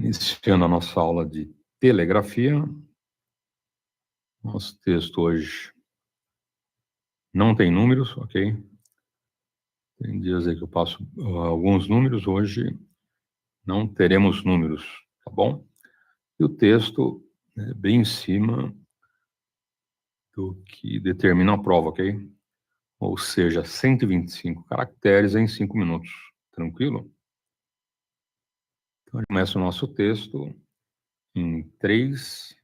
Iniciando a nossa aula de telegrafia. Nosso texto hoje não tem números, ok? Tem dias aí que eu passo alguns números, hoje não teremos números, tá bom? E o texto é bem em cima do que determina a prova, ok? Ou seja, 125 caracteres em 5 minutos, tranquilo? Então, começa o nosso texto em 3,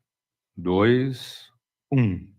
2, 1.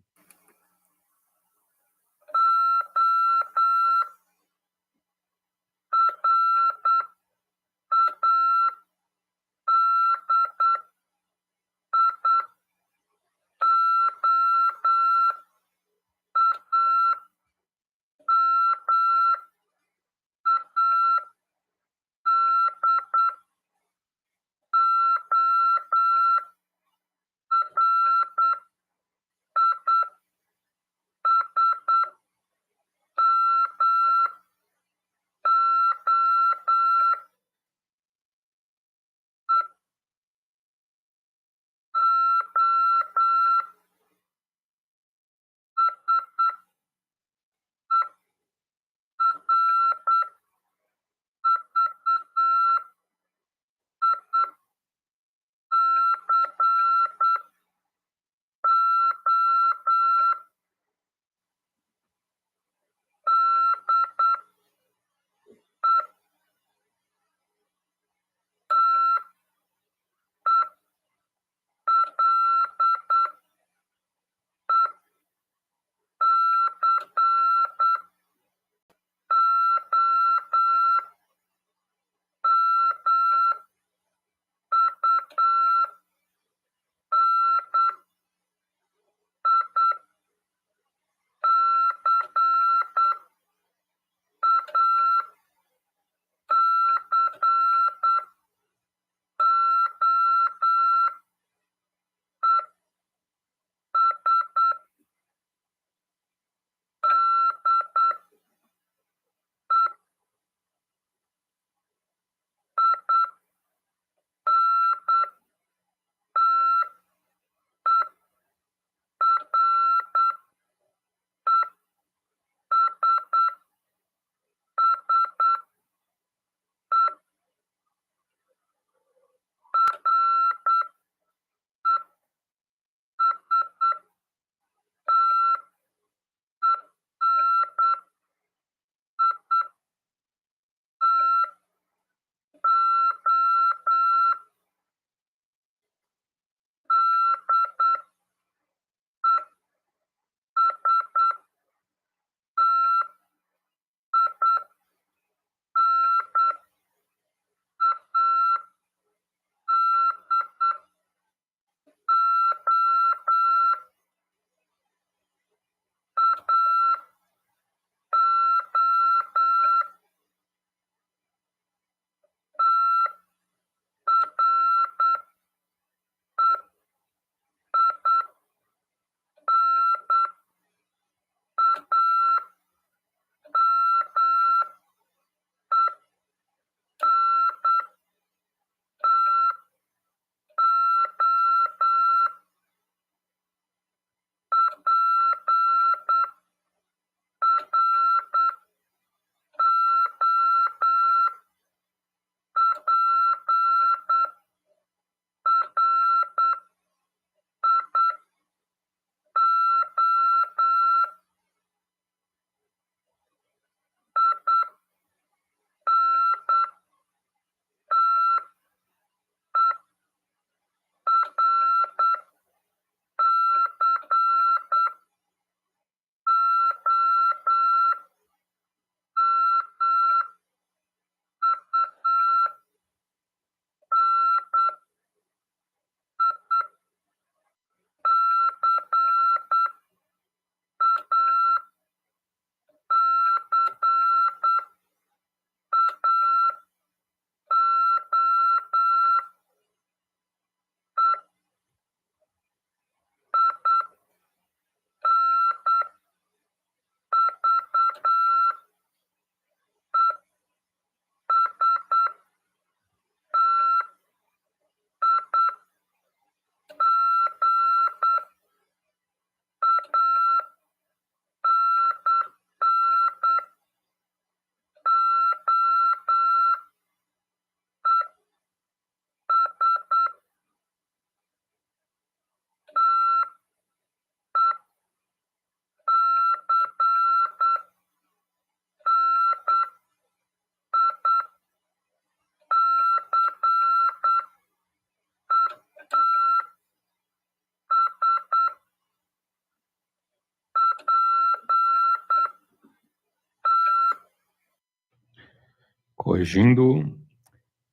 Corrigindo,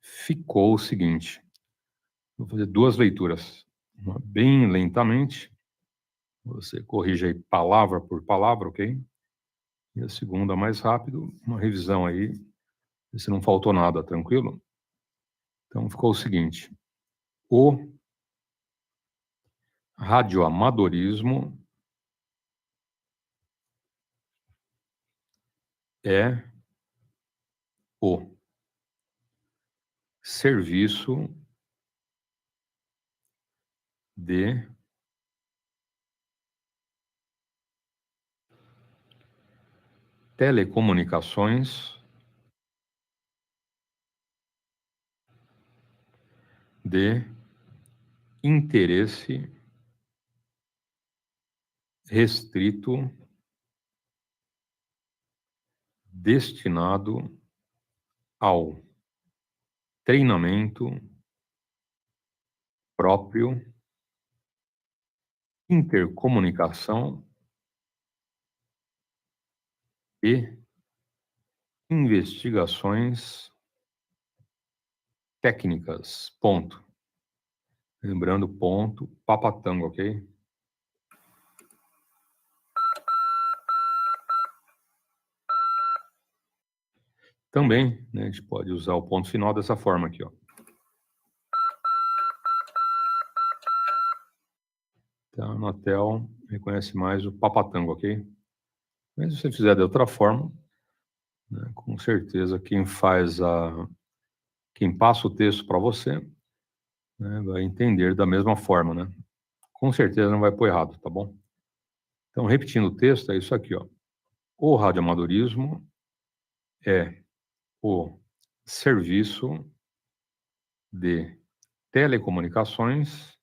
ficou o seguinte. Vou fazer duas leituras. Uma bem lentamente. Você corrige aí palavra por palavra, ok? E a segunda mais rápido, uma revisão aí, se não faltou nada, tranquilo? Então, ficou o seguinte. O radioamadorismo é o serviço de telecomunicações de interesse restrito destinado ao treinamento próprio, intercomunicação e investigações técnicas. Ponto. Lembrando, ponto, papatango, ok? Também, né, a gente pode usar o ponto final dessa forma aqui, ó. Tá, no hotel, reconhece mais o papatango, ok? Mas se você fizer de outra forma, né, com certeza quem passa o texto para você, né, vai entender da mesma forma, né? Com certeza não vai pôr errado, tá bom? Então, repetindo o texto, é isso aqui, ó. O radioamadorismo é o serviço de telecomunicações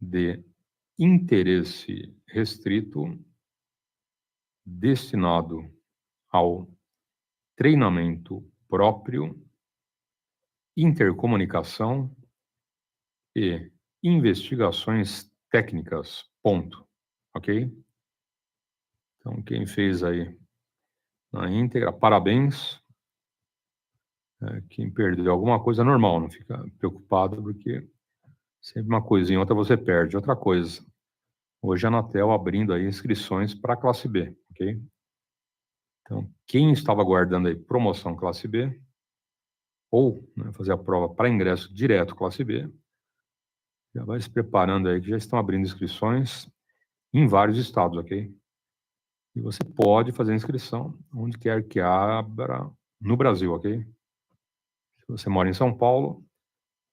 de interesse restrito destinado ao treinamento próprio, intercomunicação e investigações técnicas. Ponto. Ok? Então, quem fez aí na íntegra, parabéns. Quem perdeu alguma coisa, normal, não fica preocupado, porque sempre uma coisinha, outra você perde. Outra coisa, hoje a Anatel abrindo aí inscrições para a classe B, ok? Então, quem estava aguardando aí promoção classe B, ou, né, fazer a prova para ingresso direto classe B, já vai se preparando aí, que já estão abrindo inscrições em vários estados, ok? E você pode fazer inscrição onde quer que abra no Brasil, ok? Se você mora em São Paulo,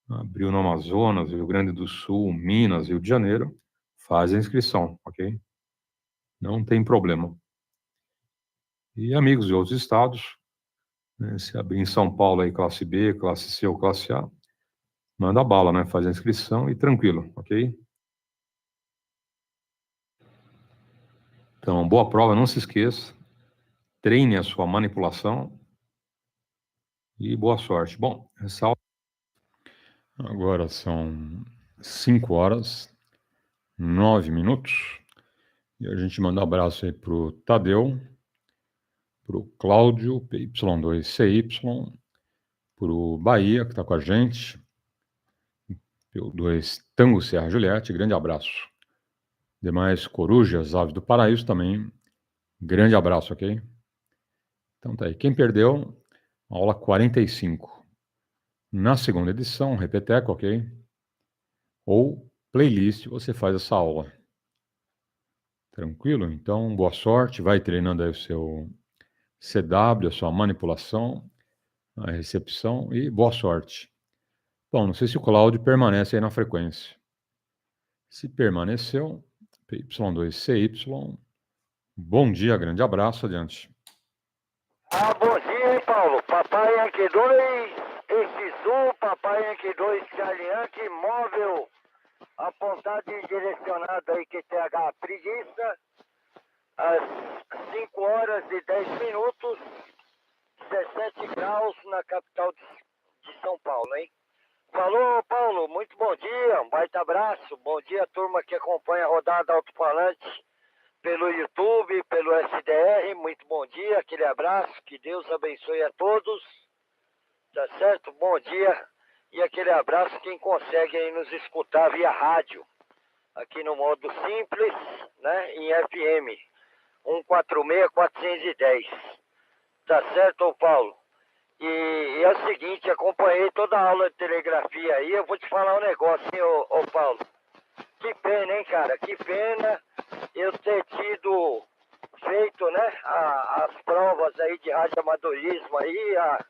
abriu no Amazonas, Rio Grande do Sul, Minas, Rio de Janeiro, faz a inscrição, ok? Não tem problema. E amigos de outros estados, né, se abrir em São Paulo aí classe B, classe C ou classe A, manda bala, né? Faz a inscrição e tranquilo, ok? Então, boa prova, não se esqueça. Treine a sua manipulação e boa sorte. Bom, essa aula... Agora são 5h09. E a gente manda um abraço aí pro Tadeu, pro Cláudio, PY2CY, pro Bahia, que está com a gente, PY2 Tango Serra Juliette, grande abraço. Demais corujas, aves do paraíso também, grande abraço, ok? Então tá aí, quem perdeu, aula 45. Na segunda edição, repeteco, ok? Ou playlist, você faz essa aula. Tranquilo? Então, boa sorte, vai treinando aí o seu CW, a sua manipulação, a recepção e boa sorte. Bom, não sei se o Cláudio permanece aí na frequência. Se permaneceu, PY2CY, bom dia, grande abraço, adiante. Bom dia, hein, Paulo? Papai Yankee 2, XU, Papai Yankee 2, Charlie Yankee, móvel, apontado e direcionado aí, QTH preguiça, às 5h10, 17 graus na capital de São Paulo, hein? Falou, Paulo, muito bom dia, um baita abraço, bom dia, turma que acompanha a rodada Alto-falante pelo YouTube, pelo SDR, muito bom dia, aquele abraço, que Deus abençoe a todos, tá certo? Bom dia e aquele abraço quem consegue aí nos escutar via rádio, aqui no modo simples, né, em FM, 146-410, tá certo, ô Paulo? E é o seguinte, acompanhei toda a aula de telegrafia aí, eu vou te falar um negócio, hein, ô Paulo? Que pena, hein, cara? Que pena eu ter tido feito, né, as provas aí de radioamadorismo aí há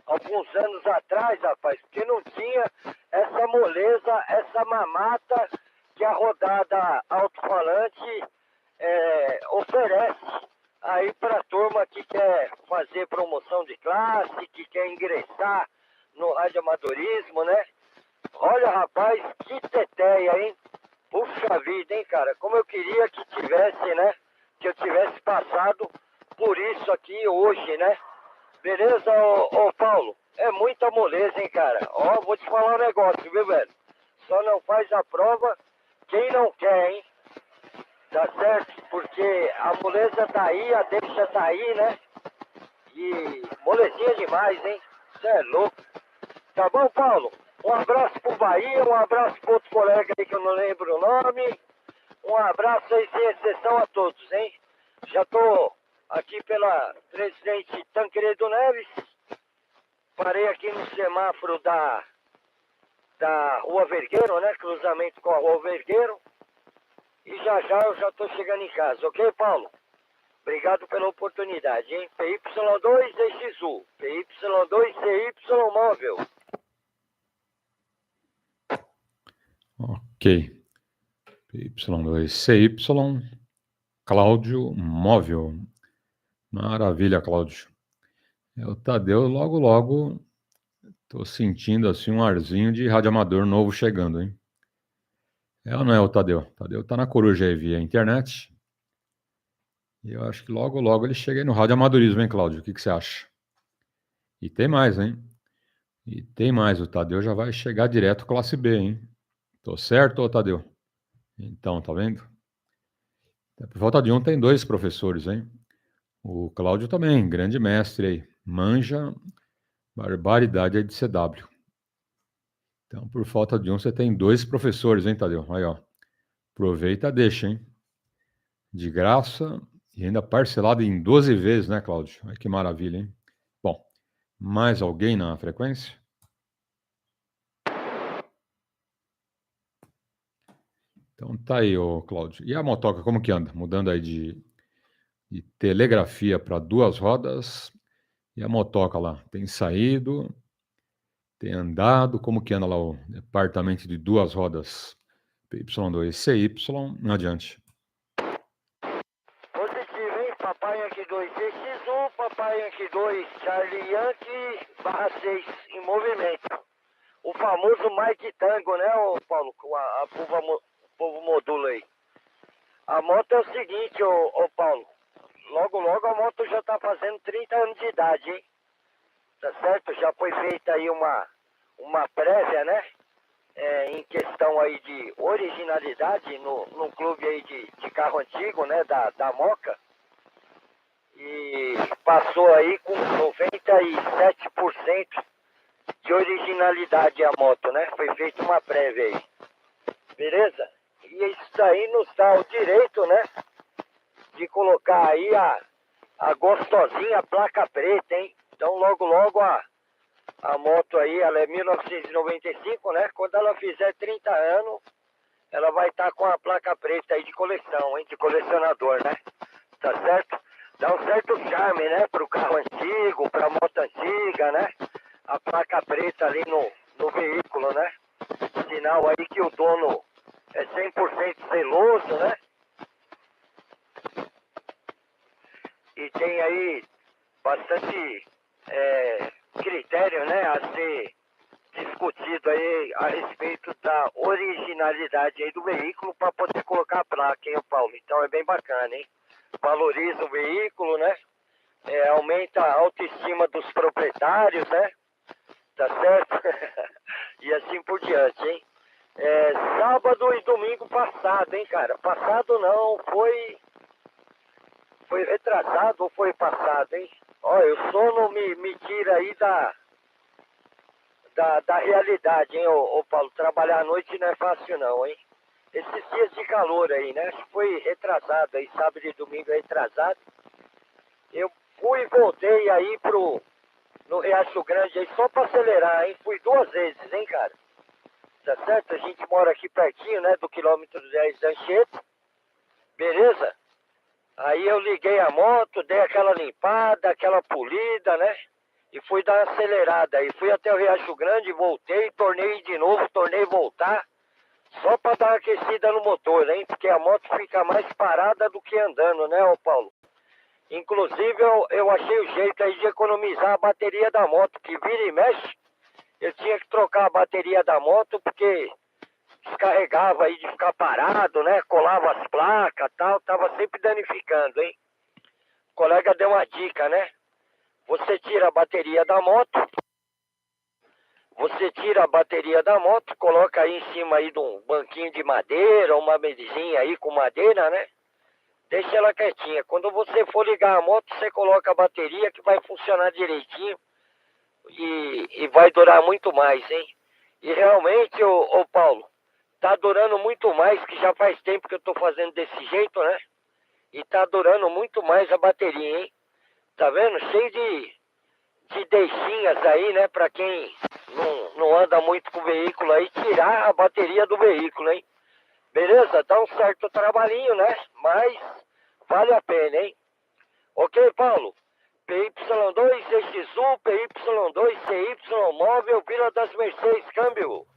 alguns anos atrás, rapaz, porque não tinha essa moleza, essa mamata que a rodada alto-falante oferece aí pra turma que quer fazer promoção de classe, que quer ingressar no radioamadorismo, né? Olha, rapaz, que teteia, hein? Puxa vida, hein, cara? Como eu queria que tivesse, né? Que eu tivesse passado por isso aqui hoje, né? Beleza, ô Paulo? É muita moleza, hein, cara? Ó, vou te falar um negócio, viu, velho? Só não faz a prova quem não quer, hein? Tá certo? Porque a moleza tá aí, a deixa tá aí, né? E molezinha demais, hein? Você é louco. Tá bom, Paulo? Um abraço pro Bahia, um abraço pro outro colega aí que eu não lembro o nome. Um abraço aí sem exceção a todos, hein? Já tô aqui pela Presidente Tancredo Neves. Parei aqui no semáforo da Rua Vergueiro, né? Cruzamento com a Rua Vergueiro. E já eu já tô chegando em casa, ok, Paulo? Obrigado pela oportunidade, hein? PY2EXU, PY2CY móvel. Ok. PY2CY, Cláudio móvel. Maravilha, Cláudio. O Tadeu, logo, tô sentindo assim um arzinho de radioamador novo chegando, hein? É ou não é o Tadeu? O Tadeu tá na coruja aí via internet. E eu acho que logo ele chega aí no radioamadorismo, hein, Cláudio? O que você acha? E tem mais, hein? E tem mais, o Tadeu já vai chegar direto classe B, hein? Tô certo, ô Tadeu? Então, tá vendo? Por falta de um, tem dois professores, hein? O Cláudio também, grande mestre aí. Manja barbaridade aí de CW. Então, por falta de um, você tem dois professores, hein, Tadeu? Aí, ó. Aproveita, deixa, hein? De graça e ainda parcelado em 12 vezes, né, Cláudio? Olha que maravilha, hein? Bom, mais alguém na frequência? Então tá aí, ô Cláudio. E a motoca, como que anda? Mudando aí de telegrafia para duas rodas. E a motoca lá, tem saído, tem andado, como que anda lá o departamento de duas rodas? PY2, CY, adiante. Positivo, hein? Papai Yankee 2EXU, Papai Yankee 2 Charlie Yankee, /6 em movimento. O famoso Mike Tango, né, ô Paulo? O povo modula aí. A moto é o seguinte, ô Paulo. Logo a moto já tá fazendo 30 anos de idade, hein? Tá certo? Já foi feita aí uma prévia, né? Em questão aí de originalidade no clube aí de carro antigo, né? Da Moca. E passou aí com 97% de originalidade a moto, né? Foi feita uma prévia aí. Beleza? E isso daí nos dá o direito, né? De colocar aí a gostosinha placa preta, hein? Então logo a moto aí, ela é 1995, né? Quando ela fizer 30 anos, ela vai estar com a placa preta aí de coleção, hein? De colecionador, né? Tá certo? Dá um certo charme, né? Pro carro antigo, pra moto antiga, né? A placa preta ali no veículo, né? Sinal aí que o dono é 100% zeloso, né? E tem aí bastante critério, né, a ser discutido aí a respeito da originalidade aí do veículo para poder colocar a placa, hein, Paulo? Então é bem bacana, hein? Valoriza o veículo, né? Aumenta a autoestima dos proprietários, né? Tá certo? E assim por diante, hein? Sábado e domingo passado, hein, cara? Passado não, foi Foi retrasado ou foi passado, hein? Olha, o sono me tira aí da realidade, hein, ô Paulo? Trabalhar à noite não é fácil não, hein? Esses dias de calor aí, né? Acho que foi retrasado aí, sábado e domingo retrasado. Eu fui e voltei aí no Riacho Grande aí só pra acelerar, hein? Fui 2 vezes, hein, cara? Tá certo? A gente mora aqui pertinho, né? Do quilômetro 10 da Anchieta. Beleza? Aí eu liguei a moto, dei aquela limpada, aquela polida, né? E fui dar uma acelerada aí. Fui até o Riacho Grande, voltei, tornei de novo, tornei voltar. Só pra dar uma aquecida no motor, hein? Porque a moto fica mais parada do que andando, né, ô Paulo? Inclusive eu achei o jeito aí de economizar a bateria da moto, que vira e mexe. Eu tinha que trocar a bateria da moto porque descarregava aí de ficar parado, né? Colava as placas e tal, tava sempre danificando, hein? O colega deu uma dica, né? Você tira a bateria da moto, coloca aí em cima aí de um banquinho de madeira, uma mesinha aí com madeira, né? Deixa ela quietinha. Quando você for ligar a moto, você coloca a bateria que vai funcionar direitinho e vai durar muito mais, hein? E realmente, ô Paulo, tá durando muito mais, que já faz tempo que eu tô fazendo desse jeito, né? E tá durando muito mais a bateria, hein? Tá vendo? Cheio de deixinhas aí, né? Pra quem não anda muito com o veículo aí, tirar a bateria do veículo, hein? Beleza? Dá um certo trabalhinho, né? Mas vale a pena, hein? Ok, Paulo? PY2EXU, PY2CY, móvel, Vila das Mercês, câmbio.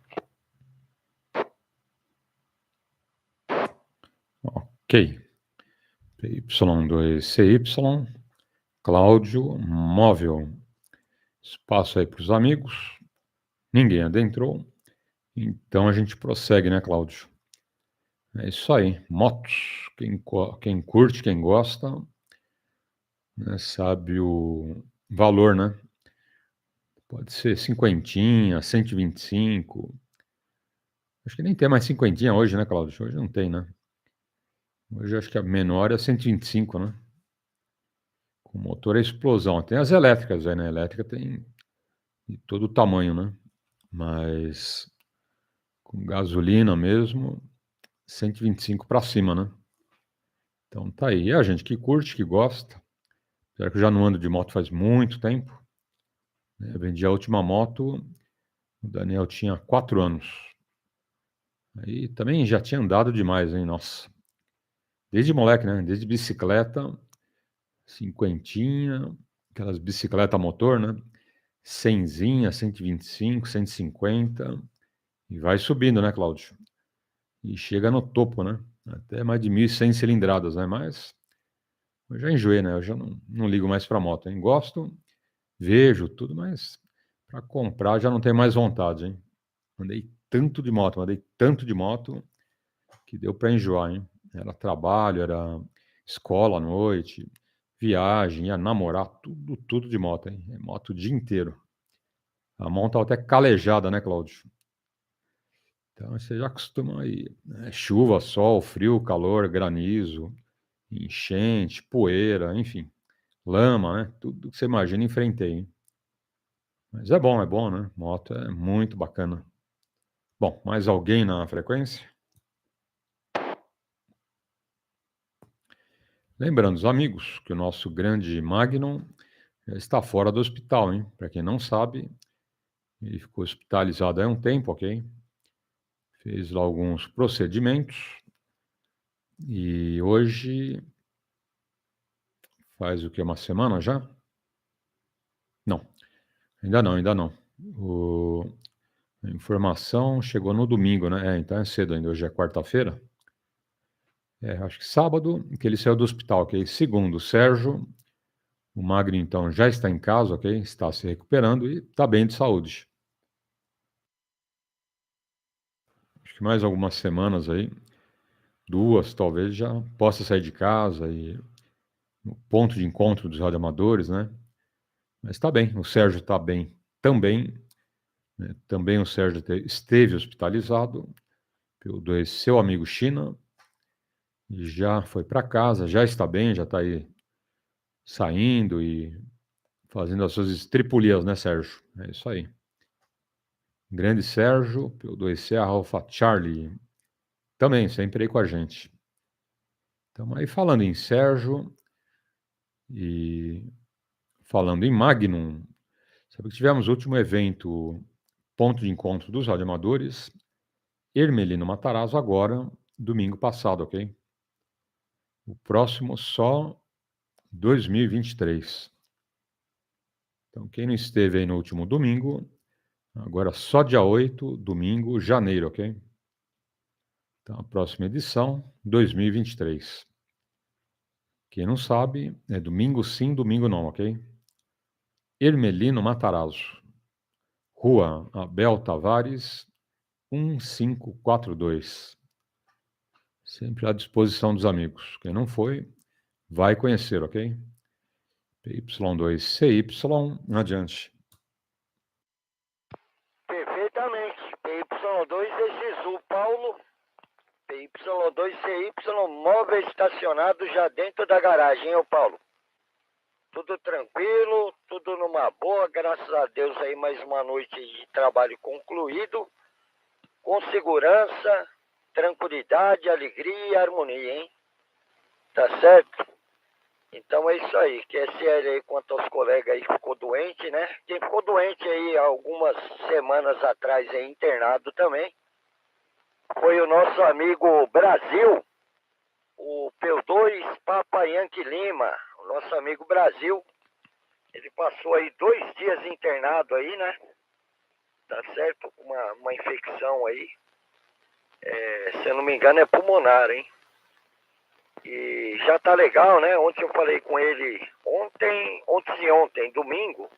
Ok. PY2CY, Cláudio, móvel. Espaço aí para os amigos. Ninguém adentrou. Então a gente prossegue, né, Cláudio? É isso aí. Motos. Quem curte, quem gosta, né, sabe o valor, né? Pode ser cinquentinha, 125. Acho que nem tem mais cinquentinha hoje, né, Cláudio? Hoje não tem, né? Hoje acho que a menor é 125, né? Com motor a explosão. Tem as elétricas aí, né? A elétrica tem de todo o tamanho, né? Mas com gasolina mesmo, 125 para cima, né? Então tá aí. E a gente que curte, que gosta. Será que eu já não ando de moto faz muito tempo? Eu vendi a última moto, o Daniel tinha 4 anos. Aí também já tinha andado demais, hein? Nossa. Desde moleque, né? Desde bicicleta, cinquentinha, aquelas bicicleta a motor, né? 100zinha, 125, 150. E vai subindo, né, Cláudio? E chega no topo, né? Até mais de 1.100 cilindradas, né? Mas eu já enjoei, né? Eu já não ligo mais para moto, hein? Gosto, vejo tudo, mas para comprar já não tenho mais vontade, hein? Andei tanto de moto, que deu para enjoar, hein? Era trabalho, era escola à noite, viagem, ia namorar, tudo de moto, hein? É moto o dia inteiro. A mão tá até calejada, né, Cláudio? Então você já acostuma aí, né? Chuva, sol, frio, calor, granizo, enchente, poeira, enfim, lama, né? Tudo que você imagina enfrentei, hein? Mas é bom, né? Moto é muito bacana. Bom, mais alguém na frequência? Lembrando os amigos que o nosso grande Magnum já está fora do hospital, hein? Para quem não sabe, ele ficou hospitalizado há um tempo, ok? Fez lá alguns procedimentos e hoje faz o que, uma semana já? Não, ainda não. A informação chegou no domingo, né? Então é cedo ainda, hoje é quarta-feira. Acho que sábado que ele saiu do hospital, ok? Segundo o Sérgio, o Magno, então, já está em casa, ok? Está se recuperando e está bem de saúde. Acho que mais algumas semanas aí, 2 talvez, já possa sair de casa e no ponto de encontro dos radioamadores, né? Mas está bem, o Sérgio está bem também, né? Também o Sérgio esteve hospitalizado pelo seu amigo China, e já foi para casa, já está bem, já está aí saindo e fazendo as suas estripulias, né, Sérgio? É isso aí. Grande Sérgio, PY2EXU, Alpha Charlie, também sempre aí com a gente. Estamos aí falando em Sérgio e falando em Magnum. Sabe que tivemos o último evento, ponto de encontro dos radioamadores, Hermelino Matarazzo, agora, domingo passado, ok? O próximo só 2023. Então, quem não esteve aí no último domingo, agora só dia 8, domingo, janeiro, ok? Então, a próxima edição, 2023. Quem não sabe, é domingo sim, domingo não, ok? Hermelino Matarazzo, Rua Abel Tavares, 1542. Sempre à disposição dos amigos. Quem não foi, vai conhecer, ok? PY2CY, adiante. Perfeitamente. PY2EXU, Paulo. PY2CY, móvel estacionado já dentro da garagem, hein, ô Paulo? Tudo tranquilo, tudo numa boa, graças a Deus aí mais uma noite de trabalho concluído, com segurança, tranquilidade, alegria e harmonia, hein? Tá certo? Então é isso aí, QSL aí quanto aos colegas aí que ficou doente, né? Quem ficou doente aí algumas semanas atrás aí internado também, foi o nosso amigo Brasil, o PY2 Papa Yankee Lima, o nosso amigo Brasil. Ele passou aí 2 dias internado aí, né? Tá certo? Uma infecção aí. Se eu não me engano é pulmonar, hein? E já tá legal, né? Ontem eu falei com ele, ontem, domingo.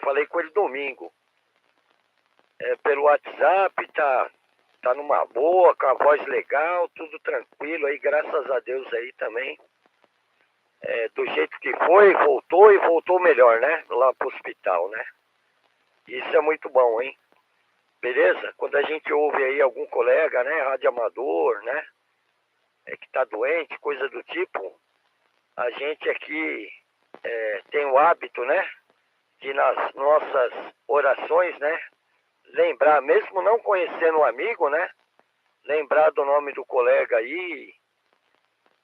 Falei com ele domingo. Pelo WhatsApp, tá numa boa, com a voz legal, tudo tranquilo aí, graças a Deus aí também. Do jeito que foi, voltou e voltou melhor, né? Lá pro hospital, né? Isso é muito bom, hein? Beleza? Quando a gente ouve aí algum colega, né? Radioamador, né? Que tá doente, coisa do tipo, a gente aqui tem o hábito, né? De nas nossas orações, né? Lembrar, mesmo não conhecendo o amigo, né? Lembrar do nome do colega aí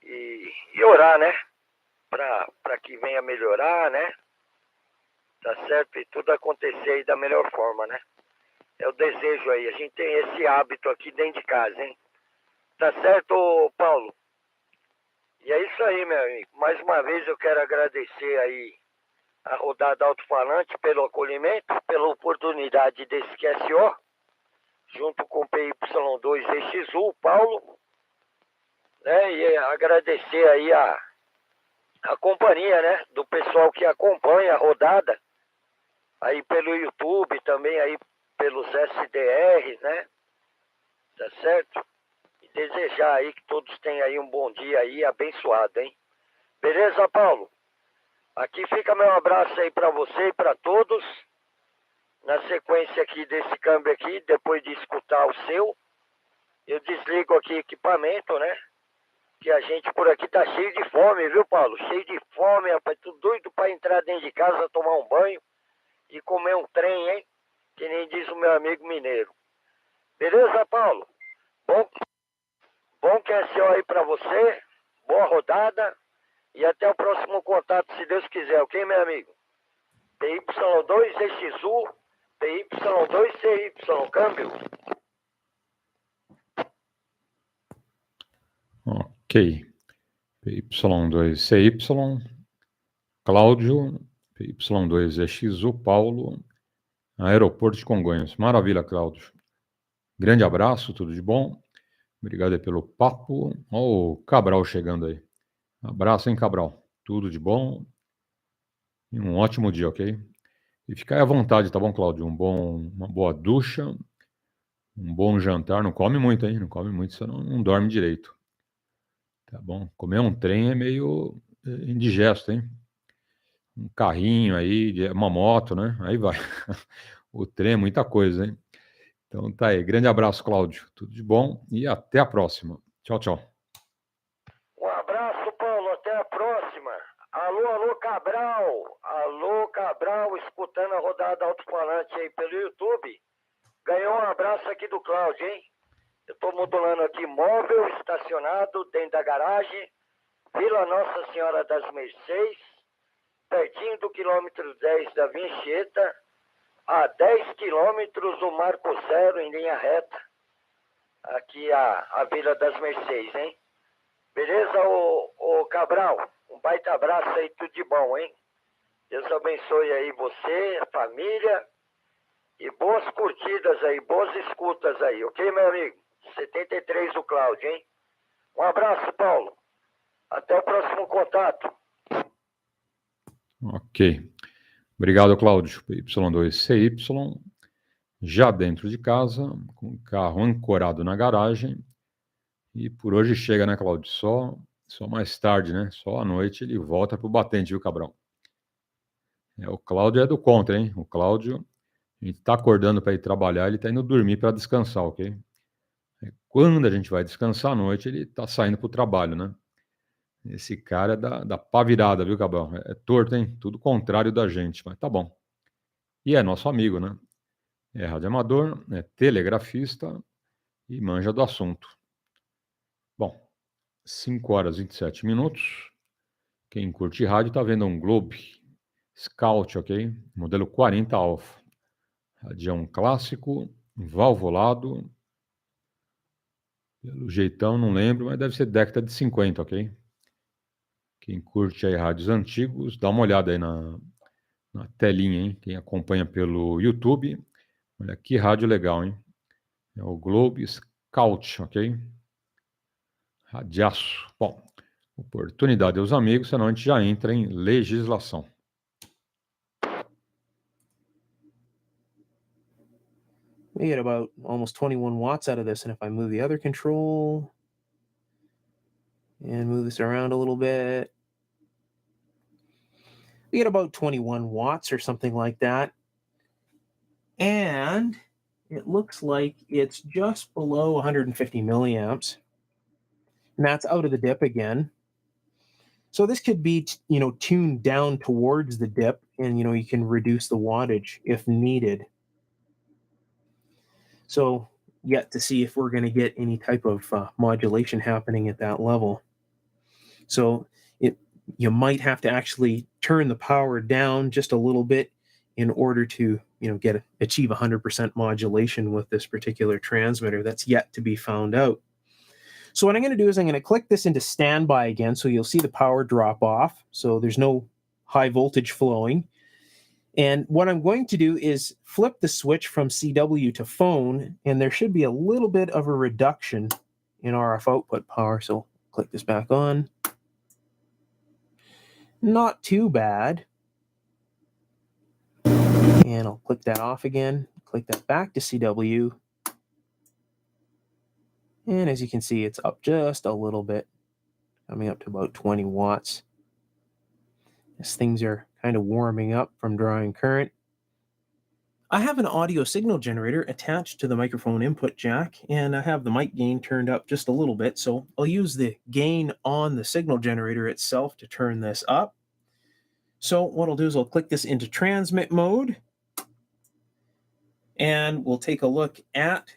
e orar, né? Para que venha melhorar, né? Tá certo? E tudo acontecer aí da melhor forma, né? É o desejo aí. A gente tem esse hábito aqui dentro de casa, hein? Tá certo, Paulo? E é isso aí, meu amigo. Mais uma vez eu quero agradecer aí a rodada Alto-falante pelo acolhimento, pela oportunidade desse QSO, junto com o PY2EXU, Paulo, né? E agradecer aí a companhia, né? Do pessoal que acompanha a rodada, aí pelo YouTube, também aí pelos SDRs, né? Tá certo? E desejar aí que todos tenham aí um bom dia aí, abençoado, hein? Beleza, Paulo? Aqui fica meu abraço aí para você e para todos. Na sequência aqui desse câmbio aqui, depois de escutar o seu, eu desligo aqui equipamento, né? Que a gente por aqui tá cheio de fome, viu, Paulo? Cheio de fome, rapaz. Tô doido para entrar dentro de casa, tomar um banho e comer um trem, hein? Que nem diz o meu amigo mineiro. Beleza, Paulo? Bom QSO aí para você. Boa rodada. E até o próximo contato, se Deus quiser, ok, meu amigo? PY2EXU, PY2CY, câmbio. Ok. PY2CY, Cláudio, PY2EXU, Paulo, Aeroporto de Congonhas. Maravilha, Cláudio. Grande abraço, tudo de bom. Obrigado aí pelo papo. Olha o Cabral chegando aí. Abraço, hein, Cabral. Tudo de bom. E um ótimo dia, ok? E fica aí à vontade, tá bom, Cláudio? Uma boa ducha, um bom jantar. Não come muito, hein? Não come muito, você não dorme direito. Tá bom? Comer um trem é meio indigesto, hein? Um carrinho aí, uma moto, né? Aí vai. O trem é muita coisa, hein? Então tá aí. Grande abraço, Cláudio. Tudo de bom e até a próxima. Tchau, tchau. Um abraço, Paulo. Até a próxima. Alô, Cabral. Alô, Cabral, escutando a rodada alto-falante aí pelo YouTube. Ganhou um abraço aqui do Cláudio, hein? Eu estou modulando aqui móvel, estacionado dentro da garagem, Vila Nossa Senhora das Mercês, pertinho do quilômetro 10 da Vincheta, a 10 quilômetros do Marco Zero em linha reta. Aqui a Vila das Mercês, hein? Beleza, ô Cabral? Um baita abraço aí, tudo de bom, hein? Deus abençoe aí você, a família, e boas curtidas aí, boas escutas aí, ok, meu amigo? 73 do Cláudio, hein? Um abraço, Paulo. Até o próximo contato. Ok. Obrigado, Cláudio. PY2EXU, já dentro de casa, com o carro ancorado na garagem. E por hoje chega, né, Cláudio? Só mais tarde, né? Só à noite ele volta pro batente, viu, Cabrão? O Cláudio é do contra, hein? O Cláudio, a gente tá acordando para ir trabalhar, ele tá indo dormir para descansar, ok? Quando a gente vai descansar à noite, ele tá saindo pro trabalho, né? Esse cara é da pá virada, viu, Cabrão? É torto, hein? Tudo contrário da gente, mas tá bom. E é nosso amigo, né? É radioamador, é telegrafista e manja do assunto. Bom, 5 horas e 27 minutos. Quem curte rádio tá vendo um Globe Scout, ok? Modelo 40 Alpha. Radião clássico, valvulado. Pelo jeitão, não lembro, mas deve ser década de 50, ok? Quem curte aí rádios antigos, dá uma olhada aí na telinha, hein? Quem acompanha pelo YouTube, olha que rádio legal, hein? É o Globe Scout, ok? Radiaço. Bom, oportunidade aos amigos, senão a gente já entra em legislação. We get about almost 21 watts out of this, and if I move the other control and move this around a little bit, we get about 21 watts or something like that. And it looks like it's just below 150 milliamps. And that's out of the dip again. So this could be, tuned down towards the dip, and, you can reduce the wattage if needed. So yet to see if we're going to get any type of modulation happening at that level. So you might have to actually turn the power down just a little bit in order to, achieve 100% modulation with this particular transmitter. That's yet to be found out. So what I'm going to do is I'm going to click this into standby again, so you'll see the power drop off. So there's no high voltage flowing. And what I'm going to do is flip the switch from CW to phone, and there should be a little bit of a reduction in RF output power. So click this back on. Not too bad. And I'll click that off again, click that back to CW. And as you can see, it's up just a little bit, coming up to about 20 watts. As things are kind of warming up from drawing current. I have an audio signal generator attached to the microphone input jack, and I have the mic gain turned up just a little bit. So I'll use the gain on the signal generator itself to turn this up. So what I'll do is I'll click this into transmit mode, and we'll take a look at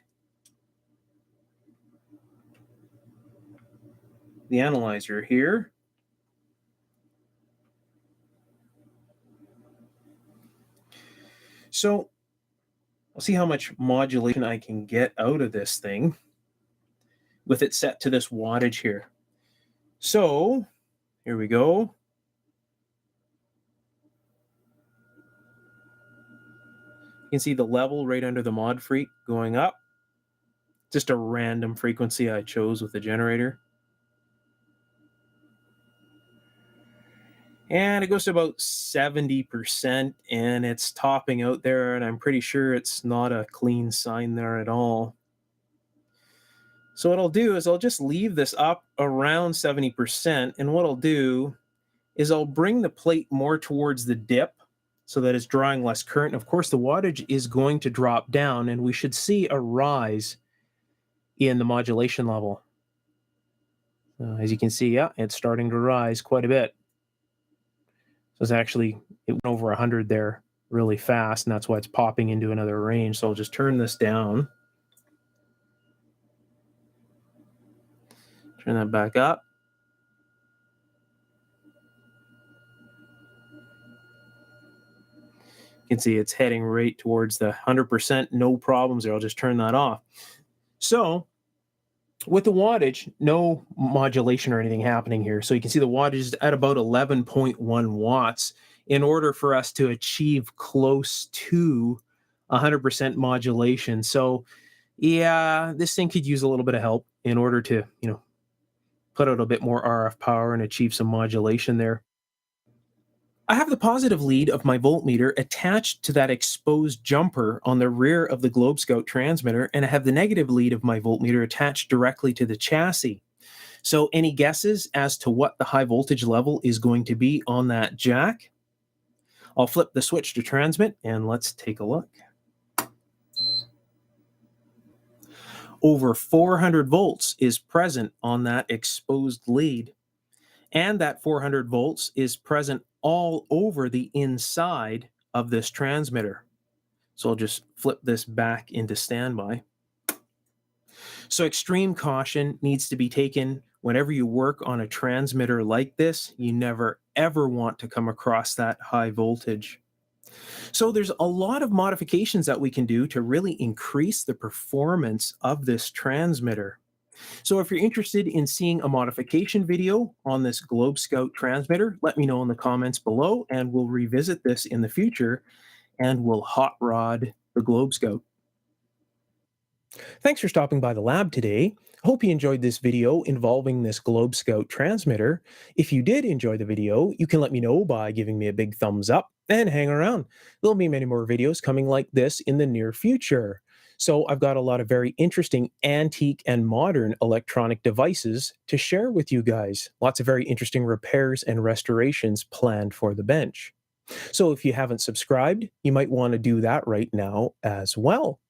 the analyzer here. So I'll see how much modulation I can get out of this thing with it set to this wattage here. So here we go. You can see the level right under the mod freak going up. Just a random frequency I chose with the generator. And it goes to about 70%, and it's topping out there, and I'm pretty sure it's not a clean sine there at all. So what I'll do is I'll just leave this up around 70%, and what I'll do is I'll bring the plate more towards the dip so that it's drawing less current. Of course, the wattage is going to drop down, and we should see a rise in the modulation level. As you can see, yeah, it's starting to rise quite a bit. was actually, it went over 100 there really fast, and that's why it's popping into another range. So I'll just turn this down. Turn that back up. You can see it's heading right towards the 100%, no problems there. I'll just turn that off. So with the wattage, no modulation or anything happening here. So you can see the wattage is at about 11.1 watts in order for us to achieve close to 100% modulation. So yeah, this thing could use a little bit of help in order to, put out a bit more RF power and achieve some modulation there. I have the positive lead of my voltmeter attached to that exposed jumper on the rear of the Globe Scout transmitter, and I have the negative lead of my voltmeter attached directly to the chassis. So any guesses as to what the high voltage level is going to be on that jack? I'll flip the switch to transmit and let's take a look. Over 400 volts is present on that exposed lead, and that 400 volts is present all over the inside of this transmitter. So I'll just flip this back into standby. So extreme caution needs to be taken whenever you work on a transmitter like this. You never ever want to come across that high voltage. So there's a lot of modifications that we can do to really increase the performance of this transmitter. So if you're interested in seeing a modification video on this Globe Scout transmitter, let me know in the comments below and we'll revisit this in the future and we'll hot rod the Globe Scout. Thanks for stopping by the lab today. Hope you enjoyed this video involving this Globe Scout transmitter. If you did enjoy the video, you can let me know by giving me a big thumbs up and hang around. There'll be many more videos coming like this in the near future. So I've got a lot of very interesting antique and modern electronic devices to share with you guys. Lots of very interesting repairs and restorations planned for the bench. So if you haven't subscribed, you might want to do that right now as well.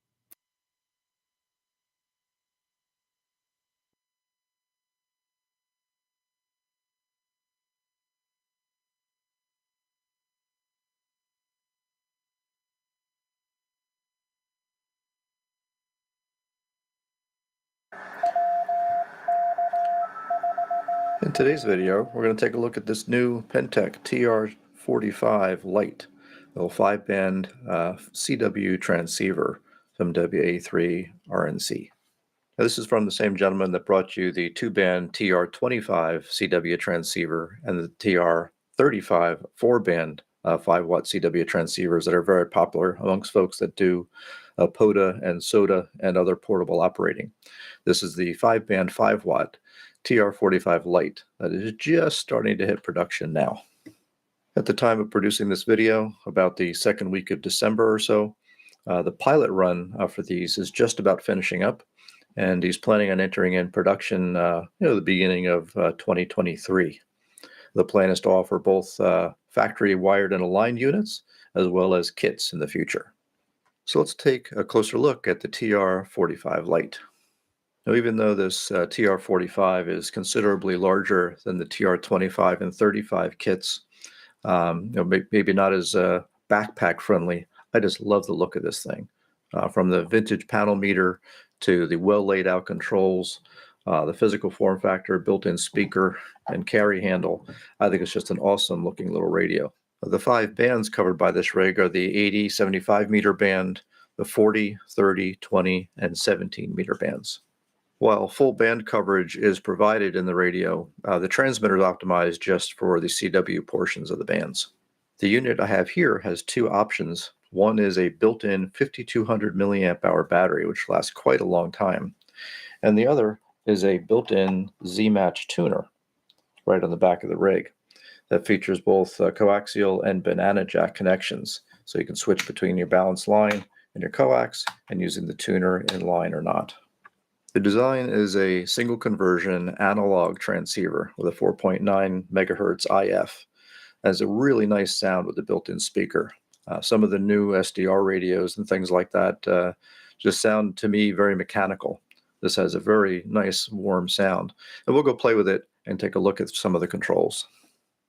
In today's video, we're going to take a look at this new Pentec TR45 Lite, a little 5-band CW transceiver from WA3 RNC. Now, this is from the same gentleman that brought you the 2-band TR25 CW transceiver and the TR35 4-band 5-watt CW transceivers that are very popular amongst folks that do PODA and SODA and other portable operating. This is the 5-band 5-watt TR45 Lite that is just starting to hit production now. At the time of producing this video, about the second week of December or so, the pilot run for these is just about finishing up, and he's planning on entering in production the beginning of 2023. The plan is to offer both factory wired and aligned units as well as kits in the future. So let's take a closer look at the TR45 Lite. Now, even though this TR45 is considerably larger than the TR25 and 35 kits, maybe not as backpack friendly, I just love the look of this thing. From the vintage panel meter to the well laid out controls, the physical form factor, built-in speaker, and carry handle, I think it's just an awesome looking little radio. The 5 bands covered by this rig are the 80, 75 meter band, the 40, 30, 20, and 17 meter bands. While full band coverage is provided in the radio, the transmitter is optimized just for the CW portions of the bands. The unit I have here has 2 options. One is a built-in 5200 milliamp hour battery, which lasts quite a long time. And the other is a built-in Z-Match tuner right on the back of the rig that features both coaxial and banana jack connections. So you can switch between your balance line and your coax and using the tuner in line or not. The design is a single conversion analog transceiver with a 4.9 megahertz IF. It has a really nice sound with the built-in speaker. Some of the new SDR radios and things like that just sound to me very mechanical. This has a very nice warm sound. And we'll go play with it and take a look at some of the controls.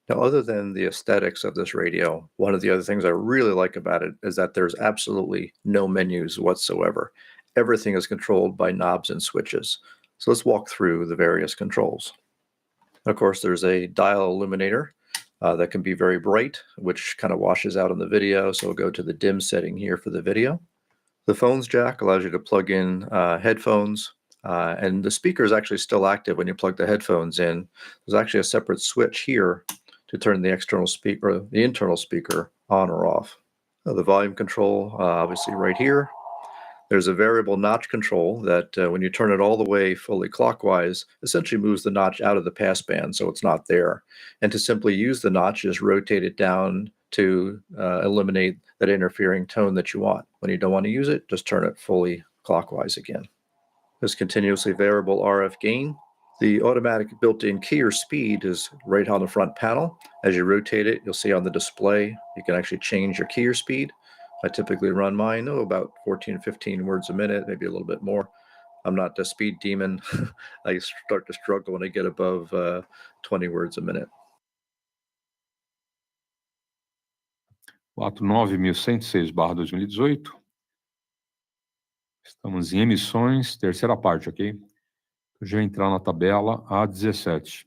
Now, other than the aesthetics of this radio, one of the other things I really like about it is that there's absolutely no menus whatsoever. Everything is controlled by knobs and switches. So let's walk through the various controls. Of course, there's a dial illuminator that can be very bright, which kind of washes out on the video. So we'll go to the dim setting here for the video. The phones jack allows you to plug in headphones, and the speaker is actually still active when you plug the headphones in. There's actually a separate switch here to turn the external speaker, the internal speaker, on or off. The volume control, obviously right here. There's a variable notch control that when you turn it all the way fully clockwise, essentially moves the notch out of the passband so it's not there. And to simply use the notch, just rotate it down to eliminate that interfering tone that you want. When you don't want to use it, just turn it fully clockwise again. There's continuously variable RF gain. The automatic built-in key or speed is right on the front panel. As you rotate it, you'll see on the display, you can actually change your key or speed. I typically run mine, about 14, 15 words a minute, maybe a little bit more. I'm not the speed demon. I start to struggle when I get above 20 words a minute. 49106/2018. Estamos em emissões, terceira parte, ok? Eu já vou entrar na tabela A17.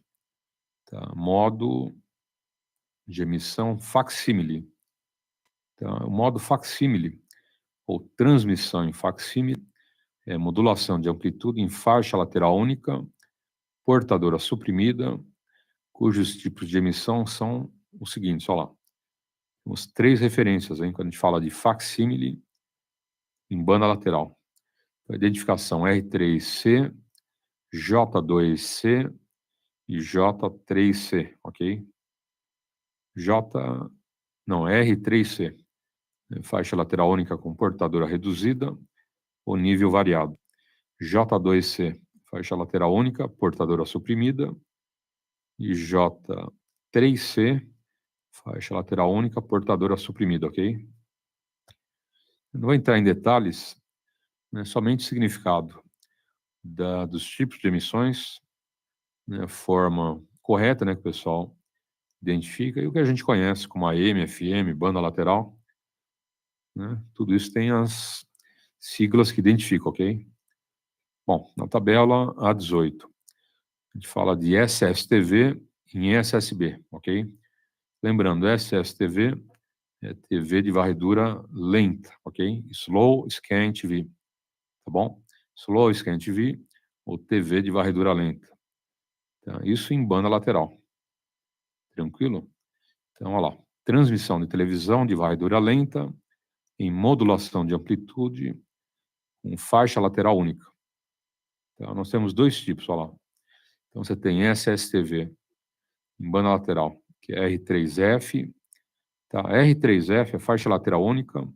Tá? Modo de emissão facsímile. Então, o modo facsímile, ou transmissão em facsímile, é modulação de amplitude em faixa lateral única, portadora suprimida, cujos tipos de emissão são os seguintes, olha lá. Temos 3 referências, hein, quando a gente fala de facsímile em banda lateral. A identificação R3C, J2C e J3C, ok? R3C, faixa lateral única com portadora reduzida ou nível variado. J2C, faixa lateral única, portadora suprimida. E J3C, faixa lateral única, portadora suprimida, ok? Eu não vou entrar em detalhes, né, somente o significado dos tipos de emissões, né, a forma correta, né, que o pessoal identifica, e o que a gente conhece como AM, FM, banda lateral, né, tudo isso tem as siglas que identificam, ok? Bom, na tabela A18, a gente fala de SSTV em SSB, ok? Lembrando, SSTV é TV de varredura lenta, ok? Slow Scan TV, tá bom? Slow Scan TV ou TV de varredura lenta. Tá? Isso em banda lateral. Tranquilo? Então, olha lá. Transmissão de televisão de varredura lenta em modulação de amplitude com faixa lateral única. Então, nós temos 2 tipos, olha lá. Então, você tem SSTV em banda lateral, que é R3F. Tá? R3F é faixa lateral única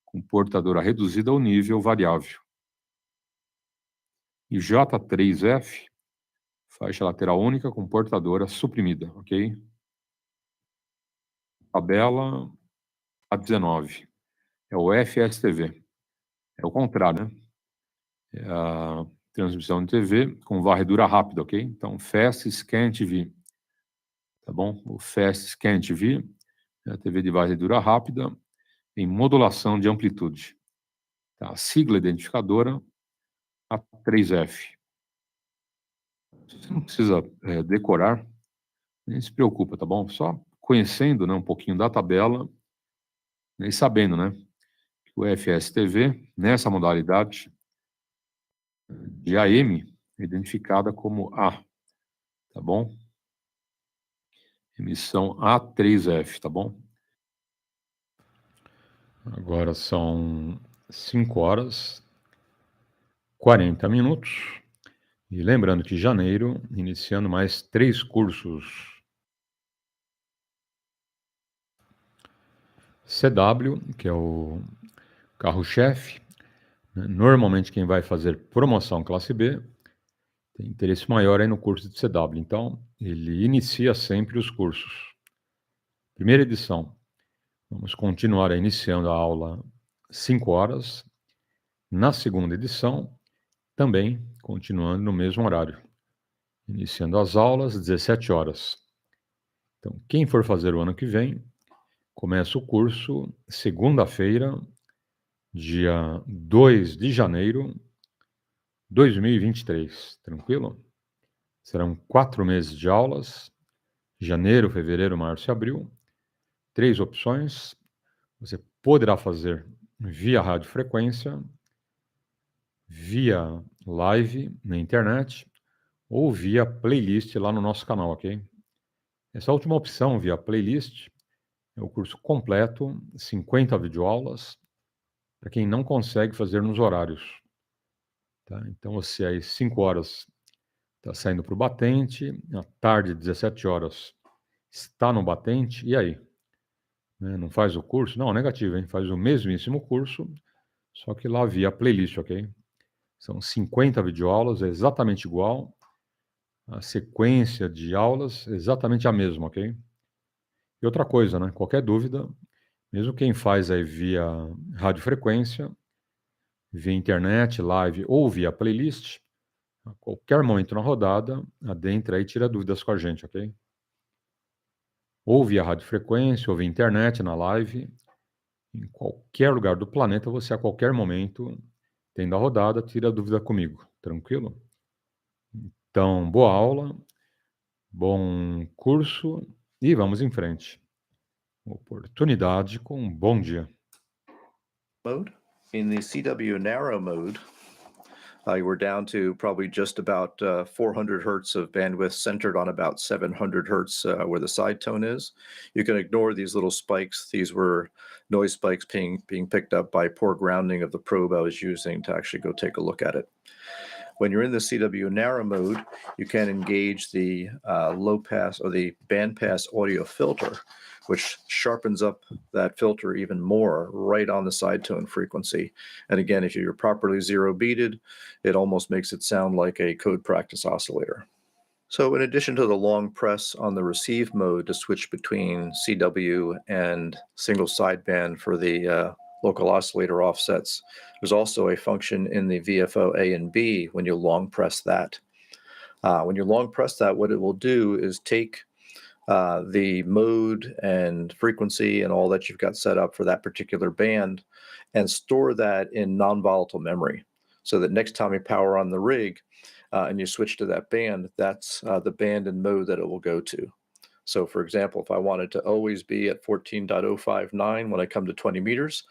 com portadora reduzida ou nível variável. E J3F, faixa lateral única com portadora suprimida, ok? Tabela A19. É o FSTV. É o contrário, né? É a transmissão de TV com varredura rápida, ok? Então, Fast Scan TV. Tá bom? O Fast Scan TV é a TV de varredura rápida em modulação de amplitude. Tá? A sigla identificadora, A3F. Você não precisa decorar, nem se preocupa, tá bom? Só conhecendo, né, um pouquinho da tabela, né, e sabendo, né, que o FSTV, nessa modalidade de AM, é identificada como A, tá bom? Emissão A3F, tá bom? Agora são 5h40. E lembrando que janeiro, iniciando mais 3 cursos. CW, que é o carro-chefe, né? Normalmente quem vai fazer promoção classe B tem interesse maior aí no curso de CW. Então, ele inicia sempre os cursos. Primeira edição. Vamos continuar iniciando a aula 5h. Na segunda edição, também continuando no mesmo horário. Iniciando as aulas 17h. Então, quem for fazer o ano que vem, começa o curso segunda-feira, dia 2 de janeiro de 2023. Tranquilo? Serão 4 meses de aulas, janeiro, fevereiro, março e abril. 3 opções. Você poderá fazer via radiofrequência, via live na internet ou via playlist lá no nosso canal, ok? Essa última opção, via playlist, é o curso completo, 50 videoaulas, para quem não consegue fazer nos horários. Tá? Então, você às 5 horas está saindo para o batente, à tarde, 17 horas, está no batente, e aí? Né? Não faz o curso? Não, negativo, hein? Faz o mesmíssimo curso, só que lá via playlist, ok? São 50 videoaulas, é exatamente igual, a sequência de aulas é exatamente a mesma, ok? E outra coisa, né? Qualquer dúvida, mesmo quem faz aí via radiofrequência, via internet, live ou via playlist, a qualquer momento na rodada, adentra aí e tira dúvidas com a gente, ok? Ou via radiofrequência, ou via internet, na live, em qualquer lugar do planeta, você a qualquer momento, tendo a rodada, tira dúvida comigo, tranquilo? Então, boa aula, bom curso e vamos em frente. Oportunidade com um bom dia. Mode. In the CW narrow mode, we're down to probably just about 400 hertz of bandwidth centered on about 700 hertz where the side tone is. You can ignore these little spikes. These were noise spikes being picked up by poor grounding of the probe I was using to actually go take a look at it. When you're in the CW narrow mode, you can engage the low pass or the band pass audio filter, which sharpens up that filter even more right on the side tone frequency. And again, if you're properly zero beated, it almost makes it sound like a code practice oscillator. So in addition to the long press on the receive mode to switch between CW and single sideband for the local oscillator offsets, there's also a function in the VFO A and B when you long press that. When you long press that, what it will do is take the mode and frequency and all that you've got set up for that particular band and store that in non-volatile memory, so that next time you power on the rig and you switch to that band, that's the band and mode that it will go to. So for example, if I wanted to always be at 14.059 when I come to 20 meters,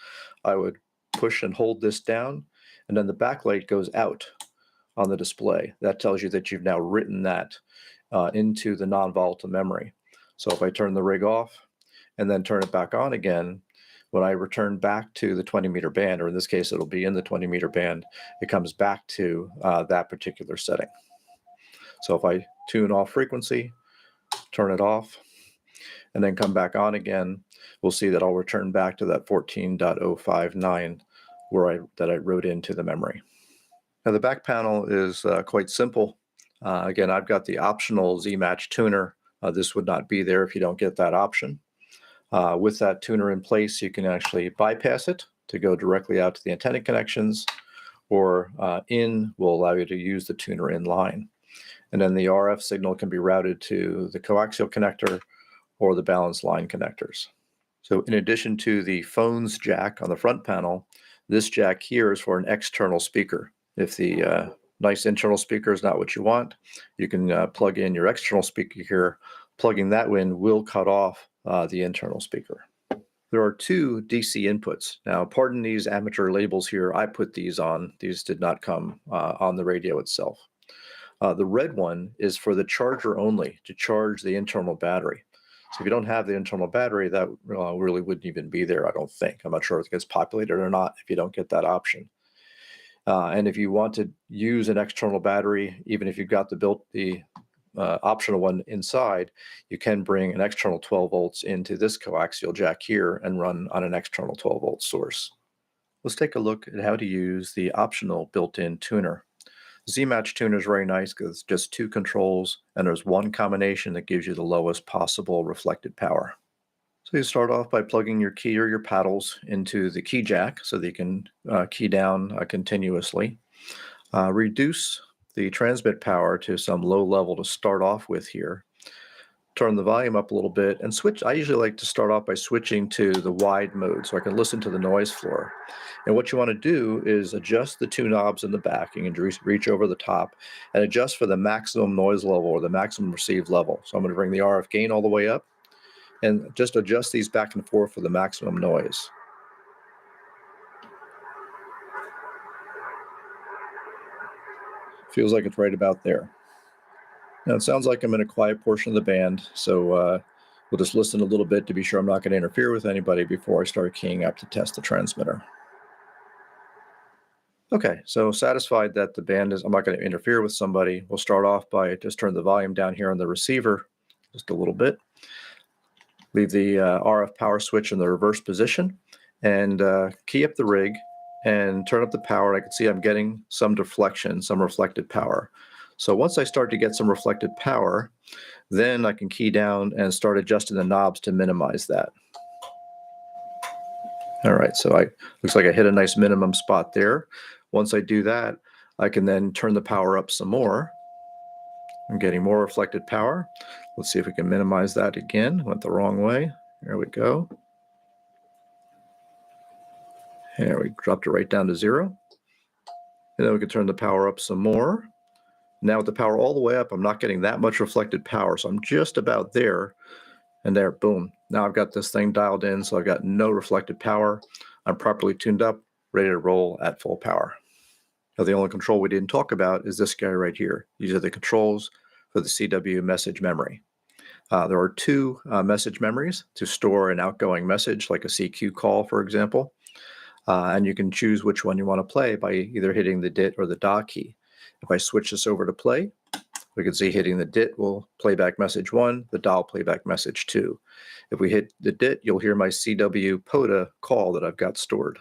I would push and hold this down, and then the backlight goes out on the display. That tells you that you've now written that into the non-volatile memory. So if I turn the rig off and then turn it back on again, when I return back to the 20-meter band, or in this case, it'll be in the 20-meter band, it comes back to that particular setting. So if I tune off frequency, turn it off, and then come back on again, we'll see that I'll return back to that 14.059 that I wrote into the memory. Now the back panel is quite simple. Again, I've got the optional Z-Match tuner. This would not be there if you don't get that option. With that tuner in place, you can actually bypass it to go directly out to the antenna connections, or in will allow you to use the tuner in line. And then the RF signal can be routed to the coaxial connector or the balanced line connectors. So in addition to the phone's jack on the front panel, this jack here is for an external speaker. If the nice internal speaker is not what you want, you can plug in your external speaker here. Plugging that in will cut off the internal speaker. There are two DC inputs. Now, pardon these amateur labels here. I put these on. These did not come on the radio itself. The red one is for the charger only, to charge the internal battery. So if you don't have the internal battery, that really wouldn't even be there, I don't think. I'm not sure if it gets populated or not if you don't get that option. And if you want to use an external battery, even if you've got the optional one inside, you can bring an external 12 volts into this coaxial jack here and run on an external 12 volt source. Let's take a look at how to use the optional built-in tuner. Z-Match tuner is very nice because it's just two controls, and there's one combination that gives you the lowest possible reflected power. So you start off by plugging your key or your paddles into the key jack so that you can key down continuously. Reduce the transmit power to some low level to start off with here. turn the volume up a little bit and switch. I usually like to start off by switching to the wide mode so I can listen to the noise floor. And what you want to do is adjust the two knobs in the back. You can reach over the top and adjust for the maximum noise level or the maximum received level. So I'm going to bring the RF gain all the way up and just adjust these back and forth for the maximum noise. Feels like it's right about there. Now it sounds like I'm in a quiet portion of the band, so we'll just listen a little bit to be sure I'm not going to interfere with anybody before I start keying up to test the transmitter. Okay, so satisfied that the band is, I'm not going to interfere with somebody, we'll start off by just turn the volume down here on the receiver just a little bit. Leave the RF power switch in the reverse position and key up the rig and turn up the power. I can see I'm getting some deflection, some reflected power. So once I start to get some reflected power, then I can key down and start adjusting the knobs to minimize that. All right, so looks like I hit a nice minimum spot there. Once I do that, I can then turn the power up some more. I'm getting more reflected power. Let's see if we can minimize that again. Went the wrong way. There we go. There, we dropped it right down to 0. And then we can turn the power up some more. Now with the power all the way up, I'm not getting that much reflected power, so I'm just about there. And there, boom. Now I've got this thing dialed in, so I've got no reflected power. I'm properly tuned up, ready to roll at full power. Now the only control we didn't talk about is this guy right here. These are the controls for the CW message memory. There are two message memories to store an outgoing message, like a CQ call, for example. And you can choose which one you want to play by either hitting the DIT or the DA key. If I switch this over to play, we can see hitting the DIT will play back message 1, the DA will play back message 2. If we hit the DIT, you'll hear my CW PODA call that I've got stored.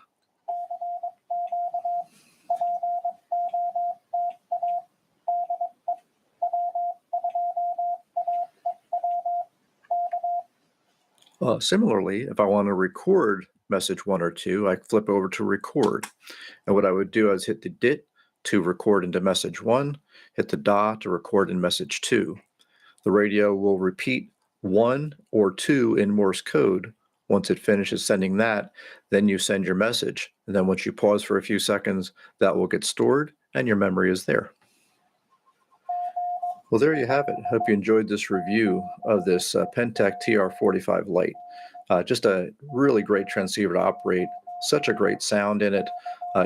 Similarly, if I want to record message 1 or 2, I flip over to record. And what I would do is hit the DIT to record into message 1, hit the DA to record in message 2. The radio will repeat 1 or 2 in Morse code. Once it finishes sending that, then you send your message. And then once you pause for a few seconds, that will get stored and your memory is there. Well, there you have it. Hope you enjoyed this review of this Pentec TR45 Lite. Just a really great transceiver to operate. Such a great sound in it.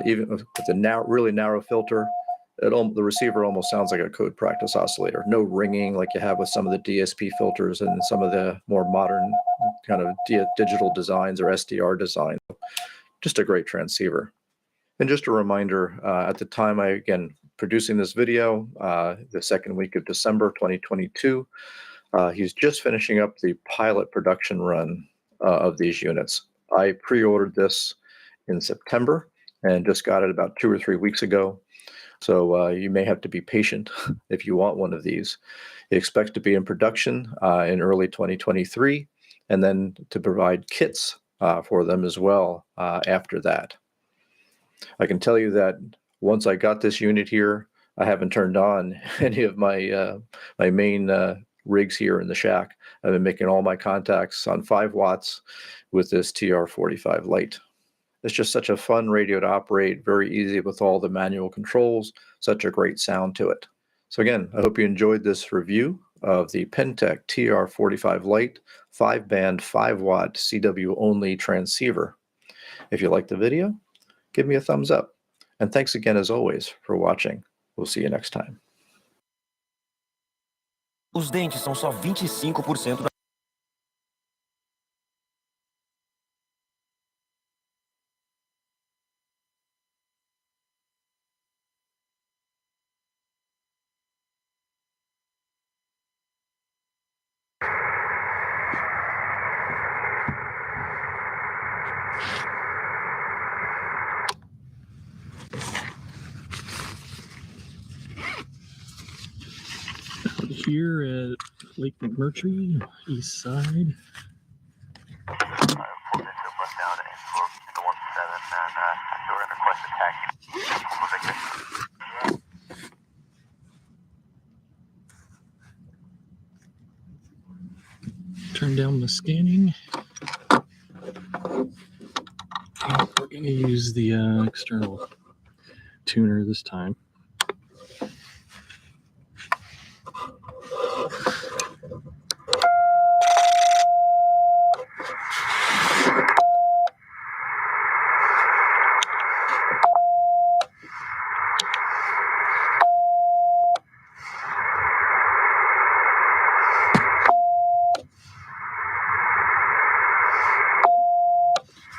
Even with the really narrow filter, the receiver almost sounds like a code practice oscillator. No ringing like you have with some of the DSP filters and some of the more modern kind of digital designs or SDR design. Just a great transceiver. And just a reminder, at the time producing this video, the second week of December 2022, he's just finishing up the pilot production run of these units. I pre-ordered this in September and just got it about 2 or 3 weeks ago. So you may have to be patient if you want one of these. It expects to be in production in early 2023, and then to provide kits for them as well after that. I can tell you that once I got this unit here, I haven't turned on any of my my main rigs here in the shack. I've been making all my contacts on 5 watts with this TR45 Lite. It's just such a fun radio to operate, very easy with all the manual controls, such a great sound to it. So again, I hope you enjoyed this review of the Pentec TR45 Lite 5-band 5-watt CW-only transceiver. If you liked the video, give me a thumbs up. And thanks again, as always, for watching. We'll see you next time. Os dentes são só 25% da... Here at Lake McMurtry, east side. run down the scanning. We're going to use the external tuner this time.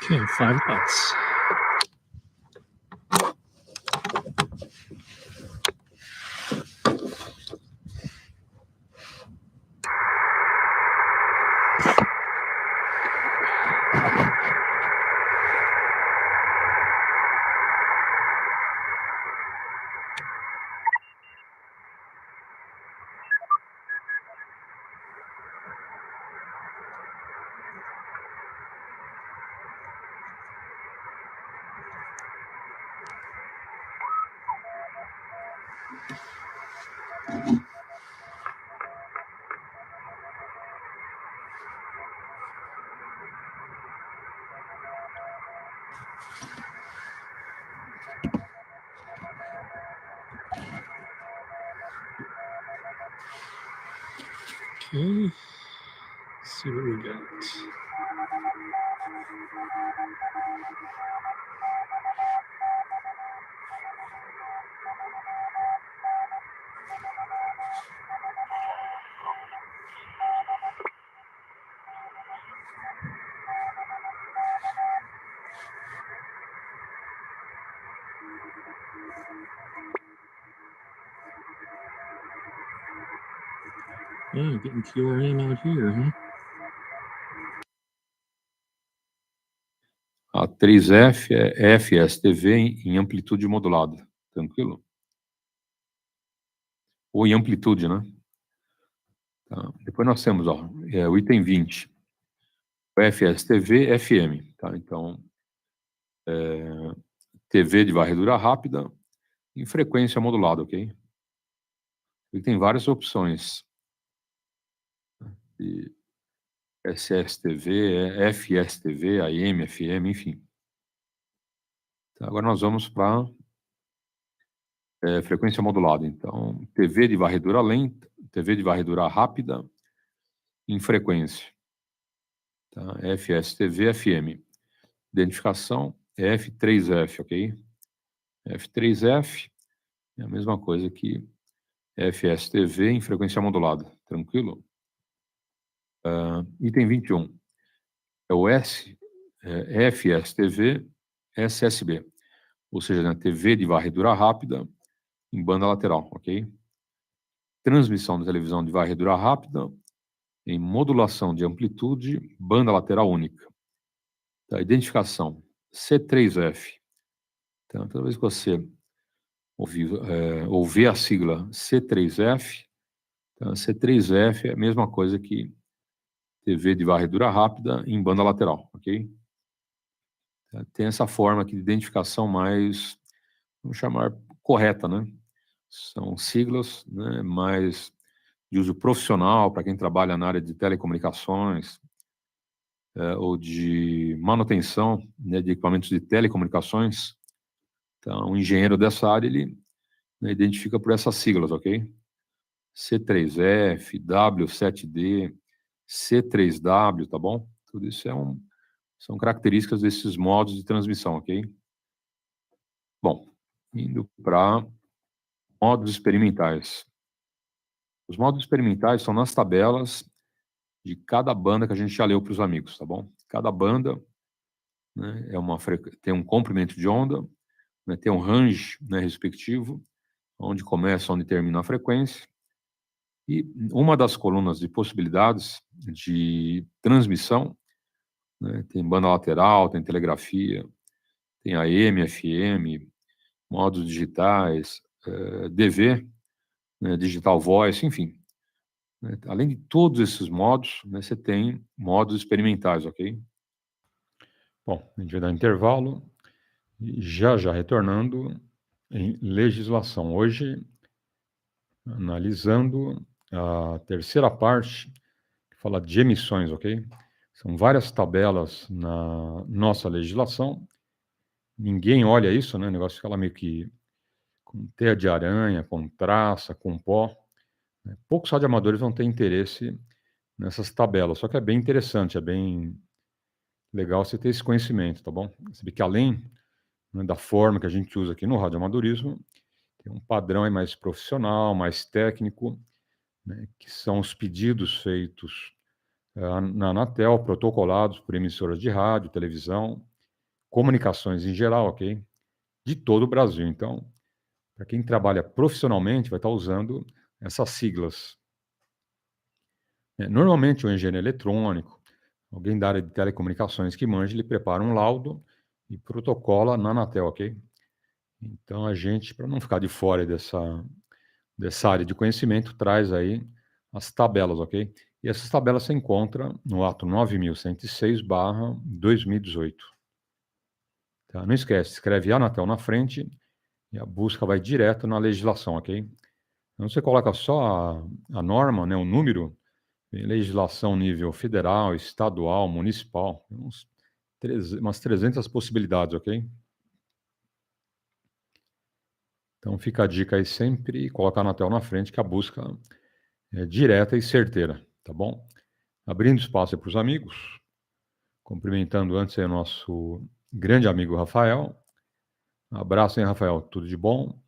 Okay, 5 knots. Okay, let's see what we got. Yeah, getting QRM out here, huh? A 3F é FSTV em amplitude modulada, tranquilo? Ou em amplitude, né? Tá. Depois nós temos o item 20, o FSTV FM, tá? Então, TV de varredura rápida em frequência modulada, ok? E tem várias opções. De SSTV, FSTV, AM, FM, enfim. Então, agora nós vamos para frequência modulada. Então, TV de varredura lenta, TV de varredura rápida em frequência. Tá? FSTV, FM. Identificação F3F, ok? F3F é a mesma coisa que FSTV em frequência modulada, tranquilo? Item 21 é o FSTV SSB, ou seja, na TV de varredura rápida em banda lateral, ok? Transmissão da televisão de varredura rápida em modulação de amplitude, banda lateral única. Tá? Identificação C3F. Então, toda vez que você ouvir a sigla C3F, então, C3F é a mesma coisa que TV de varredura rápida em banda lateral, ok? Tem essa forma aqui de identificação mais, vamos chamar, correta, né? São siglas, né, mais de uso profissional para quem trabalha na área de telecomunicações ou de manutenção, né, de equipamentos de telecomunicações. Então, o engenheiro dessa área, ele, né, identifica por essas siglas, ok? C3F, W7D, C3W, tá bom? Tudo isso são características desses modos de transmissão, ok? Bom, indo para modos experimentais. Os modos experimentais são nas tabelas de cada banda que a gente já leu para os amigos, tá bom? Cada banda, né, tem um comprimento de onda, né, tem um range, né, respectivo, onde começa, onde termina a frequência. E uma das colunas de possibilidades de transmissão, né, tem banda lateral, tem telegrafia, tem AM, FM, modos digitais, DV, né, digital voice, enfim. Né, além de todos esses modos, né, você tem modos experimentais, ok? Bom, a gente vai dar um intervalo e já retornando em legislação. Hoje, analisando a terceira parte, que fala de emissões, ok? São várias tabelas na nossa legislação. Ninguém olha isso, né? O negócio fica lá meio que com teia de aranha, com traça, com pó. Né? Poucos radioamadores vão ter interesse nessas tabelas, só que é bem interessante, é bem legal você ter esse conhecimento, tá bom? Você vê que além, né, da forma que a gente usa aqui no radioamadorismo, tem um padrão aí mais profissional, mais técnico, né, que são os pedidos feitos na Anatel, protocolados por emissoras de rádio, televisão, comunicações em geral, ok? De todo o Brasil. Então, para quem trabalha profissionalmente, vai estar usando essas siglas. Normalmente, o engenheiro eletrônico, alguém da área de telecomunicações que manja, ele prepara um laudo e protocola na Anatel, ok? Então, a gente, para não ficar de fora dessa área de conhecimento, traz aí as tabelas, ok? E essas tabelas você encontra no ato 9106/2018. Tá? Não esquece, escreve Anatel na frente e a busca vai direto na legislação, ok? Então você coloca só a norma, né, o número, tem legislação nível federal, estadual, municipal, umas 300 possibilidades, ok? Então fica a dica aí sempre colocar a Anatel na frente, que a busca é direta e certeira, tá bom? Abrindo espaço para os amigos, cumprimentando antes aí o nosso grande amigo Rafael. Um abraço, hein, Rafael? Tudo de bom?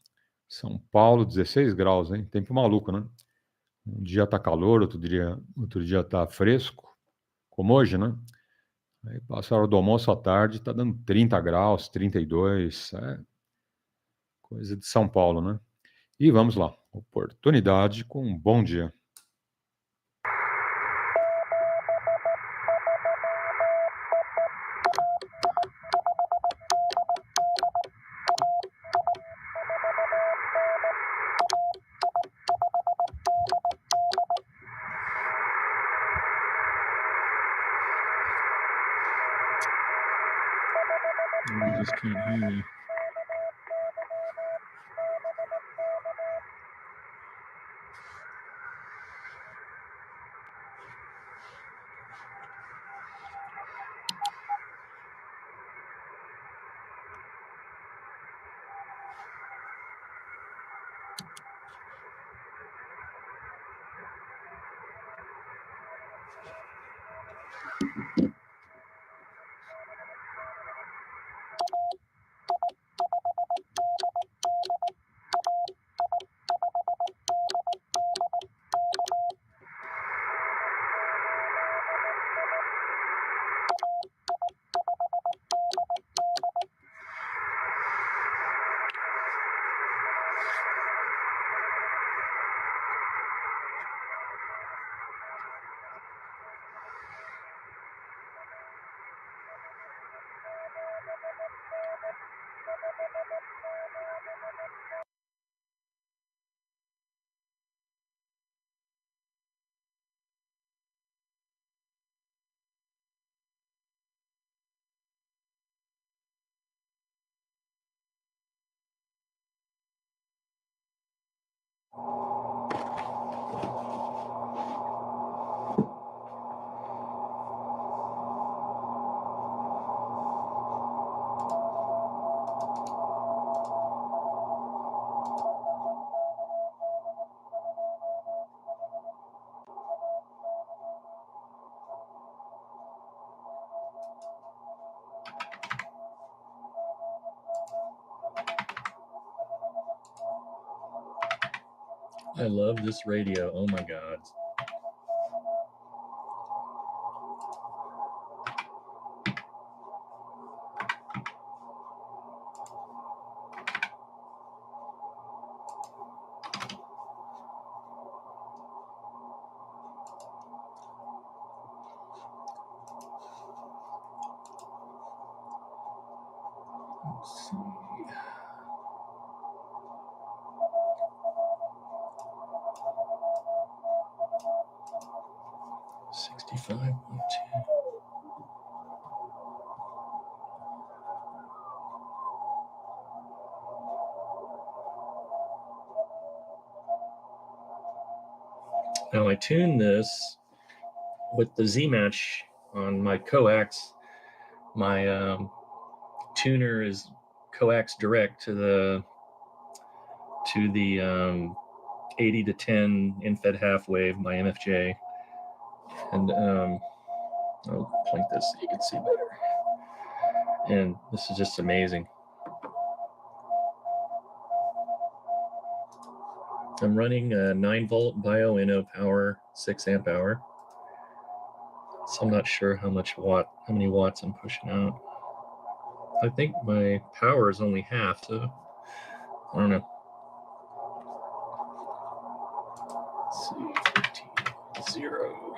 São Paulo, 16 graus, hein? Tempo maluco, né? Um dia tá calor, outro dia tá fresco, como hoje, né? Aí passa a hora do almoço à tarde, tá dando 30 graus, 32, coisa de São Paulo, né? E vamos lá, oportunidade com um bom dia. I just can't hear you. I love this radio. Oh my God. Let's see. 65.2. Now I tune this with the Z match on my coax, my tuner is coax direct to the 80 to 10 in-fed half wave, my MFJ. And I'll point this so you can see better. And this is just amazing. I'm running a 9-volt bio-inno power, 6 amp hour. So I'm not sure how many watts I'm pushing out. I think my power is only half, so I don't know. Let's see, 15, 0,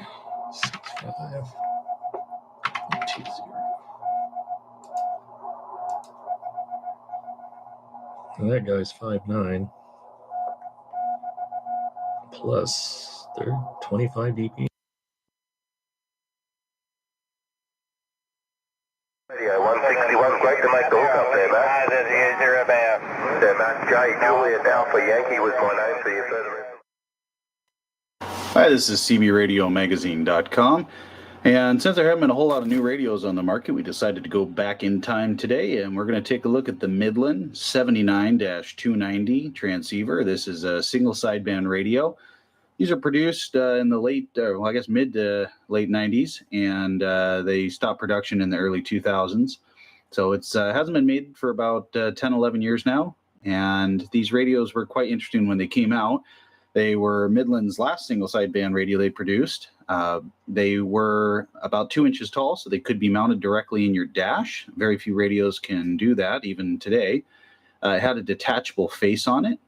65, 20. And that guy's 5'9", plus they're 25 dp. Yeah, 161's great to make the hook up there, man. That is your about. Yeah, man. J. Juliet Alpha Yankee was my name, so you further. Hi, this is CBRadioMagazine.com. And since there haven't been a whole lot of new radios on the market, we decided to go back in time today, and we're going to take a look at the Midland 79-290 transceiver. This is a single sideband radio. These are produced in the mid to late 90s, and they stopped production in the early 2000s. So it hasn't been made for about 10, 11 years now, and these radios were quite interesting when they came out. They were Midland's last single sideband radio they produced. They were about 2 inches tall, so they could be mounted directly in your dash. Very few radios can do that, even today. It had a detachable face on it.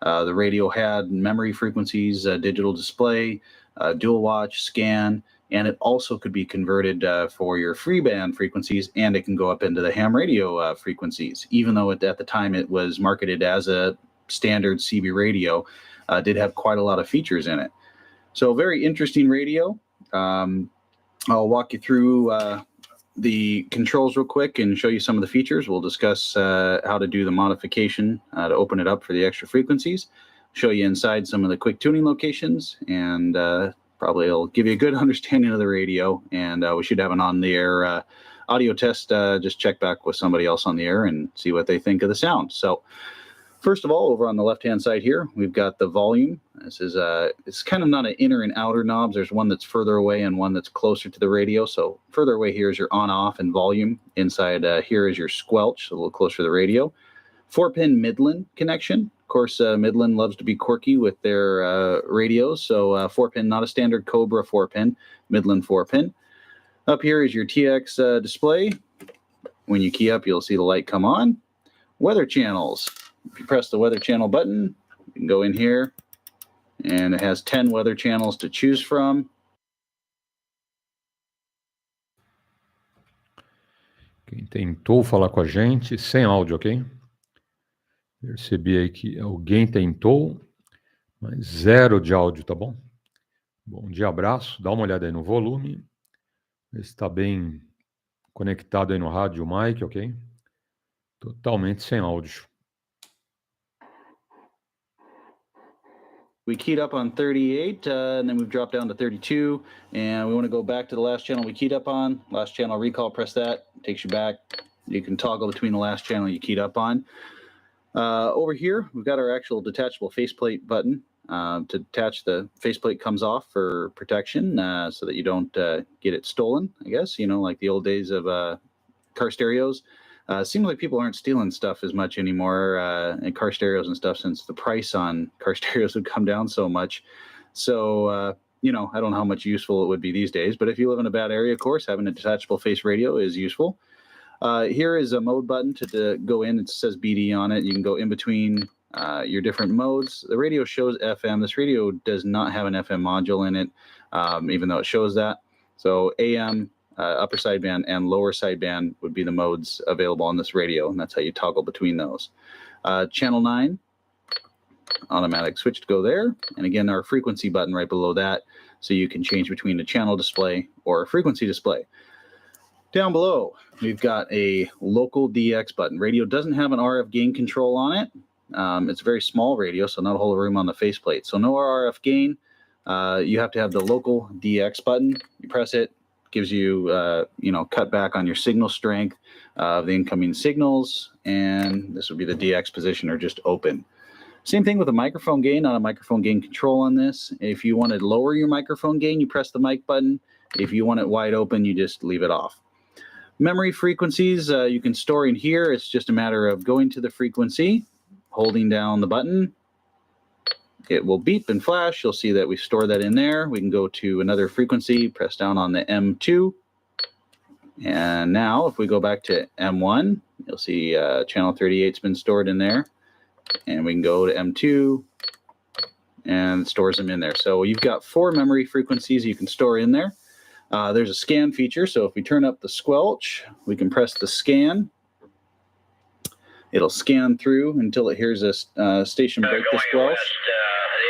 The radio had memory frequencies, digital display, dual watch, scan, and it also could be converted for your free band frequencies, and it can go up into the ham radio frequencies. Even though at the time it was marketed as a standard CB radio, did have quite a lot of features in it. So very interesting radio. I'll walk you through the controls real quick and show you some of the features. We'll discuss how to do the modification to open it up for the extra frequencies, show you inside some of the quick tuning locations, and probably it'll give you a good understanding of the radio. And we should have an on-the-air audio test. Just check back with somebody else on the air and see what they think of the sound. So first of all, over on the left-hand side here, we've got the volume. This is it's kind of not an inner and outer knobs. There's one that's further away and one that's closer to the radio. So further away here is your on-off and volume. Inside here is your squelch, a little closer to the radio. 4-pin Midland connection. Of course, Midland loves to be quirky with their radios. So 4-pin, not a standard Cobra 4-pin, Midland 4-pin. Up here is your TX display. When you key up, you'll see the light come on. Weather channels. If you press the weather channel button, you can go in here, and it has 10 weather channels to choose from. Quem tentou falar com a gente, sem áudio, ok? Percebi aí que alguém tentou, mas zero de áudio, tá bom? Bom dia, abraço. Dá uma olhada aí no volume. Vê se está bem conectado aí no rádio, mic, ok? Totalmente sem áudio. We keyed up on 38, and then we've dropped down to 32, and we want to go back to the last channel we keyed up on. Last channel recall, press that, takes you back. You can toggle between the last channel you keyed up on. Over here, we've got our actual detachable faceplate button. To detach the faceplate comes off for protection, so that you don't get it stolen, I guess, you know, like the old days of car stereos. Seems like people aren't stealing stuff as much anymore in car stereos and stuff, since the price on car stereos have come down so much. So, you know, I don't know how much useful it would be these days, but if you live in a bad area, of course, having a detachable face radio is useful. Here is a mode button to go in. It says BD on it. You can go in between your different modes. The radio shows FM. This radio does not have an FM module in it, even though it shows that. So AM, upper sideband and lower sideband would be the modes available on this radio, and that's how you toggle between those. Channel 9, automatic switch to go there, and again our frequency button right below that, so you can change between a channel display or a frequency display. Down below, we've got a local DX button. Radio doesn't have an RF gain control on it. It's a very small radio, so not a whole room on the faceplate. So no RF gain. you have to have the local DX button. You press it, gives you, cut back on your signal strength of the incoming signals, and this would be the DX position or just open. Same thing with a microphone gain, not a microphone gain control on this. If you want to lower your microphone gain, you press the mic button. If you want it wide open, you just leave it off. Memory frequencies, you can store in here. It's just a matter of going to the frequency, holding down the button. It will beep and flash. You'll see that we store that in there. We can go to another frequency, press down on the M2. And now if we go back to M1, you'll see channel 38's been stored in there. And we can go to M2 and it stores them in there. So you've got 4 memory frequencies you can store in there. There's a scan feature. So if we turn up the squelch, we can press the scan. It'll scan through until it hears a station break the squelch. West, the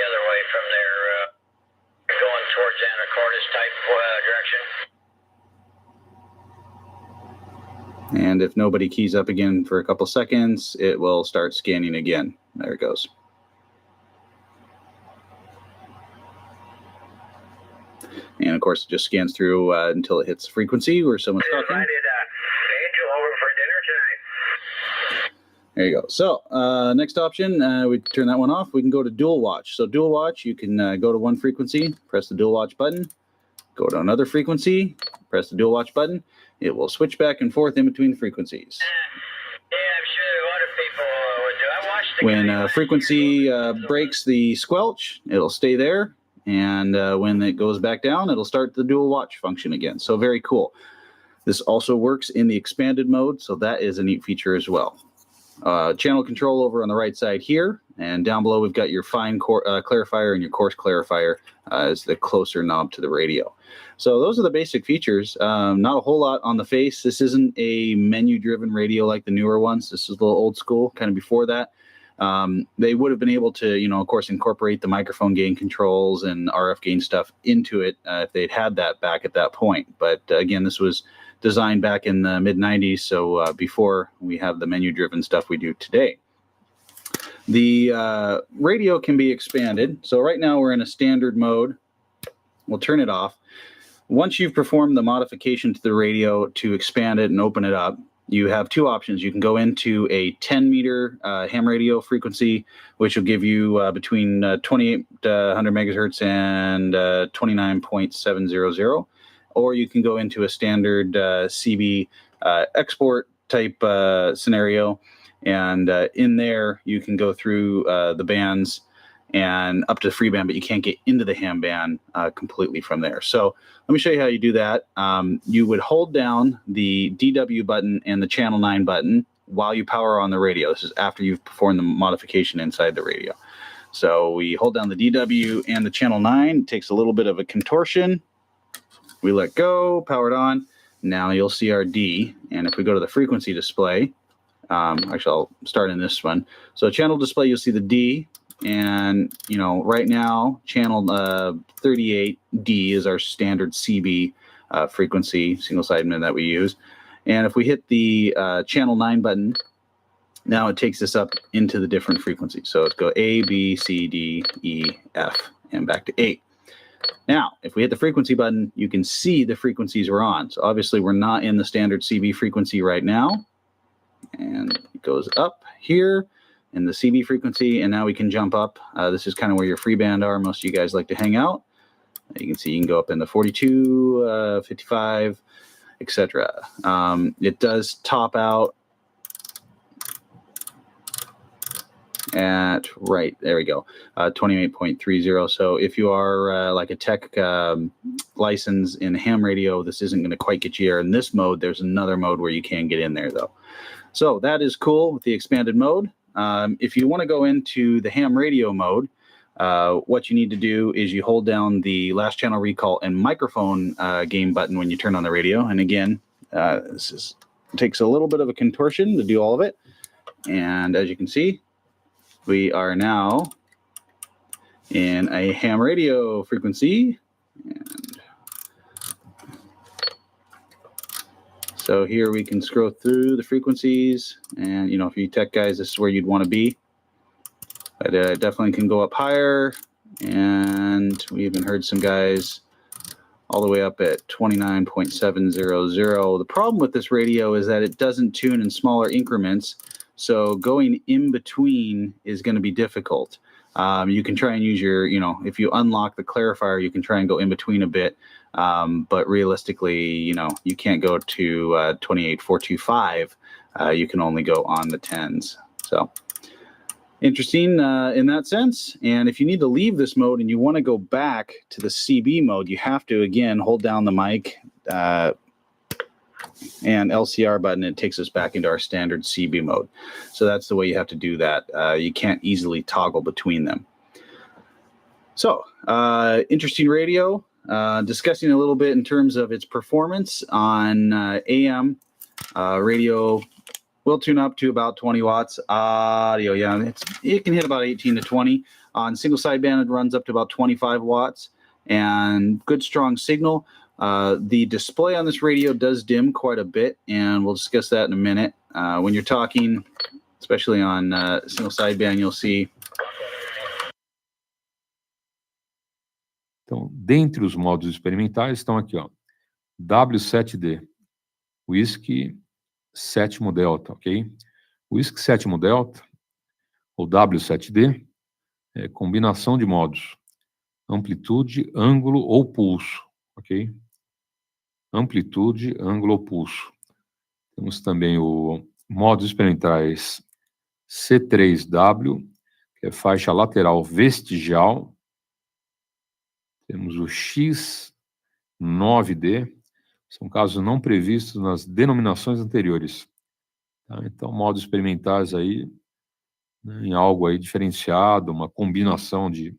other way from there, going towards Anacortes type direction. And if nobody keys up again for a couple seconds, it will start scanning again. There it goes. And of course, it just scans through until it hits frequency where someone's talking. Angel over for dinner tonight. There you go. So next option, we turn that one off. We can go to dual watch. So dual watch, you can go to one frequency, press the dual watch button, go to another frequency, press the dual watch button. It will switch back and forth in between frequencies. Yeah, I'm sure a lot of people would do. I watched the When frequency breaks the squelch, it'll stay there. And when it goes back down, it'll start the dual watch function again. So very cool. This also works in the expanded mode. So that is a neat feature as well. Channel control over on the right side here. And down below, we've got your fine clarifier and your coarse clarifier as the closer knob to the radio. So those are the basic features. Not a whole lot on the face. This isn't a menu-driven radio like the newer ones. This is a little old school, kind of before that. They would have been able to, of course, incorporate the microphone gain controls and RF gain stuff into it if they'd had that back at that point. But again, this was designed back in the mid-90s, so before we have the menu-driven stuff we do today. The radio can be expanded. So right now we're in a standard mode. We'll turn it off. Once you've performed the modification to the radio to expand it and open it up, you have 2 options. You can go into a 10-meter ham radio frequency, which will give you between 2800 megahertz and 29.700. Or you can go into a standard CB export type scenario. And in there, you can go through the bands and up to the free band, but you can't get into the ham band completely from there. So let me show you how you do that. You would hold down the DW button and the channel 9 button while you power on the radio. This is after you've performed the modification inside the radio. So we hold down the DW and the channel 9. It takes a little bit of a contortion. We let go, power it on. Now you'll see our D. And if we go to the frequency display, actually I'll start in this one. So channel display, you'll see the D. And, right now, channel 38D is our standard CB frequency, single sideband that we use. And if we hit the channel 9 button, now it takes us up into the different frequencies. So let's go A, B, C, D, E, F, and back to 8. Now, if we hit the frequency button, you can see the frequencies we're on. So obviously, we're not in the standard CB frequency right now. And it goes up here in the CB frequency, and now we can jump up. This is kind of where your free band are. Most of you guys like to hang out. You can see you can go up in the 42, 55, etc. It does top out at, right, there we go, 28.30. So if you are like a tech license in ham radio, this isn't going to quite get you here in this mode. There's another mode where you can get in there, though. So that is cool with the expanded mode. If you want to go into the ham radio mode, what you need to do is you hold down the last channel recall and microphone gain button when you turn on the radio. And again, it takes a little bit of a contortion to do all of it. And as you can see, we are now in a ham radio frequency. And so here we can scroll through the frequencies, and if you tech guys, this is where you'd want to be. But it definitely can go up higher, And we even heard some guys all the way up at 29.700. The problem with this radio is that it doesn't tune in smaller increments, so going in between is going to be difficult. You can try and use your, if you unlock the clarifier, you can try and go in between a bit, but realistically, you can't go to 28.425. You can only go on the 10s. So interesting in that sense. And if you need to leave this mode and you want to go back to the CB mode, you have to, again, hold down the mic and LCR button. It takes us back into our standard CB mode. So that's the way you have to do that. You can't easily toggle between them. So interesting radio. Discussing a little bit in terms of its performance on AM radio. Will tune up to about 20 watts. Audio, yeah, it can hit about 18 to 20. On single sideband, it runs up to about 25 watts. And good, strong signal. The display on this radio does dim quite a bit, and we'll discuss that in a minute. When you're talking, especially on single sideband, you'll see. Então, dentre os modos experimentais estão aqui, ó, W7D, Whisky 7º Delta, ok? O Whisky 7º Delta, ou W7D, é combinação de modos, amplitude, ângulo ou pulso, ok? Amplitude, ângulo ou pulso. Temos também o modos experimentais C3W, que é faixa lateral vestigial. Temos o X9D, são casos não previstos nas denominações anteriores. Tá? Então, modos experimentais aí, né, em algo aí diferenciado, uma combinação de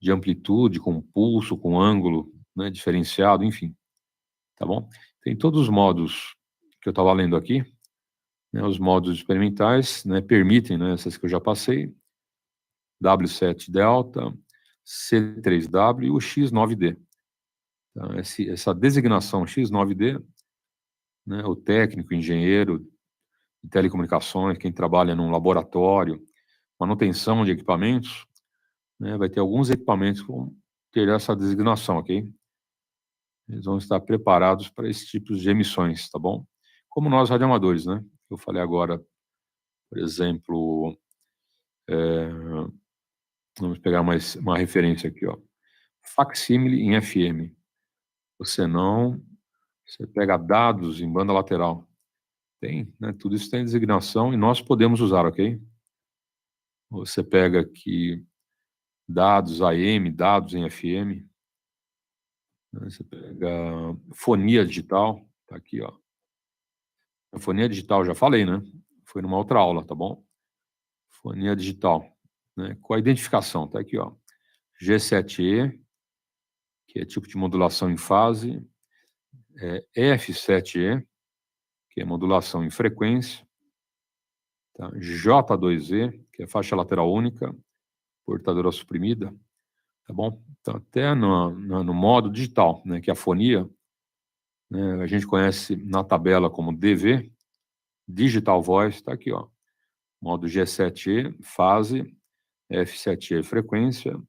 amplitude com pulso, com ângulo, né, diferenciado, enfim. Tá bom? Tem todos os modos que eu estava lendo aqui, né, os modos experimentais, né, permitem, né, essas que eu já passei, W7 Delta, C3W e o X9D. Então, essa designação X9D, né, o técnico, engenheiro de telecomunicações, quem trabalha num laboratório, manutenção de equipamentos, né, vai ter alguns equipamentos que vão ter essa designação, ok? Eles vão estar preparados para esse tipo de emissões, tá bom? Como nós, radioamadores, né? Eu falei agora, por exemplo, vamos pegar uma referência aqui, ó. Facsímile em FM. Você pega dados em banda lateral. Tem, né? Tudo isso tem designação e nós podemos usar, ok? Você pega aqui dados AM, dados em FM. Né? Você pega fonia digital, tá aqui, ó. A fonia digital, já falei, né? Foi numa outra aula, tá bom? Fonia digital, né? Com a identificação, tá aqui, ó. G7E, que é tipo de modulação em fase, F7E, que é modulação em frequência, tá? J2E, que é faixa lateral única, portadora suprimida, tá bom? Então, até no modo digital, né, que é a fonia, né, a gente conhece na tabela como DV, Digital Voice, tá aqui, ó. Modo G7E, fase, F7E, frequência,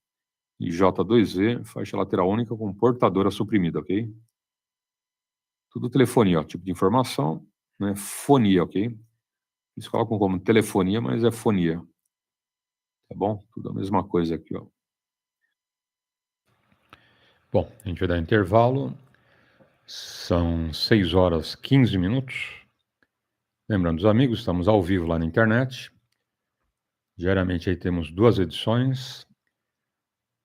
e J2E, faixa lateral única com portadora suprimida, ok? Tudo telefonia, ó, tipo de informação, né? Fonia, ok? Eles colocam como telefonia, mas é fonia. Tá bom? Tudo a mesma coisa aqui, ó. Bom, a gente vai dar intervalo. São 6 horas 15 minutos. Lembrando os amigos, estamos ao vivo lá na internet. Diariamente aí temos 2 edições.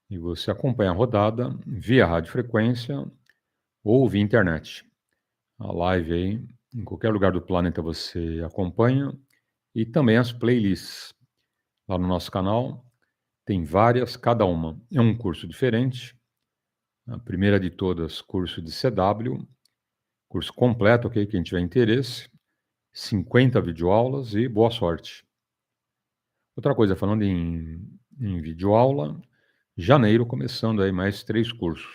E você acompanha a rodada via radiofrequência ou via internet. A live aí, em qualquer lugar do planeta você acompanha. E também as playlists. Lá no nosso canal tem várias, cada uma é um curso diferente. A primeira de todas, curso de CW, curso completo, ok? Quem tiver interesse, 50 videoaulas e boa sorte. Outra coisa, falando em videoaula, janeiro começando aí mais 3 cursos.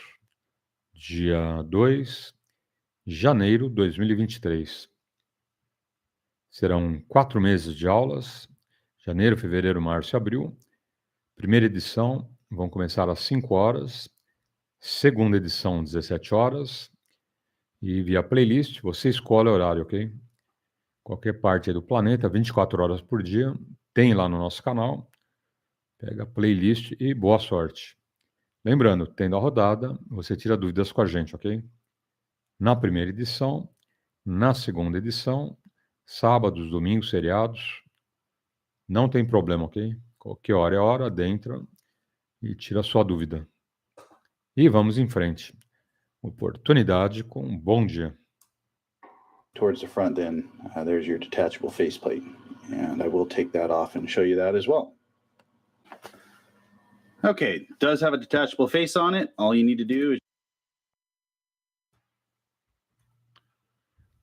Dia 2 de janeiro de 2023. Serão 4 meses de aulas, janeiro, fevereiro, março e abril. Primeira edição, vão começar às 5 horas, segunda edição 17 horas, e via playlist, você escolhe o horário, ok? Qualquer parte aí do planeta, 24 horas por dia, tem lá no nosso canal, pega a playlist e boa sorte. Lembrando, tendo a rodada, você tira dúvidas com a gente, ok? Na primeira edição, na segunda edição, sábados, domingos, feriados, não tem problema, ok? Qualquer hora é hora, adentra e tira a sua dúvida. E vamos em frente. Oportunidade com um bom dia. Towards the front, then there's your detachable faceplate, and I will take that off and show you that as well. Okay, does have a detachable face on it. All you need to do is...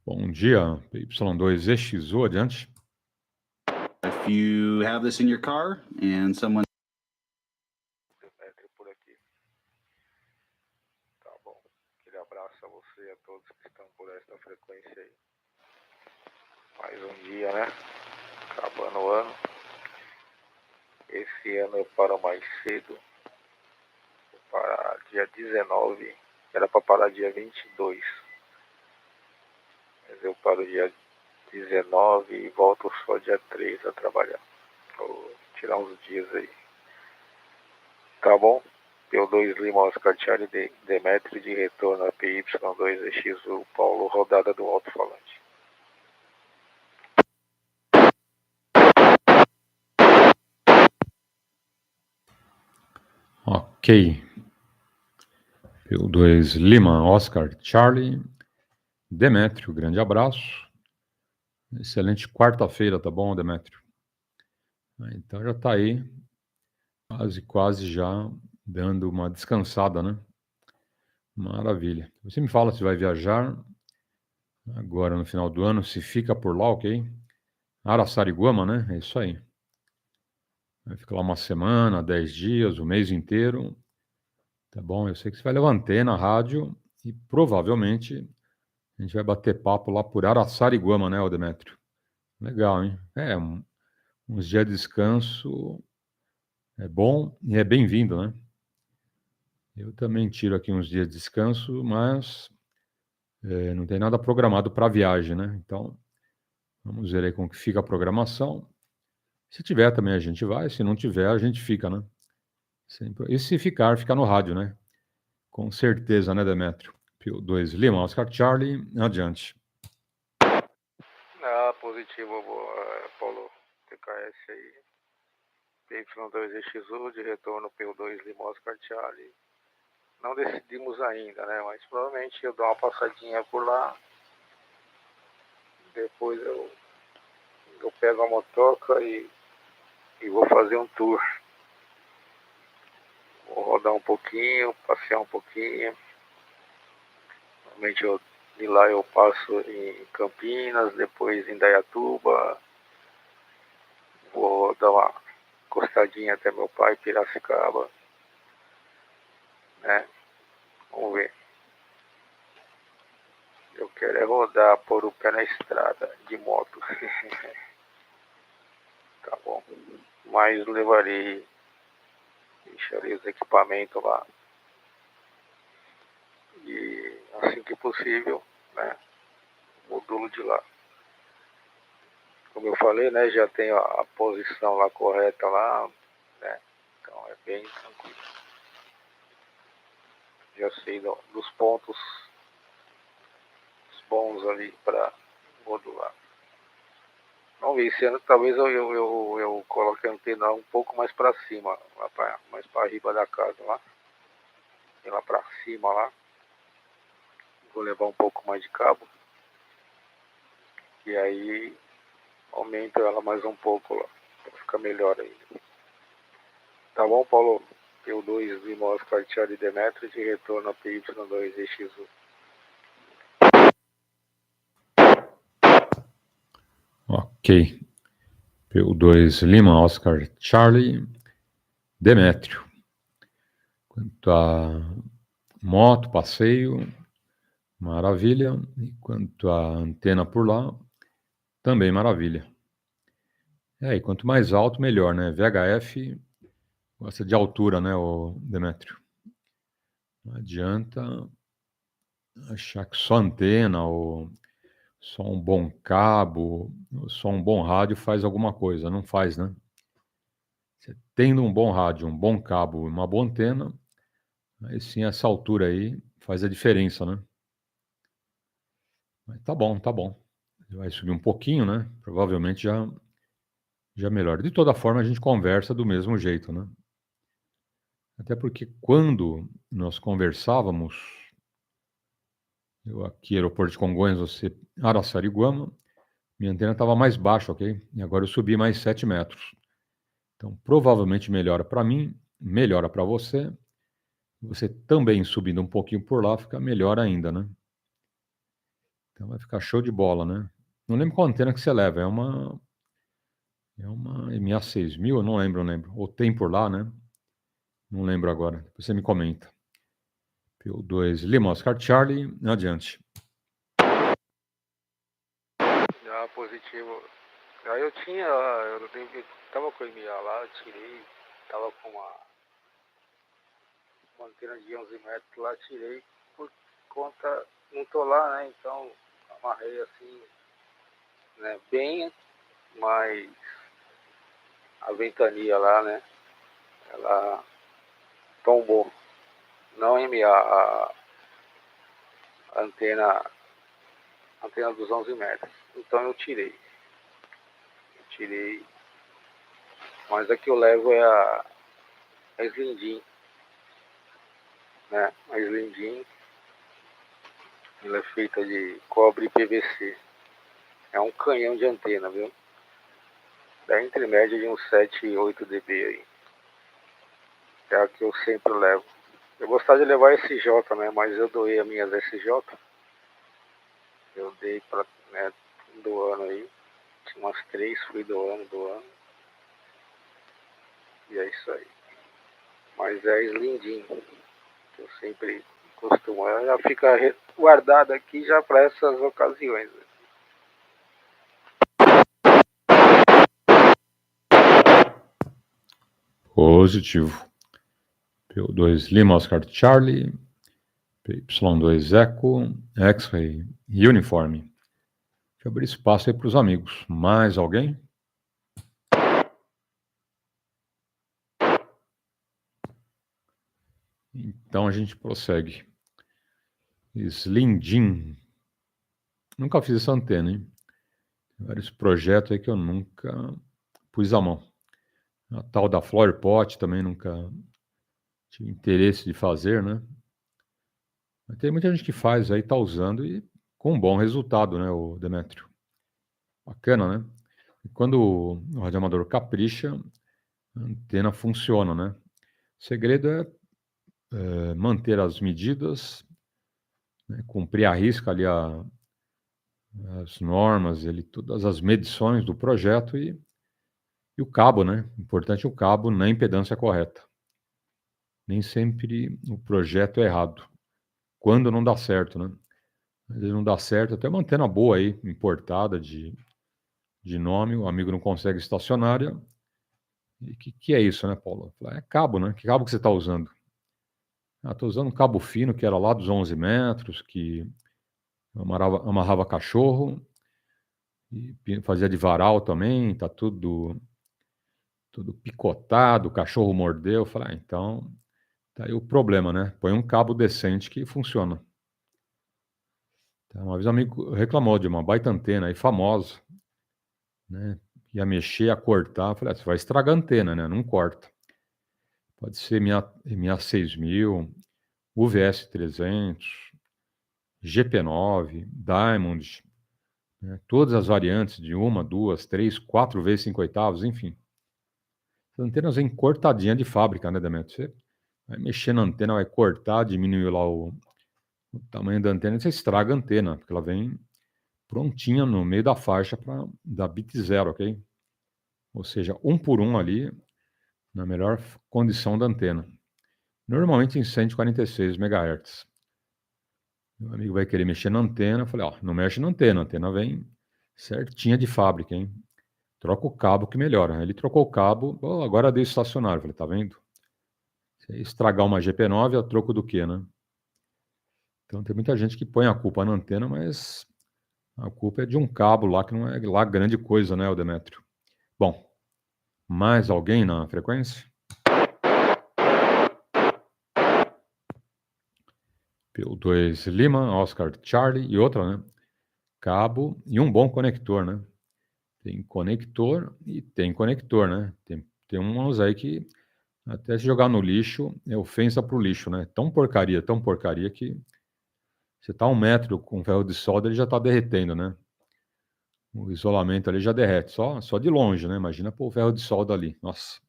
Bom dia, PY2EXU, adiante. If you have this in your car and someone... Por aqui. Tá bom. Aquele abraço a você e a todos que estão por esta frequência aí. Mais um dia, né? Acabando o ano. Esse ano eu paro mais cedo. Vou parar dia 19. Era para parar dia 22. Mas eu paro dia 19 e volto só dia 3 a trabalhar. Vou tirar uns dias aí. Tá bom? PY2 Lima Oscar Charlie Demetrio de retorno a PY2EXU Paulo, rodada do alto-falante. Ok. PY2 Lima Oscar Charlie Demetrio, grande abraço. Excelente quarta-feira, tá bom, Demetrio? Então já tá aí, quase já dando uma descansada, né? Maravilha. Você me fala se vai viajar agora no final do ano, se fica por lá, ok? Araçariguama, né? É isso aí. Vai ficar lá uma semana, 10 dias, o mês inteiro. Tá bom? Eu sei que você vai levar antena, na rádio e provavelmente a gente vai bater papo lá por Araçariguama, né, Demetrio? Legal, hein? Uns dias de descanso é bom e é bem-vindo, né? Eu também tiro aqui uns dias de descanso, mas não tem nada programado para viagem, né? Então, vamos ver aí como que fica a programação. Se tiver também a gente vai, se não tiver a gente fica, né? Sempre. E se ficar, fica no rádio, né? Com certeza, né, Demetrio? PY2 Lima, Oscar Charlie, adiante. Positivo, Paulo, TKS aí. PY2EXU de retorno PY2 Lima Oscar Charlie. Não decidimos ainda, né? Mas provavelmente eu dou uma passadinha por lá. Depois eu pego a motoca e vou fazer um tour. Vou rodar um pouquinho, passear um pouquinho. Normalmente de lá eu passo em Campinas, depois em Dayatuba. Vou dar uma encostadinha até meu pai, Piracicaba. Né? Vamos ver. Eu quero é rodar, pôr o pé na estrada de moto. Tá bom. Mas deixarei os equipamentos lá. E assim que possível, né? Modulo de lá. Como eu falei, né? Já tenho a posição lá correta lá, né? Então é bem tranquilo. Já sei dos pontos bons ali para modular. Vamos ver, esse ano talvez eu coloque a antena um pouco mais para cima, mais para riba da casa lá. E lá para cima lá. Vou levar um pouco mais de cabo. E aí aumento ela mais um pouco lá. Para ficar melhor ainda. Tá bom, Paulo? PY2 Lima Oscar Charlie Demetrio de retorno a PY2EXU. Ok. PY2 Lima, Oscar Charlie, Demetrio. Quanto a moto, passeio, maravilha. E quanto a antena por lá, também maravilha. E quanto mais alto, melhor, né? VHF, Gosta de altura, né, o Demétrio? Não adianta achar que só antena ou só um bom cabo, ou só um bom rádio faz alguma coisa. Não faz, né? Você tendo um bom rádio, um bom cabo e uma boa antena, aí sim essa altura aí faz a diferença, né? Mas tá bom, tá bom. Vai subir um pouquinho, né? Provavelmente já melhora. De toda forma, a gente conversa do mesmo jeito, né? Até porque quando nós conversávamos, eu aqui, aeroporto de Congonhas, você, Araçariguama, minha antena estava mais baixa, ok? E agora eu subi mais 7 metros. Então, provavelmente melhora para mim, melhora para você. Você também subindo um pouquinho por lá, fica melhor ainda, né? Então vai ficar show de bola, né? Não lembro qual antena que você leva, é uma MA6000, eu não lembro. Ou tem por lá, né? Não lembro agora. Depois você me comenta. PY2 Lima Oscar Charlie, adiante. Positivo. Aí eu tava com a MA lá, eu tirei, tava com uma antena de 11 metros lá, tirei por conta, não tô lá, né? Então amarrei assim, né? Bem, mas a ventania lá, né? Ela tombou. Não a MA, a antena dos 11 metros. Então eu tirei. Mas a que eu levo é a Slindim, né? A Slindim, ela é feita de cobre e PVC. É um canhão de antena, viu? Da entre média de uns 7 e 8 dB aí. É a que eu sempre levo. Eu gostava de levar SJ, né? Mas eu doei as minhas SJ. Eu dei pra, né, doando aí. Tinha umas 3, fui doando. E é isso aí. Mas é Slindim, que eu sempre costumo. Ela já fica guardada aqui já para essas ocasiões. Positivo. PY2 Lima Oscar Charlie, PY2EXU, X-Ray Uniforme. Deixa eu abrir espaço aí para os amigos. Mais alguém? Então a gente prossegue. Slindim. Nunca fiz essa antena, hein? Tem vários projetos aí que eu nunca pus a mão. A tal da Flowerpot também nunca tive interesse de fazer, né? Mas tem muita gente que faz aí, tá usando e com um bom resultado, né, o Demétrio? Bacana, né? E quando o radioamador capricha, a antena funciona, né? O segredo é manter as medidas, né, cumprir à risca ali as normas, todas as medições do projeto e o cabo, né? Importante o cabo na impedância correta. Nem sempre o projeto é errado. Quando não dá certo, né? Às vezes não dá certo, até uma antena boa aí, importada de nome, o amigo não consegue estacionária. E o que é isso, né, Paulo? É cabo, né? Que cabo que você está usando? Estou usando um cabo fino, que era lá dos 11 metros, que amarrava cachorro, e fazia de varal também, tá tudo picotado, o cachorro mordeu. Eu falei, então, tá aí o problema, né? Põe um cabo decente que funciona. Então, uma vez um amigo reclamou de uma baita antena aí, famosa, né? Ia mexer, ia cortar. Eu falei, você vai estragar a antena, né? Não corta. Pode ser MA6000, UVS 300, GP9, Diamond, né? Todas as variantes de 1, 2, 3, 4 vezes 5 oitavos, enfim. As antenas vêm cortadinha de fábrica, né, Demetrio? Você vai mexer na antena, vai cortar, diminuir lá o tamanho da antena, e você estraga a antena, porque ela vem prontinha no meio da faixa para dar bit zero, ok? Ou seja, 1 por 1 ali, na melhor condição da antena. Normalmente em 146 MHz. Meu amigo vai querer mexer na antena, eu falei, ó, não mexe na antena, a antena vem certinha de fábrica, hein? Troca o cabo que melhora. Ele trocou o cabo, agora deu estacionário. Eu falei, tá vendo? Você estragar uma GP9 a troco do quê, né? Então tem muita gente que põe a culpa na antena, mas a culpa é de um cabo lá que não é lá grande coisa, né, o Demétrio? Bom, mais alguém na frequência? PY2 Lima, Oscar Charlie e outra, né? Cabo e um bom conector, né? Tem conector e tem conector, né? Tem uns aí que até se jogar no lixo é ofensa pro lixo, né? Tão porcaria que você tá 1 metro com ferro de solda, ele já tá derretendo, né? O isolamento ali já derrete, só de longe, né? Imagina pôr o ferro de solda ali. Nossa.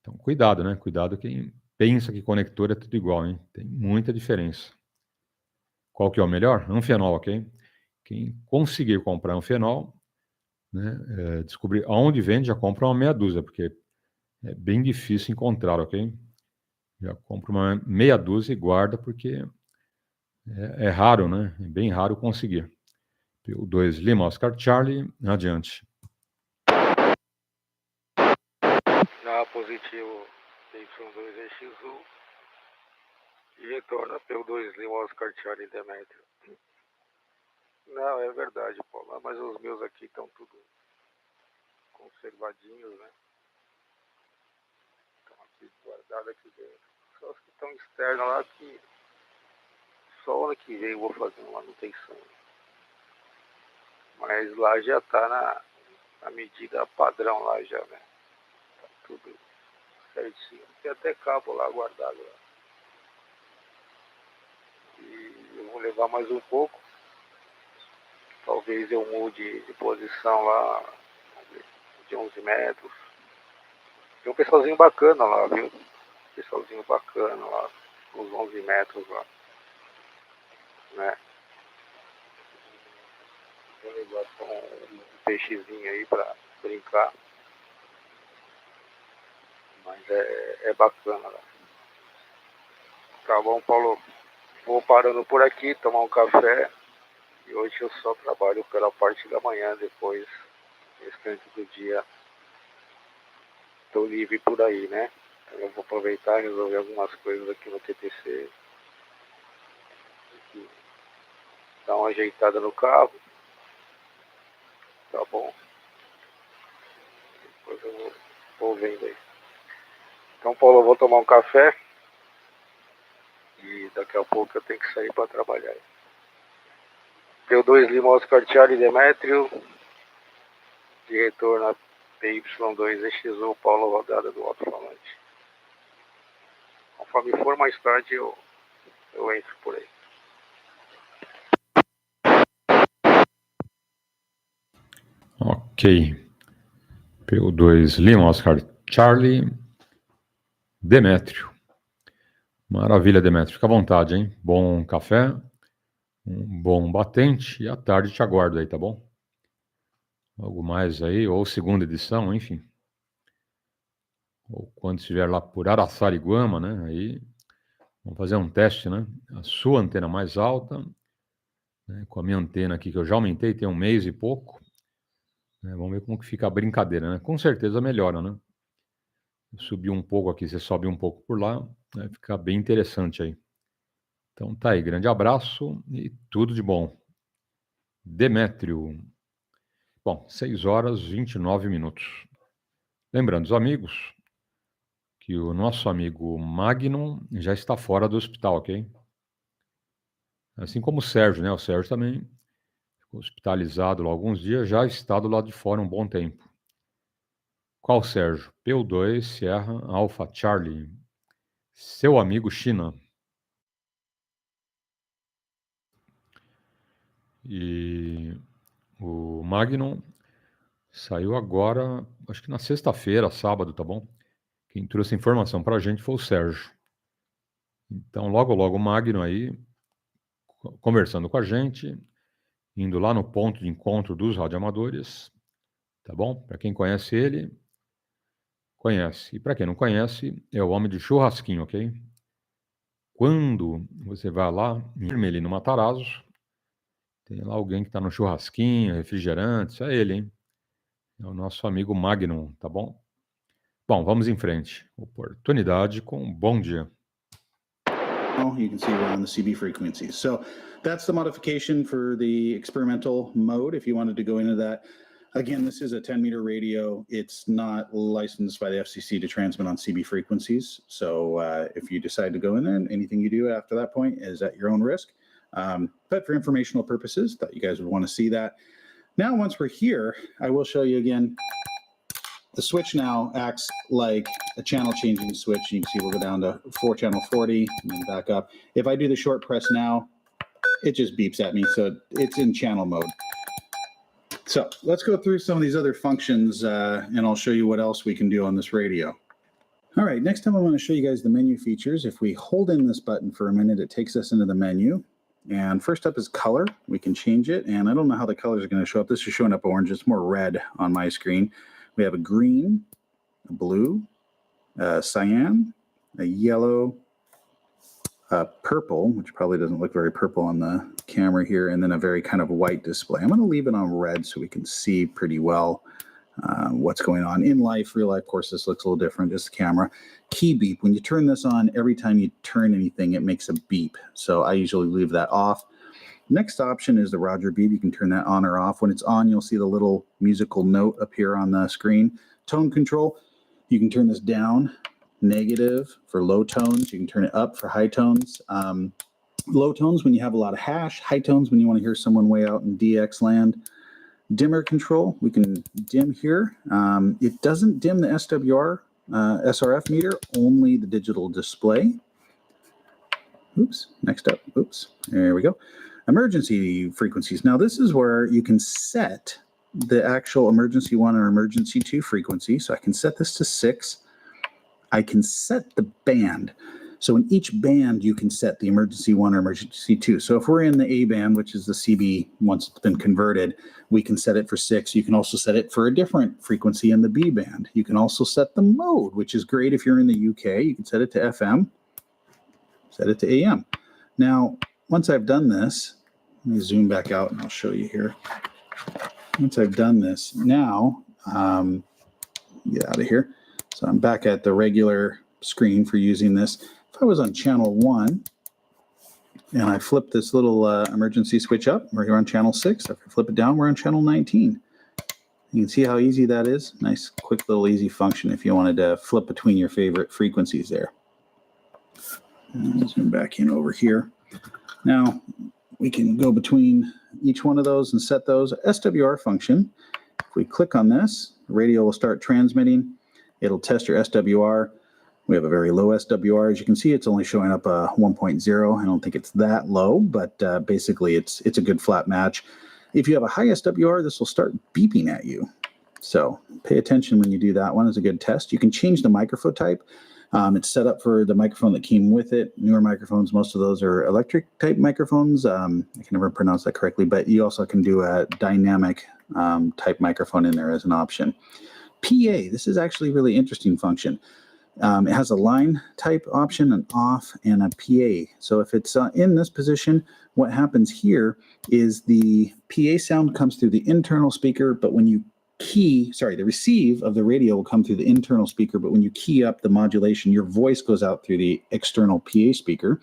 Então, cuidado, né? Cuidado quem pensa que conector é tudo igual, hein? Tem muita diferença. Qual que é o melhor? Anfenol, ok? Quem conseguir comprar anfenol, né? Descobrir aonde vende, já compra uma meia dúzia, porque é bem difícil encontrar, ok? Já compra uma meia dúzia e guarda, porque é raro, né? É bem raro conseguir. PY2 Lima, Oscar Charlie, adiante. Positivo PY2EXU e retorna PY2 Lima Oscar Charlie Demetrio. Não, é verdade, Paulo, mas os meus aqui estão tudo conservadinhos, né? Estão aqui guardados aqui dentro. Só os que estão externos lá que só ano que vem eu vou fazer uma manutenção. Mas lá já tá na medida padrão lá já, né? Tá tudo certinho. Tem até cabo lá guardado lá. E eu vou levar mais um pouco. Talvez eu mude de posição lá de 11 metros. Tem um pessoalzinho bacana lá, viu? Pessoalzinho bacana lá, uns 11 metros lá, né? Vou levar só um peixezinho aí pra brincar. Mas é bacana lá. Tá bom, Paulo? Vou parando por aqui, tomar um café. E hoje eu só trabalho pela parte da manhã, depois, restante do dia, tô livre por aí, né? Então eu vou aproveitar e resolver algumas coisas aqui no TTC. Aqui. Dar uma ajeitada no carro. Tá bom? Depois eu vou vendo aí. Então, Paulo, eu vou tomar um café. E daqui a pouco eu tenho que sair para trabalhar. PY2 Lima Oscar Charlie Demetrio. De retorno a PY2EXU Paulo Rodada do Alto-falante. Conforme for mais tarde eu entro por aí. Ok. PY2 Lima, Oscar Charlie, Demétrio. Maravilha, Demétrio. Fica à vontade, hein? Bom café, um bom batente e à tarde te aguardo aí, tá bom? Algo mais aí, ou segunda edição, enfim. Ou quando estiver lá por Araçariguama, né? Aí vamos fazer um teste, né? A sua antena mais alta, né? Com a minha antena aqui que eu já aumentei, tem 1 mês e pouco. Né? Vamos ver como que fica a brincadeira, né? Com certeza melhora, né? Subir um pouco aqui, você sobe um pouco por lá, vai ficar bem interessante aí. Então tá aí, grande abraço e tudo de bom. Demétrio. Bom, 6h29. Lembrando os amigos que o nosso amigo Magnum já está fora do hospital, ok? Assim como o Sérgio, né? O Sérgio também ficou hospitalizado lá alguns dias, já está do lado de fora um bom tempo. Qual Sérgio? PY2 Sierra Alpha Charlie. Seu amigo China. E o Magnum saiu agora, acho que na sexta-feira, sábado, tá bom? Quem trouxe informação para a gente foi o Sérgio. Então, logo, logo o Magnum aí, conversando com a gente, indo lá no ponto de encontro dos radioamadores, tá bom? Para quem conhece ele, conhece. E para quem não conhece, é o homem de churrasquinho, ok? Quando você vai lá, ali no Matarazzo, tem lá alguém que está no churrasquinho, refrigerante, é ele, hein? É o nosso amigo Magnum, tá bom? Bom, vamos em frente. Oportunidade com bom dia. You can see we're on the CB frequencies. So that's the modification for the experimental mode. If you wanted to go into that, again, this is a 10-meter radio. It's not licensed by the FCC to transmit on CB frequencies. So if you decide to go in there, anything you do after that point is at your own risk. But for informational purposes, thought you guys would want to see that. Now, once we're here, I will show you again. The switch now acts like a channel changing switch. You can see we'll go down to 4 channel 40 and then back up. If I do the short press now, it just beeps at me. So it's in channel mode. So let's go through some of these other functions and I'll show you what else we can do on this radio. All right, next time I want to show you guys the menu features. If we hold in this button for a minute, it takes us into the menu. And first up is color. We can change it. And I don't know how the colors are going to show up. This is showing up orange. It's more red on my screen. We have a green, a blue, a cyan, a yellow, a purple, which probably doesn't look very purple on the camera here, and then a very kind of white display. I'm going to leave it on red so we can see pretty well what's going on. In life, real life, of course, this looks a little different, just the camera. Key beep. When you turn this on, every time you turn anything, it makes a beep. So I usually leave that off. Next option is the Roger beep. You can turn that on or off. When it's on, you'll see the little musical note appear on the screen. Tone control, you can turn this down, negative for low tones. You can turn it up for high tones. Low tones when you have a lot of hash, high tones when you want to hear someone way out in DX land. Dimmer control, we can dim here. It doesn't dim the SWR, SRF meter, only the digital display. Oops, next up, oops, there we go. Emergency frequencies. Now this is where you can set the actual emergency 1 or emergency 2 frequency. So I can set this to 6. I can set the band. So in each band, you can set the emergency 1 or emergency 2. So if we're in the A band, which is the CB, once it's been converted, we can set it for 6. You can also set it for a different frequency in the B band. You can also set the mode, which is great if you're in the UK. You can set it to FM, set it to AM. Now, once I've done this, let me zoom back out and I'll show you here. Once I've done this, now, get out of here. So I'm back at the regular screen for using this. If I was on channel 1 and I flip this little emergency switch up, we're here on channel 6. If I flip it down, we're on channel 19. You can see how easy that is. Nice, quick little easy function if you wanted to flip between your favorite frequencies there. And zoom back in over here. Now, we can go between each one of those and set those. SWR function, if we click on this, the radio will start transmitting. It'll test your SWR. We have a very low SWR. As you can see, it's only showing up a 1.0. I don't think it's that low, but basically it's a good flat match. If you have a high SWR, this will start beeping at you. So pay attention when you do that one. It's a good test. You can change the microphone type. It's set up for the microphone that came with it. Newer microphones, most of those are electric type microphones. I can never pronounce that correctly, but you also can do a dynamic type microphone in there as an option. PA, this is actually a really interesting function. It has a line type option, an off, and a PA. So if it's in this position, what happens here is the PA sound comes through the internal speaker, but when you the receive of the radio will come through the internal speaker, but when you key up the modulation, your voice goes out through the external PA speaker.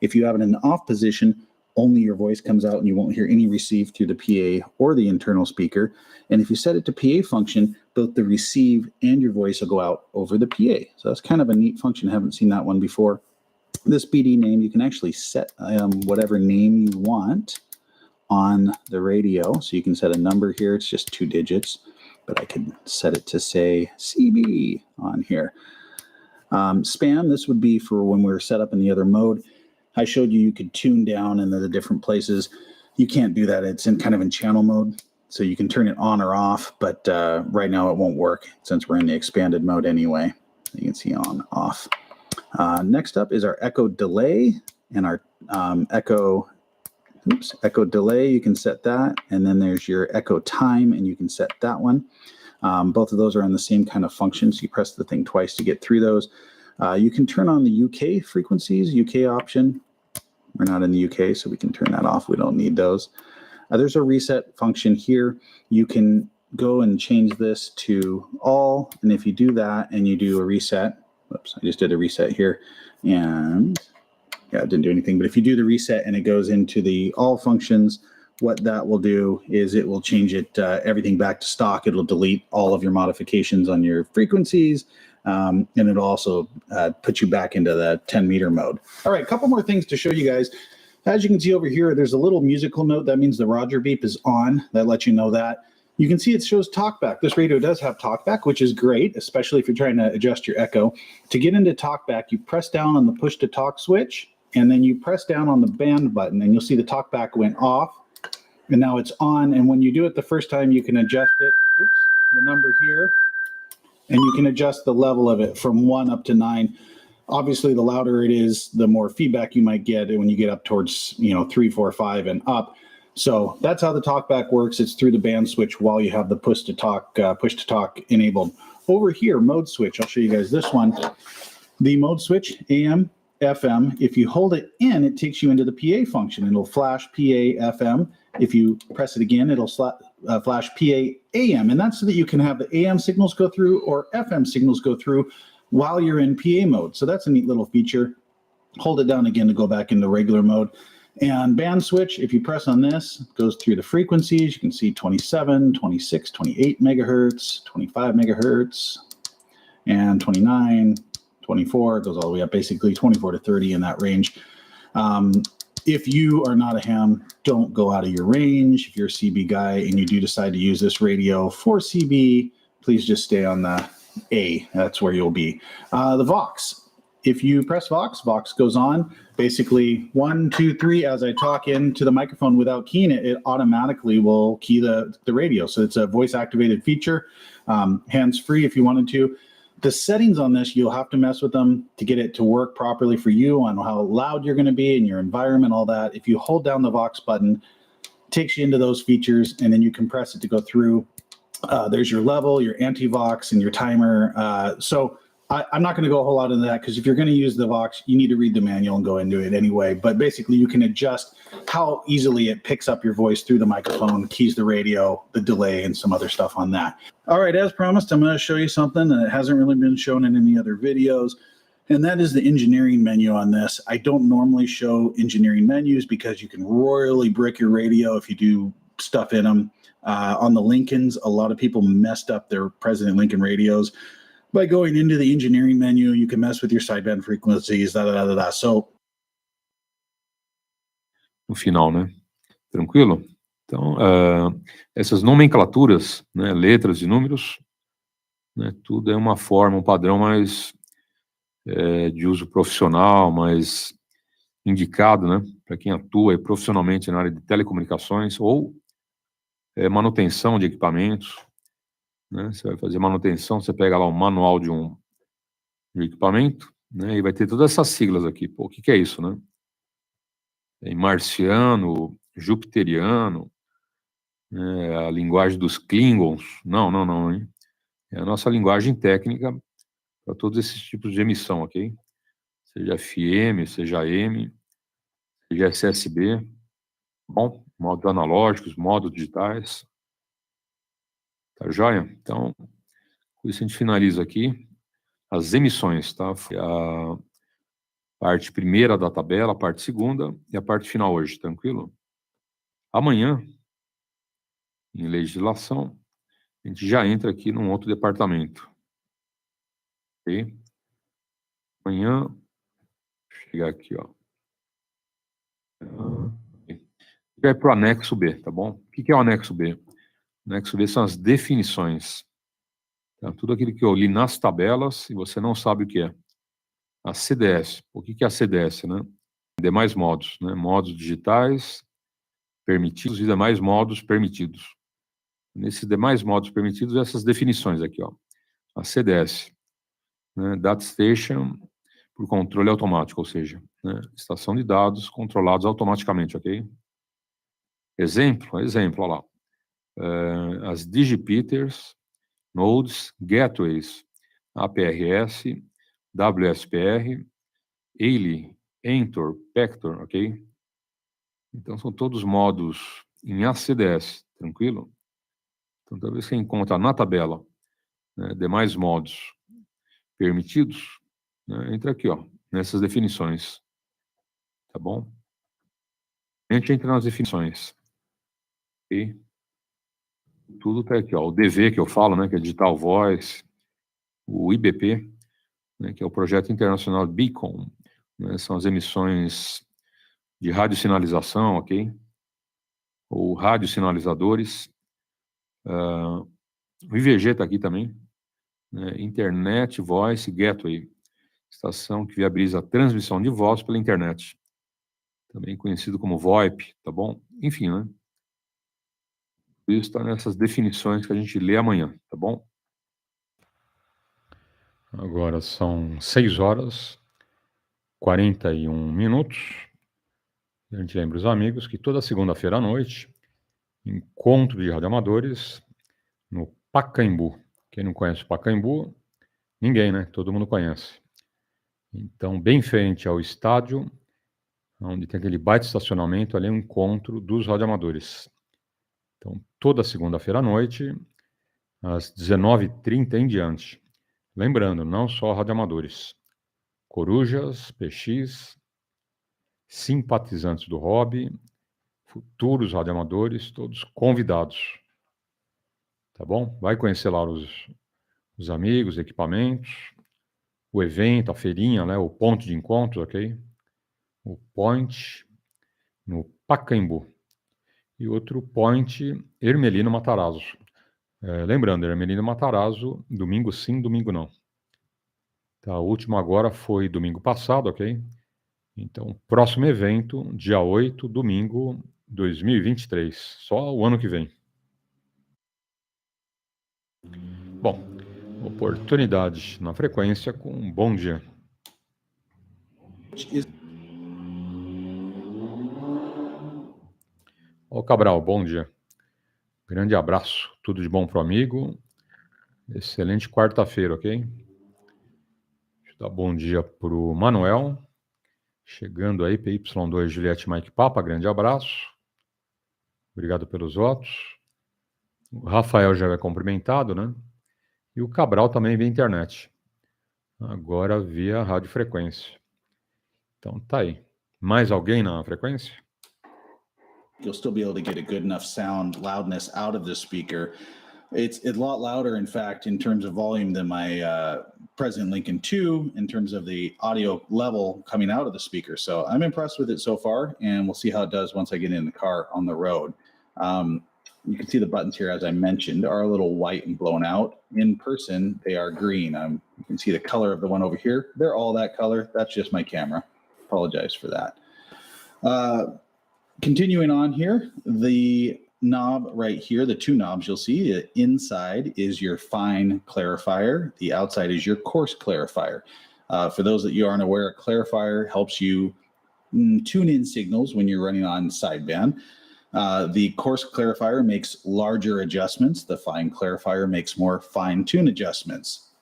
If you have it in the off position, only your voice comes out and you won't hear any receive through the PA or the internal speaker. And if you set it to PA function, both the receive and your voice will go out over the PA. So that's kind of a neat function. I haven't seen that one before. This BD name, you can actually set whatever name you want on the radio. So you can set a number here. It's just 2 digits, but I could set it to say CB on here. Spam, this would be for when we're set up in the other mode. I showed you could tune down in the different places. You can't do that. It's in kind of in channel mode. So you can turn it on or off, but right now it won't work since we're in the expanded mode anyway. You can see on, off. Next up is our echo delay and our echo delay. You can set that. And then there's your echo time, and you can set that one. Both of those are on the same kind of function. So you press the thing twice to get through those. You can turn on the UK frequencies, UK option. We're not in the UK, so we can turn that off. We don't need those. There's a reset function here. You can go and change this to all, and if you do that and you do a reset, whoops, I just did a reset here, and yeah, it didn't do anything, but if you do the reset and it goes into the all functions, what that will do is it will change it, everything back to stock. It'll delete all of your modifications on your frequencies, and it'll also put you back into the 10 meter mode. All right, a couple more things to show you guys. As you can see over here, there's a little musical note. That means the Roger beep is on. That lets you know that. You can see it shows talkback. This radio does have talkback, which is great, especially if you're trying to adjust your echo. To get into talkback, you press down on the push to talk switch, and then you press down on the band button, and you'll see the talkback went off, and now it's on. And when you do it the first time, you can adjust it, the number here, and you can adjust the level of it from 1 up to 9. Obviously, the louder it is, the more feedback you might get when you get up towards 3, 4, 5, and up. So that's how the talkback works. It's through the band switch while you have the push to talk enabled. Over here, mode switch. I'll show you guys this one. The mode switch, AM, FM. If you hold it in, it takes you into the PA function. It'll flash PA, FM. If you press it again, it'll flash PA, AM. And that's so that you can have the AM signals go through or FM signals go through while you're in PA mode. So that's a neat little feature. Hold it down again to go back into regular mode. And band switch, if you press on this, it goes through the frequencies. You can see 27, 26, 28 megahertz, 25 megahertz, and 29, 24. It goes all the way up, basically 24 to 30 in that range. If you are not a ham, don't go out of your range. If you're a CB guy and you do decide to use this radio for CB, please just stay on the A. That's where you'll be. The Vox. If you press Vox, Vox goes on. Basically, 1, 2, 3, as I talk into the microphone without keying it, it automatically will key the radio. So it's a voice-activated feature, hands-free if you wanted to. The settings on this, you'll have to mess with them to get it to work properly for you on how loud you're going to be in your environment, all that. If you hold down the Vox button, it takes you into those features, and then you can press it to go through. There's your level, your anti-Vox, and your timer. So I'm not going to go a whole lot into that because if you're going to use the Vox, you need to read the manual and go into it anyway. But basically, you can adjust how easily it picks up your voice through the microphone, keys the radio, the delay, and some other stuff on that. All right, as promised, I'm going to show you something that hasn't really been shown in any other videos, and that is the engineering menu on this. I don't normally show engineering menus because you can royally brick your radio if you do stuff in them. On the Lincolns, a lot of people messed up their President Lincoln radios. By going into the engineering menu, you can mess with your sideband frequencies, So, no final, né? Tranquilo? Então, essas nomenclaturas, né, letras e números, né, tudo é uma forma, um padrão mais de uso profissional, mais indicado, né, para quem atua profissionalmente na área de telecomunicações ou manutenção de equipamentos. Né? Você vai fazer manutenção, você pega lá um manual de um equipamento, né? E vai ter todas essas siglas aqui. Pô, o que é isso, né? Tem marciano, jupiteriano, né? A linguagem dos Klingons. Não, hein? É a nossa linguagem técnica para todos esses tipos de emissão, ok? Seja FM, seja AM, seja SSB. Bom, modos analógicos, modos digitais. Tá joia? Então, com isso a gente finaliza aqui as emissões, tá? A parte primeira da tabela, a parte segunda e a parte final hoje, tranquilo? Amanhã, em legislação, a gente já entra aqui num outro departamento. Ok? Amanhã, deixa eu chegar aqui, ó. Vai para o anexo B, tá bom? O que é o anexo B? O anexo B são as definições. Tá? Tudo aquilo que eu li nas tabelas e você não sabe o que é. A CDS. O que é a CDS, né? Demais modos, né? Modos digitais permitidos e demais modos permitidos. Nesses demais modos permitidos, essas definições aqui, ó. A CDS, né? Data Station por controle automático, ou seja, né? Estação de dados controlados automaticamente, ok? Exemplo, olha lá. As digipeaters, nodes, gateways, APRS, WSPR, AILE, Entor, Pector, ok? Então, são todos modos em ACDS, tranquilo? Então, talvez você encontre na tabela, né, demais modos permitidos, né, entra aqui, ó, nessas definições, tá bom? A gente entra nas definições, ok? Tudo tá aqui, ó, o DV que eu falo, né, que é Digital Voice, o IBP, né, que é o Projeto Internacional Beacon, né, são as emissões de radiosinalização, ok? Ou radiosinalizadores. O IVG está aqui também, né, Internet Voice Gateway, estação que viabiliza a transmissão de voz pela internet, também conhecido como VoIP, tá bom? Enfim, né? Isso está nessas definições que a gente lê amanhã, tá bom? Agora são 6h41. A gente lembra os amigos que toda segunda-feira à noite, encontro de radioamadores no Pacaembu. Quem não conhece o Pacaembu, ninguém, né? Todo mundo conhece. Então, bem frente ao estádio, onde tem aquele baita estacionamento, ali é um encontro dos radioamadores. Então, toda segunda-feira à noite, às 19h30 em diante. Lembrando, não só radioamadores. Corujas, PX, simpatizantes do hobby, futuros radioamadores, todos convidados. Tá bom? Vai conhecer lá os amigos, equipamentos, o evento, a feirinha, né, o ponto de encontro, ok? O point no Pacaembu. E outro point, Hermelino Matarazzo. Lembrando, Hermelino Matarazzo, domingo sim, domingo não. Tá, o último agora foi domingo passado, ok? Então, próximo evento, dia 8, domingo 2023. Só o ano que vem. Bom, oportunidade na frequência com um bom dia. Ô Cabral, bom dia. Grande abraço. Tudo de bom pro amigo. Excelente quarta-feira, ok? Deixa eu dar bom dia pro Manuel. Chegando aí, PY2 Juliette Mike Papa, grande abraço. Obrigado pelos votos. O Rafael já é cumprimentado, né? E o Cabral também via internet. Agora via radiofrequência. Então tá aí. Mais alguém na frequência? You'll still be able to get a good enough sound loudness out of this speaker. It's a lot louder, in fact, in terms of volume than my President Lincoln 2 in terms of the audio level coming out of the speaker. So I'm impressed with it so far, and we'll see how it does once I get in the car on the road. You can see the buttons here, as I mentioned, are a little white and blown out. In person, they are green. You can see the color of the one over here. They're all that color. That's just my camera. Apologize for that. Continuing on here, the knob right here, the two knobs you'll see, the inside is your fine clarifier. The outside is your coarse clarifier. For those that you aren't aware, a clarifier helps you tune in signals when you're running on sideband. The coarse clarifier makes larger adjustments. The fine clarifier makes more fine-tune adjustments.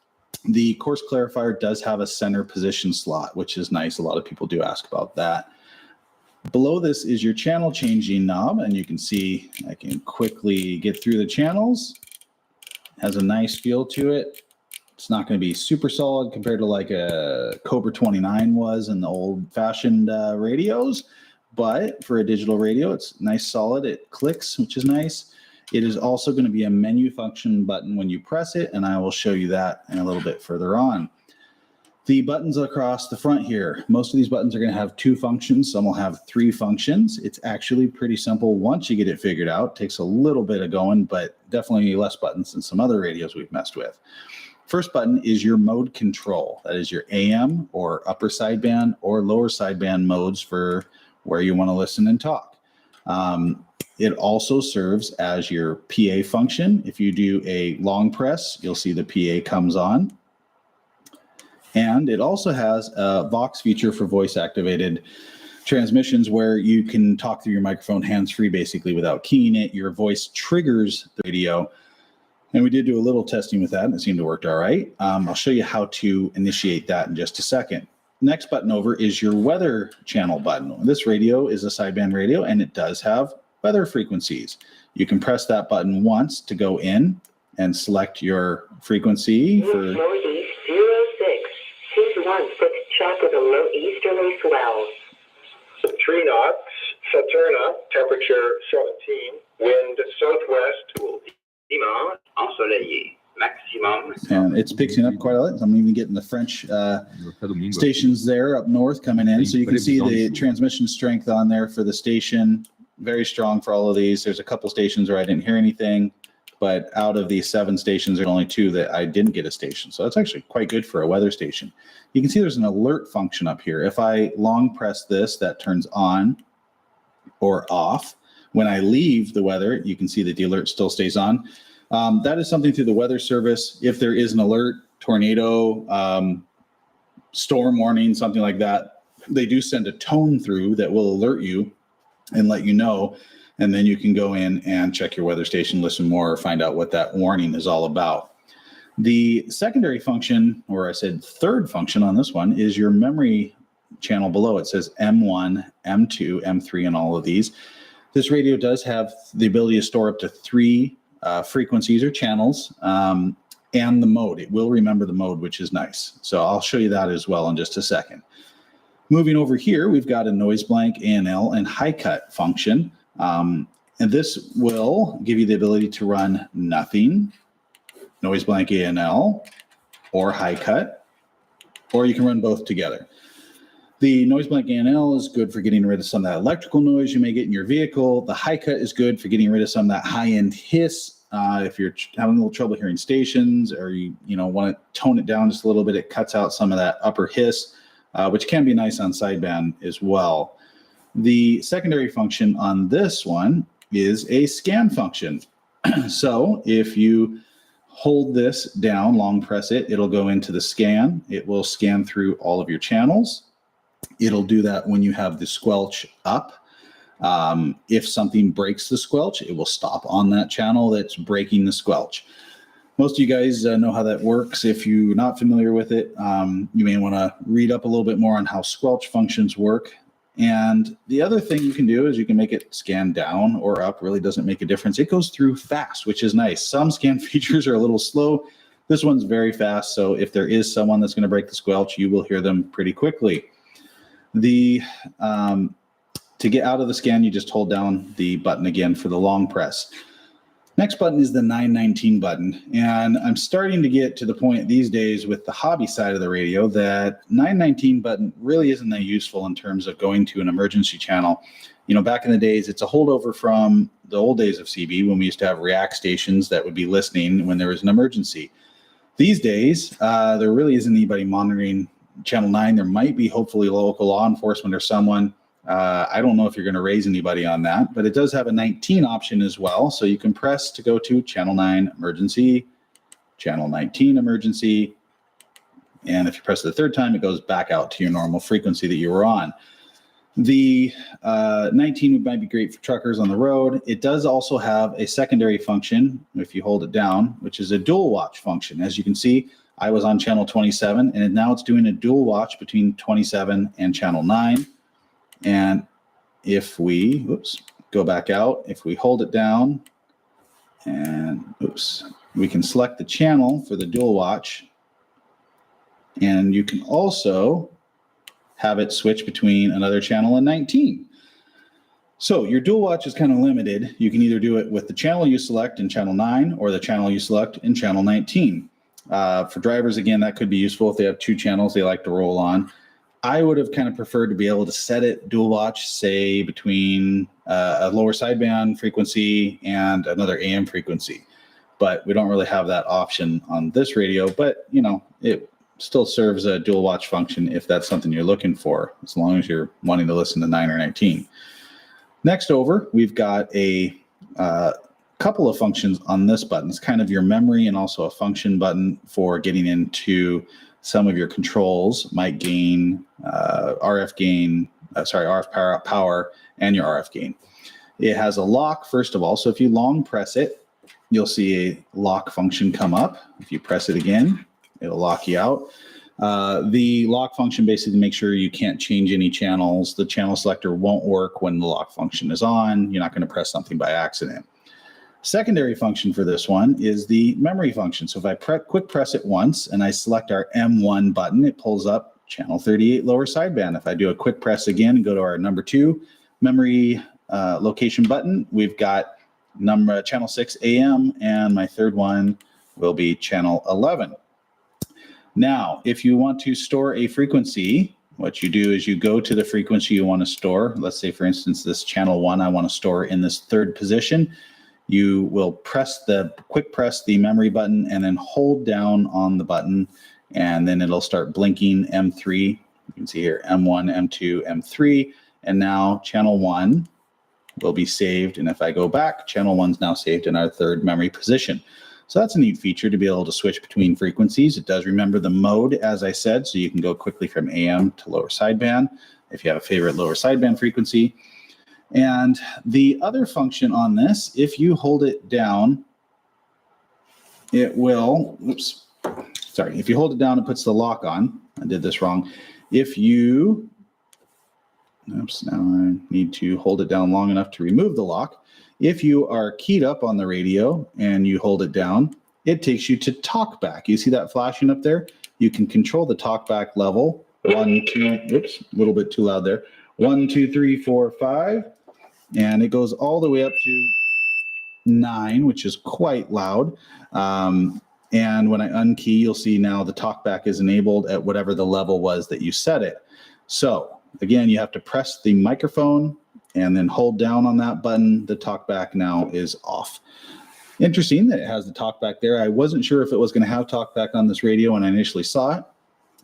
The coarse clarifier does have a center position slot, which is nice. A lot of people do ask about that. Below this is your channel changing knob, and you can see I can quickly get through the channels. Has a nice feel to it. It's not going to be super solid compared to like a Cobra 29 was in the old-fashioned radios, but for a digital radio, it's nice solid. It clicks, which is nice. It is also going to be a menu function button when you press it, and I will show you that in a little bit further on. The buttons across the front here, most of these buttons are going to have two functions. Some will have three functions. It's actually pretty simple once you get it figured out. It takes a little bit of going, but definitely less buttons than some other radios we've messed with. First button is your mode control. That is your AM or upper sideband or lower sideband modes for where you want to listen and talk. It also serves as your PA function. If you do a long press, you'll see the PA comes on. And it also has a Vox feature for voice-activated transmissions where you can talk through your microphone hands-free, basically, without keying it. Your voice triggers the radio. And we did do a little testing with that, and it seemed to work all right. I'll show you how to initiate that in just a second. Next button over is your weather channel button. This radio is a sideband radio, and it does have weather frequencies. You can press that button once to go in and select your frequency for Northeast 06, 216 check with a low easterly swell. 3 knots, Saturna, temperature 17, wind southwest. Dimanche, ensoleillé, maximum. And it's picking up quite a lot. I'm even getting the French stations there up north coming in. So you can see the transmission strength on there for the station. Very strong for all of these. There's a couple stations where I didn't hear anything, but out of these 7 stations, there's only 2 that I didn't get a station. So that's actually quite good for a weather station. You can see there's an alert function up here. If I long press this, that turns on or off. When I leave the weather, you can see that the alert still stays on. That is something through the weather service. If there is an alert, tornado, storm warning, something like that, they do send a tone through that will alert you and let you know. And then you can go in and check your weather station, listen more, or find out what that warning is all about. The secondary function, or I said third function on this one, is your memory channel below. It says M1, M2, M3, and all of these. This radio does have the ability to store up to 3 frequencies or channels and the mode. It will remember the mode, which is nice. So I'll show you that as well in just a second. Moving over here, we've got a noise blank, ANL, and high cut function. And this will give you the ability to run nothing, noise blank ANL, or high cut, or you can run both together. The noise blank ANL is good for getting rid of some of that electrical noise you may get in your vehicle. The high cut is good for getting rid of some of that high-end hiss. If you're having a little trouble hearing stations, or you want to tone it down just a little bit, it cuts out some of that upper hiss, which can be nice on sideband as well. The secondary function on this one is a scan function. So if you hold this down, long press it, it'll go into the scan. It will scan through all of your channels. It'll do that when you have the squelch up. If something breaks the squelch, it will stop on that channel that's breaking the squelch. Most of you guys know how that works. If you're not familiar with it, you may want to read up a little bit more on how squelch functions work. And the other thing you can do is you can make it scan down or up. Really doesn't make a difference. It goes through fast, which is nice. Some scan features are a little slow. This one's very fast. So if there is someone that's going to break the squelch, you will hear them pretty quickly. To get out of the scan, you just hold down the button again for the long press. Next button is the 919 button. And I'm starting to get to the point these days with the hobby side of the radio that 919 button really isn't that useful in terms of going to an emergency channel. Back in the days, it's a holdover from the old days of CB when we used to have react stations that would be listening when there was an emergency. These days, there really isn't anybody monitoring Channel 9. There might be hopefully local law enforcement or someone. I don't know if you're going to raise anybody on that, but it does have a 19 option as well. So you can press to go to Channel 9 emergency, Channel 19 emergency. And if you press it the third time, it goes back out to your normal frequency that you were on. The 19 might be great for truckers on the road. It does also have a secondary function, if you hold it down, which is a dual watch function. As you can see, I was on channel 27, and now it's doing a dual watch between 27 and channel 9. And if we, go back out, if we hold it down and, we can select the channel for the dual watch. And you can also have it switch between another channel and 19. So your dual watch is kind of limited. You can either do it with the channel you select in channel 9 or the channel you select in channel 19. For drivers, again, that could be useful if they have 2 channels they like to roll on. I would have kind of preferred to be able to set it dual watch, say between a lower sideband frequency and another AM frequency. But we don't really have that option on this radio, but it still serves a dual watch function if that's something you're looking for, as long as you're wanting to listen to 9 or 19. Next over, we've got a couple of functions on this button. It's kind of your memory and also a function button for getting into some of your controls, mic gain, RF power, and your RF gain. It has a lock, first of all. So if you long press it, you'll see a lock function come up. If you press it again, it'll lock you out. The lock function basically makes sure you can't change any channels. The channel selector won't work when the lock function is on. You're not going to press something by accident. Secondary function for this one is the memory function. So if I quick press it once and I select our M1 button, it pulls up channel 38 lower sideband. If I do a quick press again and go to our number 2 memory location button, we've got channel 6 AM, and my third one will be channel 11. Now, if you want to store a frequency, what you do is you go to the frequency you want to store. Let's say, for instance, this channel 1 I want to store in this third position. You will quick press the memory button and then hold down on the button, and then it'll start blinking M3. You can see here M1, M2, M3, and now channel 1 will be saved. And if I go back, channel 1 is now saved in our third memory position. So that's a neat feature to be able to switch between frequencies. It does remember the mode, as I said, so you can go quickly from AM to lower sideband if you have a favorite lower sideband frequency. And the other function on this, if you hold it down, it will, if you hold it down, it puts the lock on. I did this wrong. If you, now I need to hold it down long enough to remove the lock. If you are keyed up on the radio and you hold it down, it takes you to talkback. You see that flashing up there? You can control the talkback level. 1, 2, oops, a little bit too loud there. 1, 2, 3, 4, 5. And it goes all the way up to 9, which is quite loud. And when I unkey, you'll see now the talkback is enabled at whatever the level was that you set it. So again, you have to press the microphone and then hold down on that button. The talkback now is off. Interesting that it has the talkback there. I wasn't sure if it was going to have talkback on this radio when I initially saw it.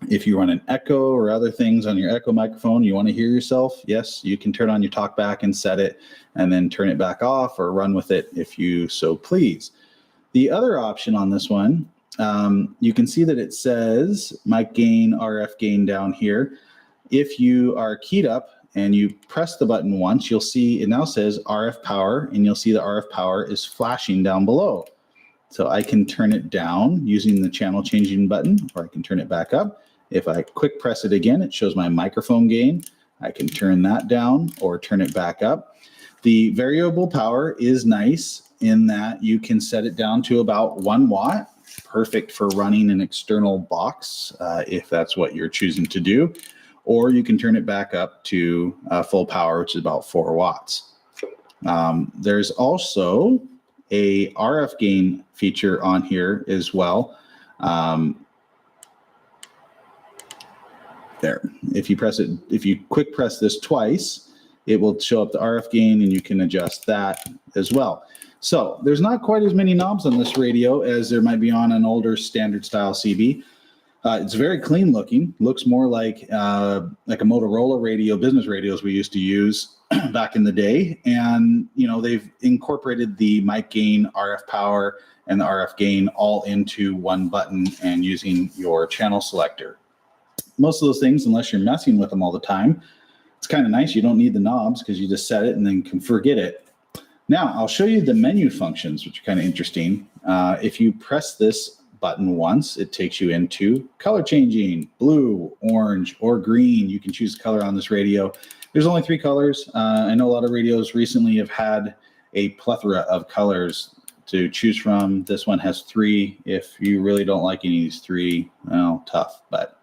If you run an echo or other things on your echo microphone, you want to hear yourself, yes, you can turn on your talkback and set it and then turn it back off or run with it if you so please. The other option on this one, you can see that it says mic gain, RF gain down here. If you are keyed up and you press the button once, you'll see it now says RF power, and you'll see the RF power is flashing down below. So I can turn it down using the channel changing button, or I can turn it back up. If I quick press it again, it shows my microphone gain. I can turn that down or turn it back up. The variable power is nice in that you can set it down to about 1 watt, perfect for running an external box if that's what you're choosing to do. Or you can turn it back up to full power, which is about 4 watts. There's also a RF gain feature on here as well. There, if you quick press this twice, it will show up the RF gain, and you can adjust that as well. So there's not quite as many knobs on this radio as there might be on an older standard style CB. It's very clean looking, looks more like a Motorola radio, business radios we used to use back in the day. And, you know, they've incorporated the mic gain, RF power, and the RF gain all into one button and using your channel selector. Most of those things, unless you're messing with them all the time, it's kind of nice. You don't need the knobs because you just set it and then can forget it. Now, I'll show you the menu functions, which are kind of interesting. If you press this button once, it takes you into color changing, blue, orange, or green. You can choose color on this radio. There's only 3 colors. I know a lot of radios recently have had a plethora of colors to choose from. This one has 3. If you really don't like any of these 3, well, tough, but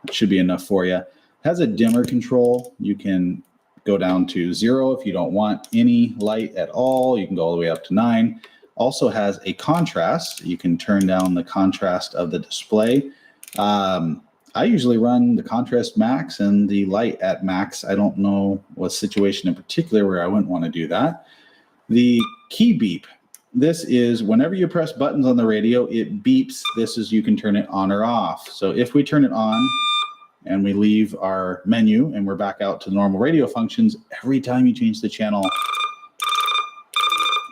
it should be enough for you. It has a dimmer control. You can go down to 0 if you don't want any light at all. You can go all the way up to 9. Also has a contrast. You can turn down the contrast of the display. I usually run the contrast max and the light at max. I don't know what situation in particular where I wouldn't want to do that. The key beep. This is whenever you press buttons on the radio, it beeps. This is you can turn it on or off. So if we turn it on and we leave our menu and we're back out to the normal radio functions, every time you change the channel,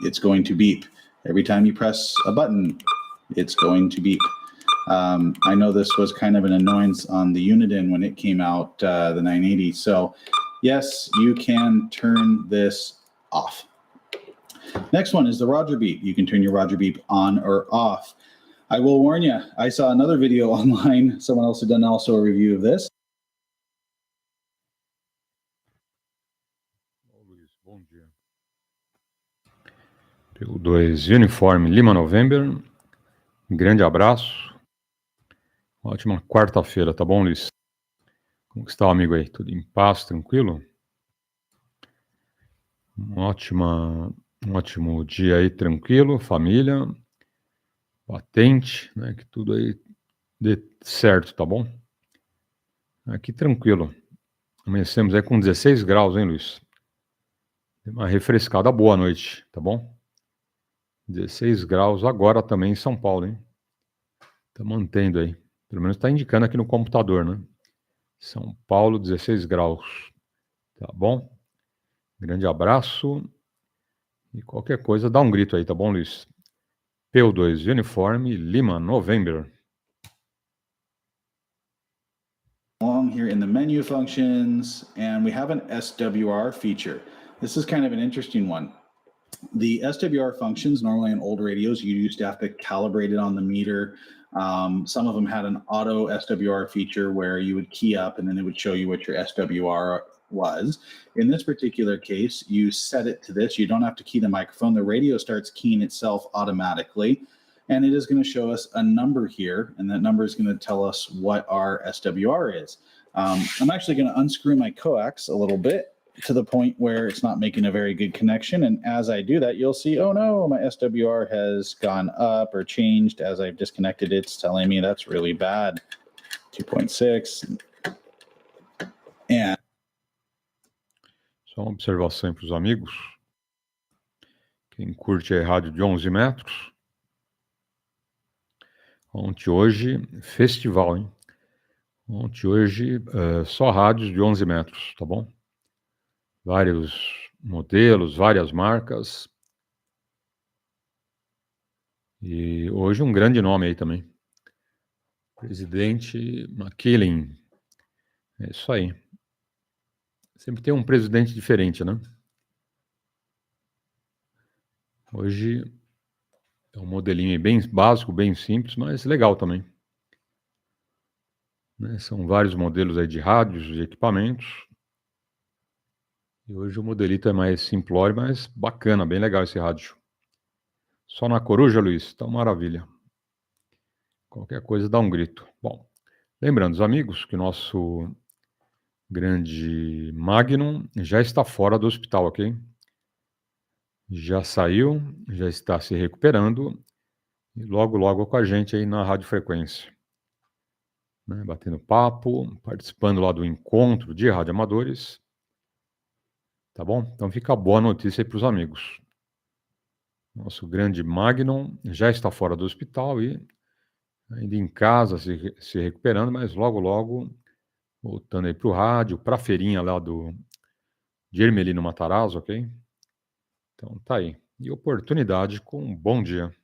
it's going to beep. Every time you press a button, it's going to beep. I know this was kind of an annoyance on the Uniden when it came out, the 980. So yes, you can turn this off. Next one is the Roger beep. You can turn your Roger beep on or off. I will warn you, I saw another video online. Someone else had done also a review of this. Luiz, bom dia. PY2EXU Uniforme Lima November. Grande abraço. Ótima quarta-feira, tá bom, Luiz? Como que está o amigo aí? Tudo em paz, tranquilo? Um ótimo dia aí, tranquilo, família, patente, né? Que tudo aí dê certo, tá bom? Aqui tranquilo. Amanhecemos aí com 16 graus, hein, Luiz? Uma refrescada boa à noite, tá bom? 16 graus agora também em São Paulo, hein? Tá mantendo aí. Pelo menos tá indicando aqui no computador, né? São Paulo, 16 graus. Tá bom? Grande abraço. E qualquer coisa, dá um grito aí, tá bom, Luiz? PY2 Uniforme Lima November. Along here in the menu functions, and we have an SWR feature. This is kind of an interesting one. The SWR functions, normally in old radios, you used to have to calibrate it on the meter. Some of them had an auto SWR feature where you would key up and then it would show you what your SWR was. In this particular case, you set it to this. You don't have to key the microphone. The radio starts keying itself automatically. And it is going to show us a number here, and that number is going to tell us what our SWR is. I'm actually going to unscrew my coax a little bit to the point where it's not making a very good connection. And as I do that, you'll see, oh no, my SWR has gone up or changed as I've disconnected it. It's telling me that's really bad. 2.6. And Só uma observação para os amigos. Quem curte a rádio de 11 metros. Ontem, hoje, festival, hein? Ontem, hoje, só rádios de 11 metros, tá bom? Vários modelos, várias marcas. E hoje um grande nome aí também. Presidente McKinley. É isso aí. Sempre tem um presidente diferente, né? Hoje é um modelinho bem básico, bem simples, mas legal também. Né? São vários modelos aí de rádios, de equipamentos. E hoje o modelito é mais simplório, mas bacana, bem legal esse rádio. Só na coruja, Luiz? Tá maravilha. Qualquer coisa dá um grito. Bom, lembrando, os amigos, que o nosso grande Magnum já está fora do hospital, ok? Já saiu, já está se recuperando e logo com a gente aí na radiofrequência. Né? Batendo papo, participando lá do encontro de radioamadores. Tá bom? Então fica boa notícia aí para os amigos. Nosso grande Magnum já está fora do hospital e ainda em casa se recuperando, mas logo voltando aí para o rádio, para a feirinha lá de Ermelino Matarazzo, ok? Então tá aí. E oportunidade com um bom dia.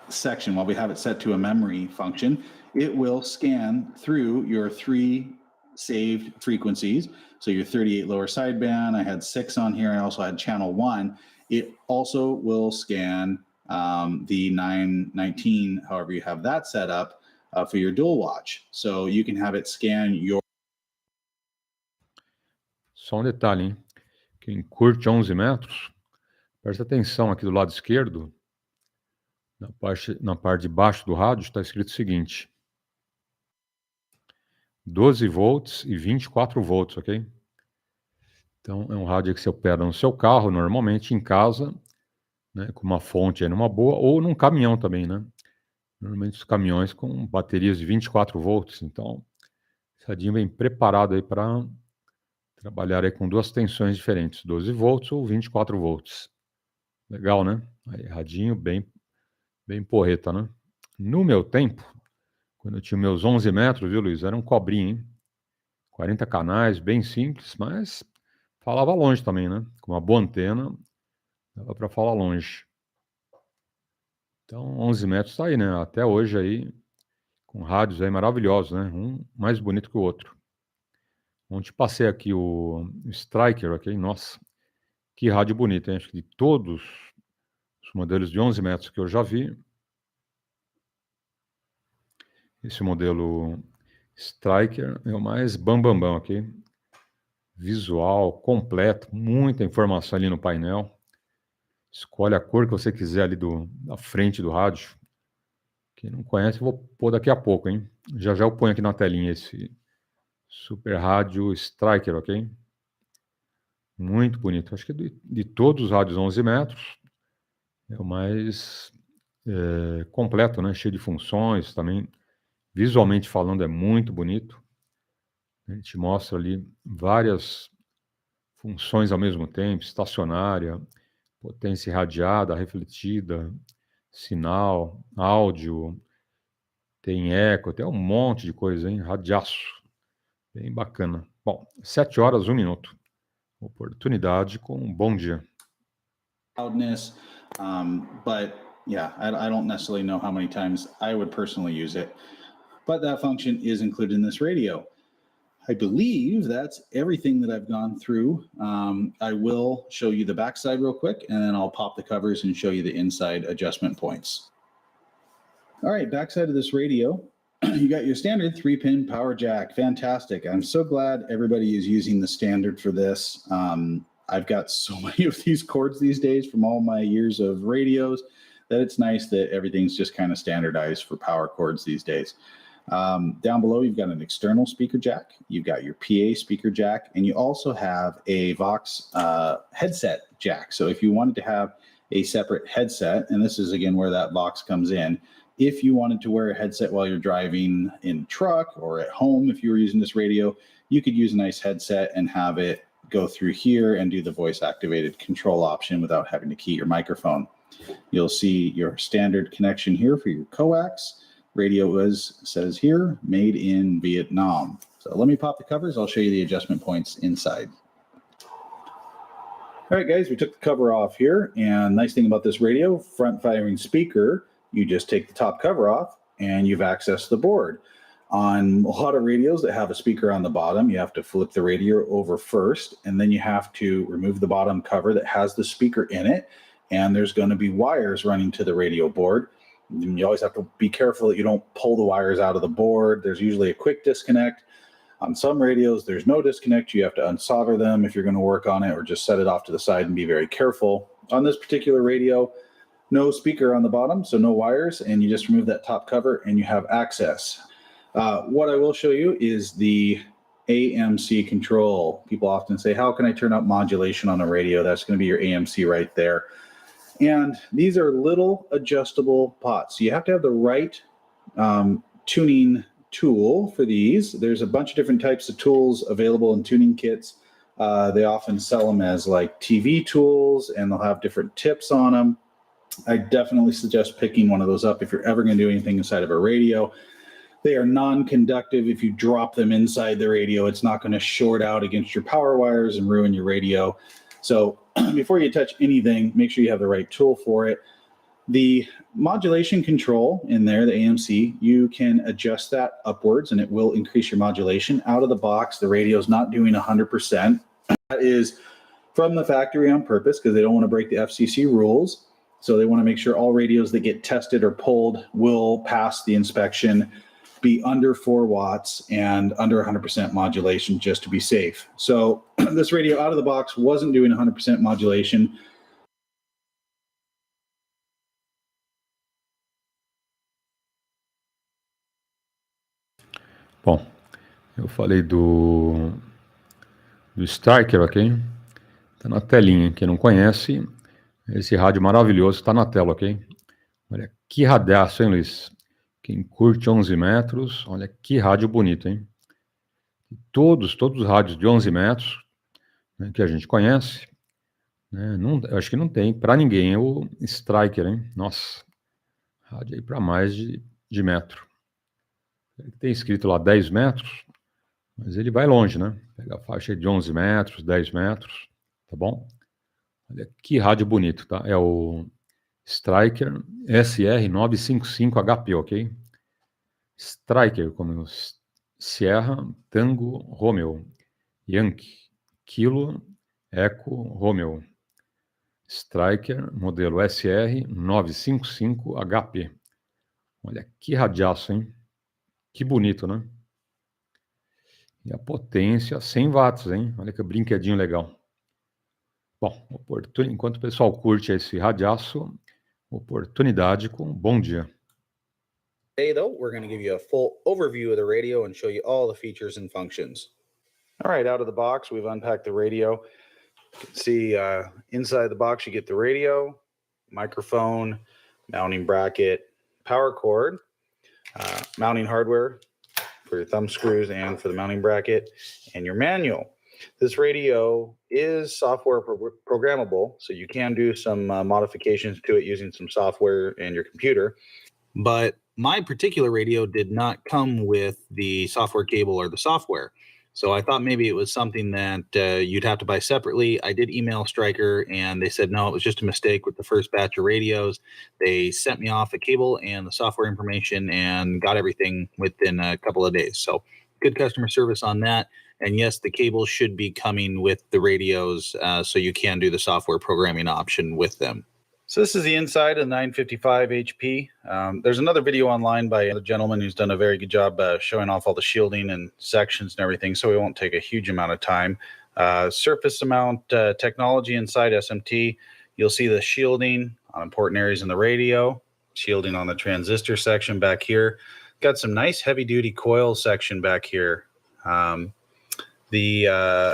Section, while we have it set to a memory function, it will scan through your 3 saved frequencies. So your 38 lower sideband, I had 6 on here. I also had channel 1. It also will scan the 919, however you have that set up for your dual watch. So you can have it scan your... Só um detalhe, hein? Quem curte 11 metros, presta atenção aqui do lado esquerdo, na parte de baixo do rádio, está escrito o seguinte: 12 volts e 24 volts, ok? Então, é um rádio que você opera no seu carro, normalmente em casa, né, com uma fonte aí numa boa, ou num caminhão também, né? Normalmente os caminhões com baterias de 24 volts. Então, esse radinho vem preparado aí para trabalhar aí com 2 tensões diferentes, 12 volts ou 24 volts. Legal, né? Aí, radinho bem porreta, né? No meu tempo, quando eu tinha meus 11 metros, viu, Luiz? Era um cobrinho, hein? 40 canais, bem simples, mas falava longe também, né? Com uma boa antena, dava para falar longe. Então, 11 metros tá aí, né? Até hoje aí, com rádios aí maravilhosos, né? Um mais bonito que o outro. Ontem passei aqui o Striker, ok? Nossa, que rádio bonito, hein? Acho que de todos modelos de 11 metros que eu já vi. Esse modelo Striker é o mais bambambam, ok? Visual, completo, muita informação ali no painel. Escolhe a cor que você quiser ali da frente do rádio. Quem não conhece, eu vou pôr daqui a pouco, hein? Já eu ponho aqui na telinha esse Super Rádio Striker, ok? Muito bonito. Acho que de todos os rádios 11 metros, é o mais completo, né? Cheio de funções também. Visualmente falando, é muito bonito. A gente mostra ali várias funções ao mesmo tempo, estacionária, potência irradiada, refletida, sinal, áudio, tem eco, tem um monte de coisa, hein? Radiaço. Bem bacana. Bom, 7 horas, 1 minuto. Oportunidade com um bom dia. Loudness, but yeah, I don't necessarily know how many times I would personally use it, but that function is included in this radio. I believe that's everything that I've gone through. I will show you the backside real quick, and then I'll pop the covers and show you the inside adjustment points. All right, backside of this radio, you got your standard 3-pin power jack. Fantastic. I'm so glad everybody is using the standard for this. I've got so many of these cords these days from all my years of radios that it's nice that everything's just kind of standardized for power cords these days. Down below, you've got an external speaker jack, you've got your PA speaker jack, and you also have a Vox headset jack. So if you wanted to have a separate headset, and this is again where that Vox comes in, if you wanted to wear a headset while you're driving in a truck or at home, if you were using this radio, you could use a nice headset and have it go through here and do the voice activated control option without having to key your microphone. You'll see your standard connection here for your coax. Radio says here, made in Vietnam. So let me pop the covers. I'll show you the adjustment points inside. All right, guys, we took the cover off here. And nice thing about this radio, front firing speaker, you just take the top cover off and you've accessed the board. On a lot of radios that have a speaker on the bottom, you have to flip the radio over first, and then you have to remove the bottom cover that has the speaker in it. And there's going to be wires running to the radio board. And you always have to be careful that you don't pull the wires out of the board. There's usually a quick disconnect. On some radios, there's no disconnect. You have to unsolder them if you're going to work on it, or just set it off to the side and be very careful. On this particular radio, no speaker on the bottom, so no wires, and you just remove that top cover and you have access. What I will show you is the AMC control. People often say, how can I turn up modulation on a radio? That's going to be your AMC right there. And these are little adjustable pots. So you have to have the right tuning tool for these. There's a bunch of different types of tools available in tuning kits. They often sell them as like TV tools, and they'll have different tips on them. I definitely suggest picking one of those up if you're ever going to do anything inside of a radio. They are non-conductive. If you drop them inside the radio, it's not going to short out against your power wires and ruin your radio. So before you touch anything, make sure you have the right tool for it. The modulation control in there, the AMC, you can adjust that upwards and it will increase your modulation. Out of the box, the radio is not doing 100%. That is from the factory on purpose because they don't want to break the FCC rules. So they want to make sure all radios that get tested or pulled will pass the inspection, be under 4 watts and under 100% modulation just to be safe. So this radio out of the box wasn't doing 100% modulation. Bom, eu falei do Striker, ok? Tá na telinha. Quem não conhece, esse rádio maravilhoso está na tela, ok? Olha que radiaço, hein, Luiz? Quem curte 11 metros, olha que rádio bonito, hein? Todos os rádios de 11 metros, né, que a gente conhece, né, eu acho que não tem para ninguém o Striker, hein? Nossa, rádio aí para mais de metro. Ele tem escrito lá 10 metros, mas ele vai longe, né? Pega a faixa de 11 metros, 10 metros, tá bom? Olha que rádio bonito, tá? É o Striker SR955HP, ok? Striker, como Sierra, Tango, Romeo, Yankee, Kilo, Eco, Romeo. Striker, modelo SR955HP. Olha que radiaço, hein? Que bonito, né? E a potência, 100 watts, hein? Olha que brinquedinho legal. Bom, enquanto o pessoal curte esse radiaço, oportunidade com bom dia. Today, though, we're going to give you a full overview of the radio and show you all the features and functions. All right, out of the box, we've unpacked the radio. You can see inside the box, you get the radio, microphone, mounting bracket, power cord, mounting hardware for your thumb screws and for the mounting bracket, and your manual. This radio is software programmable, so you can do some modifications to it using some software and your computer. But my particular radio did not come with the software cable or the software. So I thought maybe it was something that you'd have to buy separately. I did email Stryker, and they said, no, it was just a mistake with the first batch of radios. They sent me off a cable and the software information and got everything within a couple of days. So good customer service on that. And yes, the cable should be coming with the radios, so you can do the software programming option with them. So this is the inside of the 955 HP. There's another video online by a gentleman who's done a very good job showing off all the shielding and sections and everything, so we won't take a huge amount of time. Surface mount technology inside SMT. You'll see the shielding on important areas in the radio, shielding on the transistor section back here. Got some nice heavy-duty coil section back here. The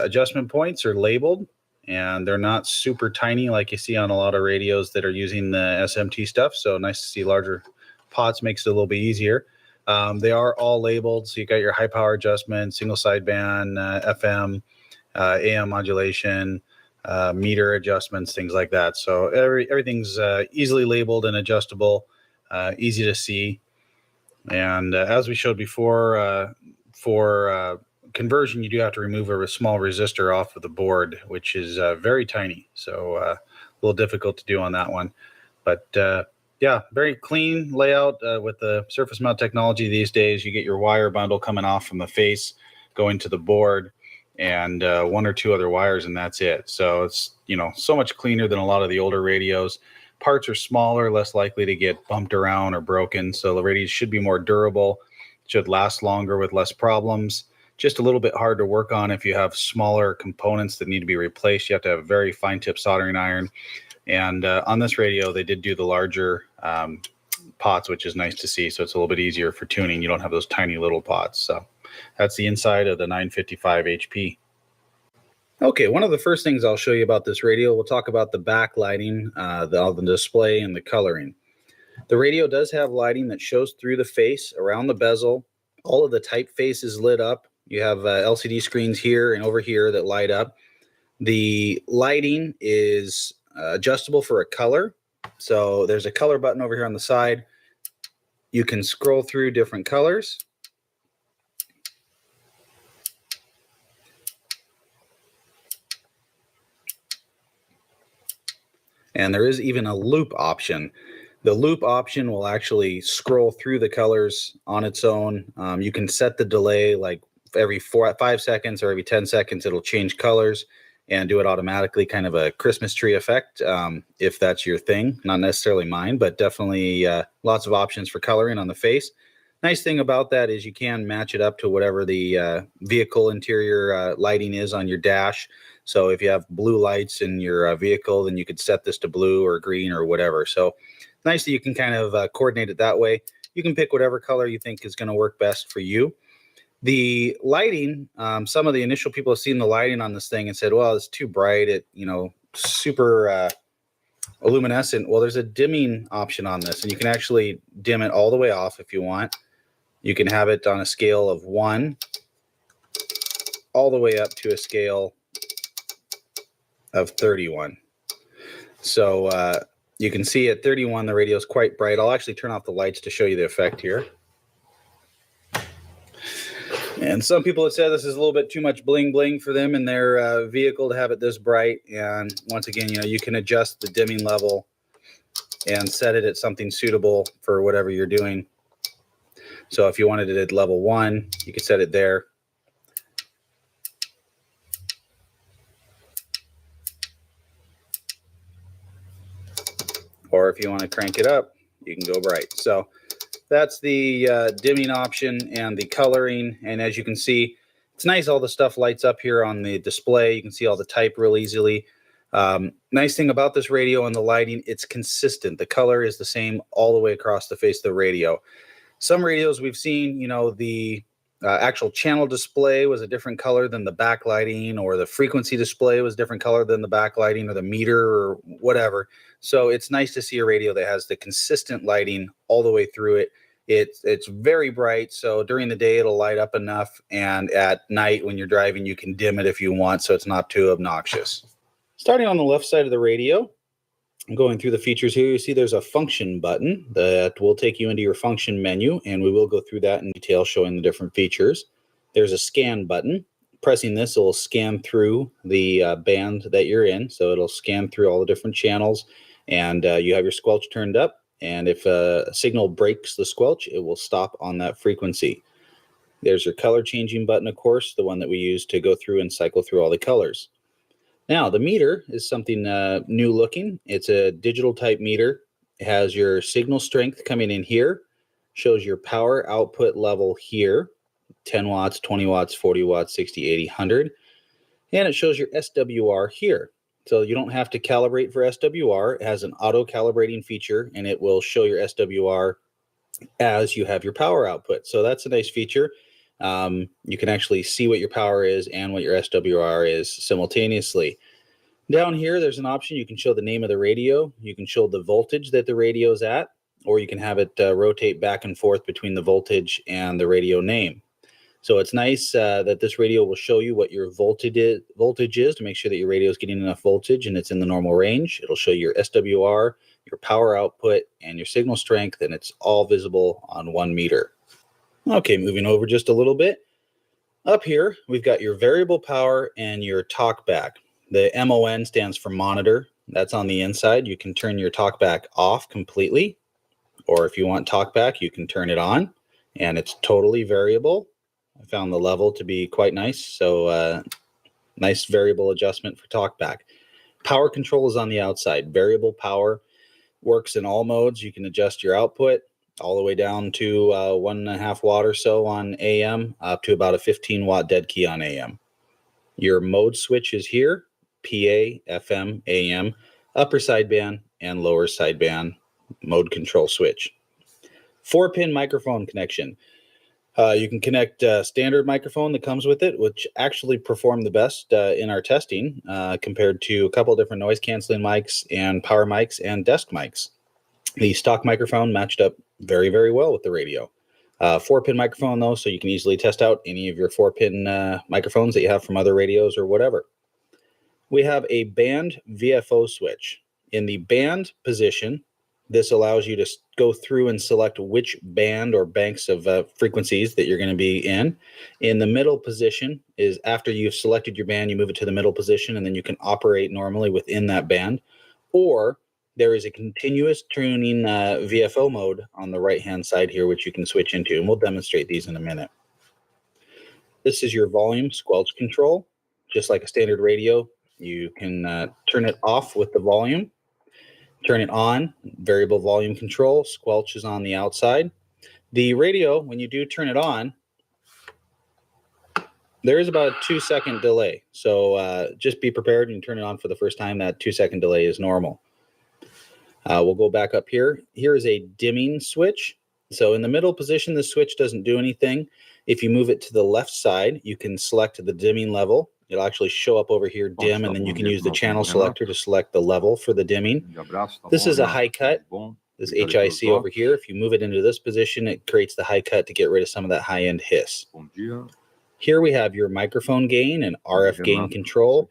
adjustment points are labeled, and they're not super tiny like you see on a lot of radios that are using the SMT stuff. So nice to see larger pots, makes it a little bit easier. They are all labeled. So you got your high power adjustment, single sideband, FM, AM modulation, meter adjustments, things like that. So everything's easily labeled and adjustable, easy to see. And as we showed before, for conversion, you do have to remove a small resistor off of the board, which is very tiny, so a little difficult to do on that one. But yeah, very clean layout with the surface mount technology these days. You get your wire bundle coming off from the face, going to the board, and one or two other wires, and that's it. So it's, you know, so much cleaner than a lot of the older radios. Parts are smaller, less likely to get bumped around or broken, so the radios should be more durable, should last longer with less problems. Just a little bit hard to work on if you have smaller components that need to be replaced. You have to have a very fine tip soldering iron. And on this radio, they did do the larger pots, which is nice to see. So it's a little bit easier for tuning. You don't have those tiny little pots. So that's the inside of the 955 HP. Okay, one of the first things I'll show you about this radio, we'll talk about the backlighting, the display, and the coloring. The radio does have lighting that shows through the face, around the bezel. All of the typeface is lit up. You have LCD screens here and over here that light up. The lighting is adjustable for a color. So there's a color button over here on the side. You can scroll through different colors. And there is even a loop option. The loop option will actually scroll through the colors on its own. You can set the delay, like every 5 seconds or every 10 seconds, it'll change colors and do it automatically, kind of a Christmas tree effect, if that's your thing. Not necessarily mine, but definitely lots of options for coloring on the face. Nice thing about that is you can match it up to whatever the vehicle interior lighting is on your dash. So if you have blue lights in your vehicle, then you could set this to blue or green or whatever. So nice that you can kind of coordinate it that way. You can pick whatever color you think is going to work best for you. The lighting, some of the initial people have seen the lighting on this thing and said, well, it's too bright. It, you know, super luminescent. Well, there's a dimming option on this, and you can actually dim it all the way off if you want. You can have it on a scale of 1 all the way up to a scale of 31. So you can see at 31, the radio is quite bright. I'll actually turn off the lights to show you the effect here. And some people have said this is a little bit too much bling bling for them in their vehicle to have it this bright. And once again, you know, you can adjust the dimming level and set it at something suitable for whatever you're doing. So if you wanted it at level 1, you could set it there. or if you want to crank it up, you can go bright. So that's the dimming option and the coloring. And as you can see, it's nice. All the stuff lights up here on the display. You can see all the type real easily. Nice thing about this radio and the lighting, it's consistent. The color is the same all the way across the face of the radio. Some radios we've seen, you know, the actual channel display was a different color than the backlighting, or the frequency display was different color than the backlighting, or the meter, or whatever. So it's nice to see a radio that has the consistent lighting all the way through it. It's very bright, so during the day it'll light up enough, and at night when you're driving you can dim it if you want, so it's not too obnoxious. Starting on the left side of the radio, I'm going through the features here. You see there's a function button that will take you into your function menu, and we will go through that in detail, showing the different features. There's a scan button. Pressing this will scan through the band that you're in, so it'll scan through all the different channels, and you have your squelch turned up, and if a signal breaks the squelch, it will stop on that frequency. There's your color changing button, of course, the one that we use to go through and cycle through all the colors. Now, the meter is something new looking. It's a digital type meter. It has your signal strength coming in here, shows your power output level here, 10 watts, 20 watts, 40 watts, 60, 80, 100. And it shows your SWR here. So you don't have to calibrate for SWR. It has an auto calibrating feature, and it will show your SWR as you have your power output. So that's a nice feature. You can actually see what your power is and what your SWR is simultaneously. Down here, there's an option. You can show the name of the radio. You can show the voltage that the radio is at, or you can have it rotate back and forth between the voltage and the radio name. So it's nice that this radio will show you what your voltage is to make sure that your radio is getting enough voltage and it's in the normal range. It'll show your SWR, your power output, and your signal strength, and it's all visible on one meter. Okay, moving over just a little bit. Up here, we've got your variable power and your talkback. The MON stands for monitor. That's on the inside. You can turn your talkback off completely, or if you want talkback, you can turn it on, and it's totally variable. I found the level to be quite nice, so nice variable adjustment for talkback. Power control is on the outside. Variable power works in all modes. You can adjust your output all the way down to 1.5 watt or so on AM, up to about a 15 watt dead key on AM. Your mode switch is here: PA, FM, AM, upper sideband and lower sideband mode control switch. 4-pin microphone connection. You can connect a standard microphone that comes with it, which actually performed the best in our testing compared to a couple different noise canceling mics and power mics and desk mics. The stock microphone matched up very, very well with the radio. 4-pin microphone though, so you can easily test out any of your 4-pin microphones that you have from other radios or whatever. We have a band VFO switch. In the band position, this allows you to go through and select which band or banks of frequencies that you're going to be in. In the middle position is after you've selected your band, you move it to the middle position, and then you can operate normally within that band. Or there is a continuous tuning VFO mode on the right-hand side here, which you can switch into, and we'll demonstrate these in a minute. This is your volume squelch control. Just like a standard radio, you can turn it off with the volume. Turn it on, variable volume control, squelch is on the outside. The radio, when you do turn it on, there is about a 2-second delay. So just be prepared when you turn it on for the first time. That 2-second delay is normal. We'll go back up here. Here is a dimming switch. So in the middle position, the switch doesn't do anything. If you move it to the left side, you can select the dimming level. It'll actually show up over here, dim, and then you can use the channel selector to select the level for the dimming. This is a high cut, this HIC over here. If you move it into this position, it creates the high cut to get rid of some of that high-end hiss. Here we have your microphone gain and RF gain control.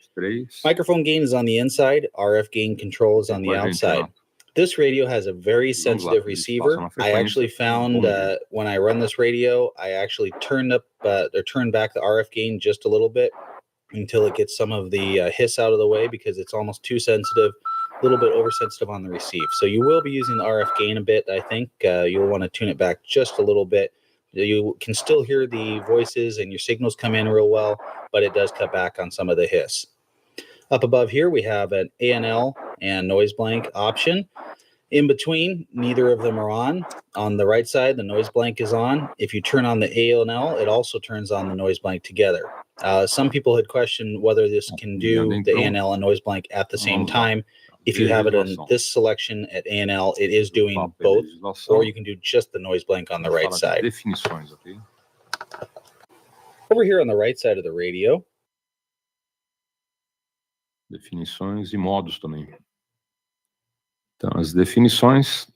Microphone gain is on the inside, RF gain control is on the outside. This radio has a very sensitive receiver. I actually found when I run this radio, I actually turned back the RF gain just a little bit until it gets some of the hiss out of the way, because it's almost too sensitive, a little bit oversensitive on the receive. So you will be using the RF gain a bit. I think you'll want to tune it back just a little bit. You can still hear the voices and your signals come in real well, but it does cut back on some of the hiss. Up above here, we have an ANL and noise blank option. In between, neither of them are on. On the right side, the noise blank is on. If you turn on the ALL, it also turns on the noise blank together. Some people had questioned whether this can do the ANL and noise blank at the same time. If you have it in this selection at ANL, it is doing both, or you can do just the noise blank on the right side. Definições, ok? Over here on the right side of the radio, Definições e modos também. Então, as definições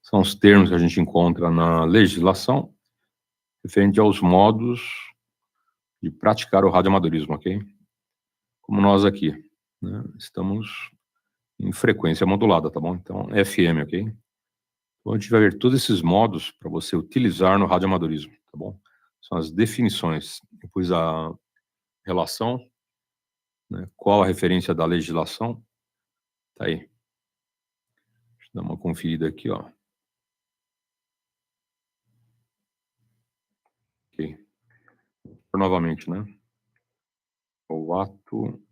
são os termos que a gente encontra na legislação referente aos modos de praticar o radioamadorismo, ok? Como nós aqui, né, estamos em frequência modulada, tá bom? Então, FM, ok? Então, a gente vai ver todos esses modos para você utilizar no radioamadorismo, tá bom? São as definições. Depois a relação, né, qual a referência da legislação, tá aí. Deixa eu dar uma conferida aqui, ó. Ok. Novamente, né? O ato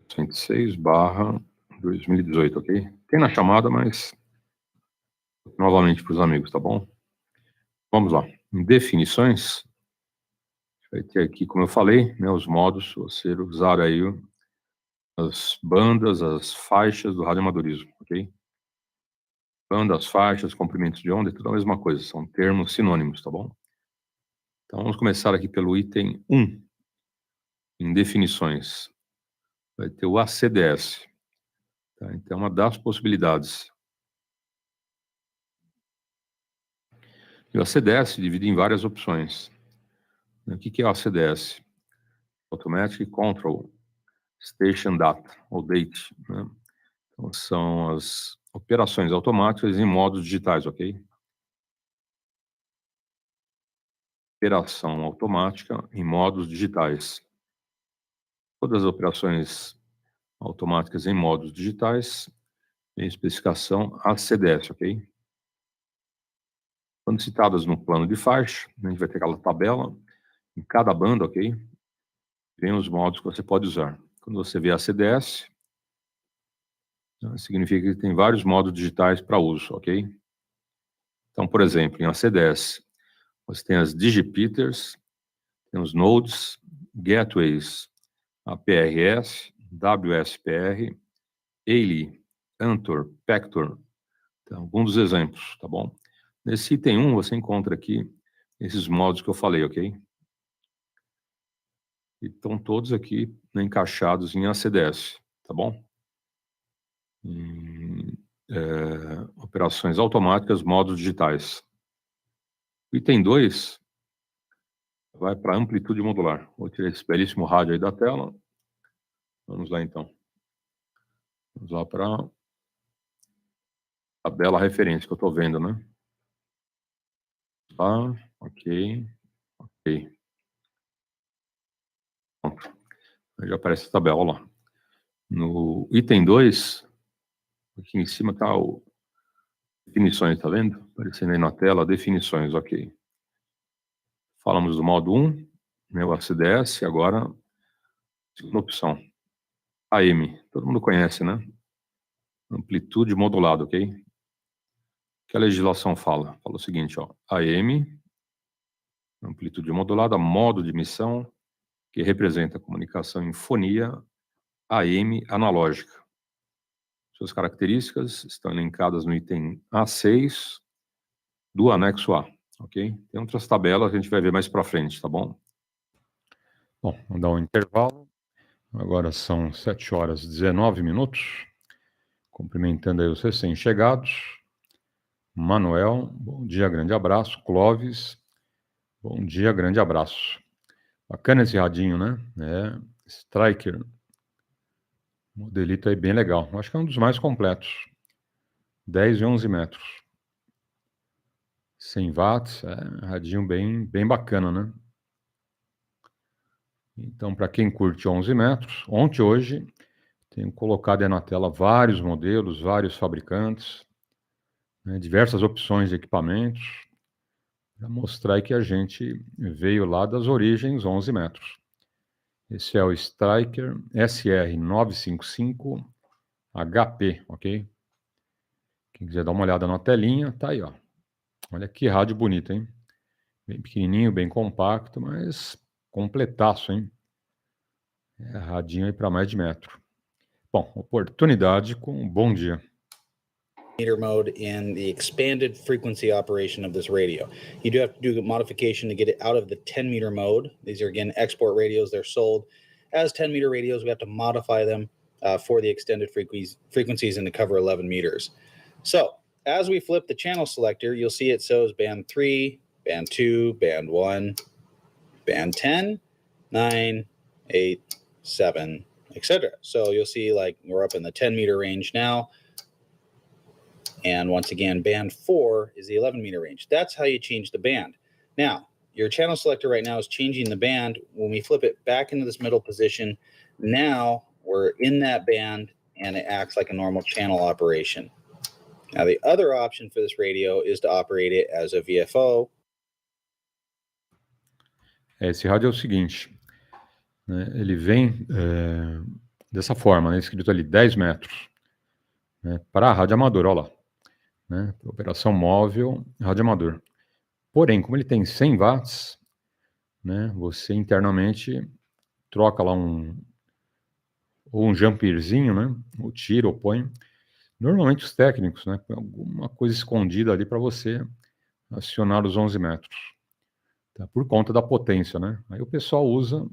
106/2018, ok? Tem na chamada, mas novamente para os amigos, tá bom? Vamos lá. Em definições, vai ter aqui, como eu falei, né, os modos, você usar aí as bandas, as faixas do radioamadorismo, ok? Bandas, faixas, comprimentos de onda, é tudo a mesma coisa, são termos sinônimos, tá bom? Então, vamos começar aqui pelo item 1, em definições. Vai ter o ACDS, tá? Então, uma das possibilidades. E o ACDS se divide em várias opções. O que é o ACDS? Automatic Control Station Data, ou DATE, né? Então, são as operações automáticas em modos digitais, ok? Operação automática em modos digitais. Todas as operações automáticas em modos digitais têm especificação ACDS, ok? Quando citadas no plano de faixa, a gente vai ter aquela tabela, em cada banda, ok? Vem os modos que você pode usar. Quando você vê ACDS, significa que tem vários modos digitais para uso, ok? Então, por exemplo, em ACDS, você tem as digipeaters, tem os nodes, gateways, APRS, WSPR, AULA, Antor, Pector. Então, alguns dos exemplos, tá bom? Nesse item 1, você encontra aqui esses modos que eu falei, ok? E estão todos aqui, né, encaixados em ACDS, tá bom? Operações automáticas, modos digitais. O item 2 vai para amplitude modular. Vou tirar esse belíssimo rádio aí da tela. Vamos lá, então. Vamos lá para a bela referência que eu estou vendo, né? Tá, ok, ok. Pronto. Aí já aparece a tabela, olha lá. No item 2, aqui em cima está o definições, tá vendo? Aparecendo aí na tela, definições, ok. Falamos do modo 1, né, o ACDS, agora, segunda opção, AM. Todo mundo conhece, né? Amplitude modulada, ok? O que a legislação fala? Fala o seguinte, ó, AM, amplitude modulada, modo de emissão, que representa a comunicação em fonia AM analógica. Suas características estão elencadas no item A6 do anexo A, ok? Tem outras tabelas que a gente vai ver mais para frente, tá bom? Bom, vamos dar um intervalo. Agora são 7h19. Cumprimentando aí os recém-chegados. Manuel, bom dia, grande abraço. Clóvis, bom dia, grande abraço. Bacana esse radinho, né? Striker. Modelito aí bem legal. Acho que é um dos mais completos. 10 e 11 metros. 100 watts, radinho bem bacana, né? Então, para quem curte 11 metros, ontem e hoje, tenho colocado aí na tela vários modelos, vários fabricantes, né, diversas opções de equipamentos, para mostrar aí que a gente veio lá das origens 11 metros. Esse é o Striker SR955 HP, ok? Quem quiser dar uma olhada na telinha, tá aí, ó. Olha que rádio bonito, hein? Bem pequenininho, bem compacto, mas completaço, hein? É radinho aí para mais de metro. Bom, oportunidade com bom dia. Meter mode in the expanded frequency operation of this radio. You do have to do a modification to get it out of the 10 meter mode. These are, again, export radios. They're sold as 10 meter radios. We have to modify them for the extended frequencies and to cover 11 meters. So as we flip the channel selector, you'll see it shows band 3, band 2, band 1, band 10, 9, 8, 7, etc. So you'll see like we're up in the 10 meter range now. And once again, band 4 is the 11 meter range. That's how you change the band. Now, your channel selector right now is changing the band. When we flip it back into this middle position, now we're in that band and it acts like a normal channel operation. Now, the other option for this radio is to operate it as a VFO. Esse rádio é o seguinte, né, ele vem dessa forma, né, escrito ali 10 metros, né, para rádio amador, olha lá, né, operação móvel, rádio amador. Porém, como ele tem 100 watts, né, você internamente troca lá um jumperzinho, né, ou tira ou põe. Normalmente os técnicos, né, põe alguma coisa escondida ali para você acionar os 11 metros. Tá? Por conta da potência, né? Aí o pessoal usa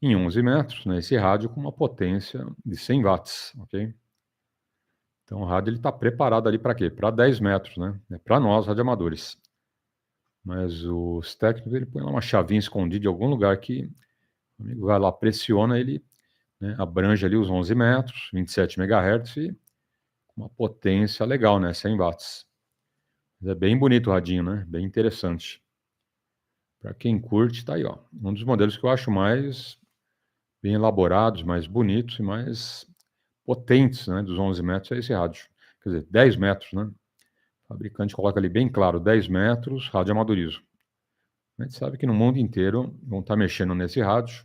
em 11 metros, né, esse rádio com uma potência de 100 watts, ok? Então o rádio está preparado ali para quê? Para 10 metros, né? É para nós, radioamadores. Mas os técnicos, ele põe lá uma chavinha escondida em algum lugar que o amigo vai lá, pressiona, ele, né, abrange ali os 11 metros, 27 MHz e uma potência legal, né? 100 watts. É bem bonito o radinho, né? Bem interessante. Para quem curte, tá aí, ó. Um dos modelos que eu acho mais bem elaborados, mais bonitos e mais potentes, né? Dos 11 metros é esse rádio. Quer dizer, 10 metros, né? O fabricante coloca ali bem claro, 10 metros, rádio amadorismo. A gente sabe que no mundo inteiro vão estar mexendo nesse rádio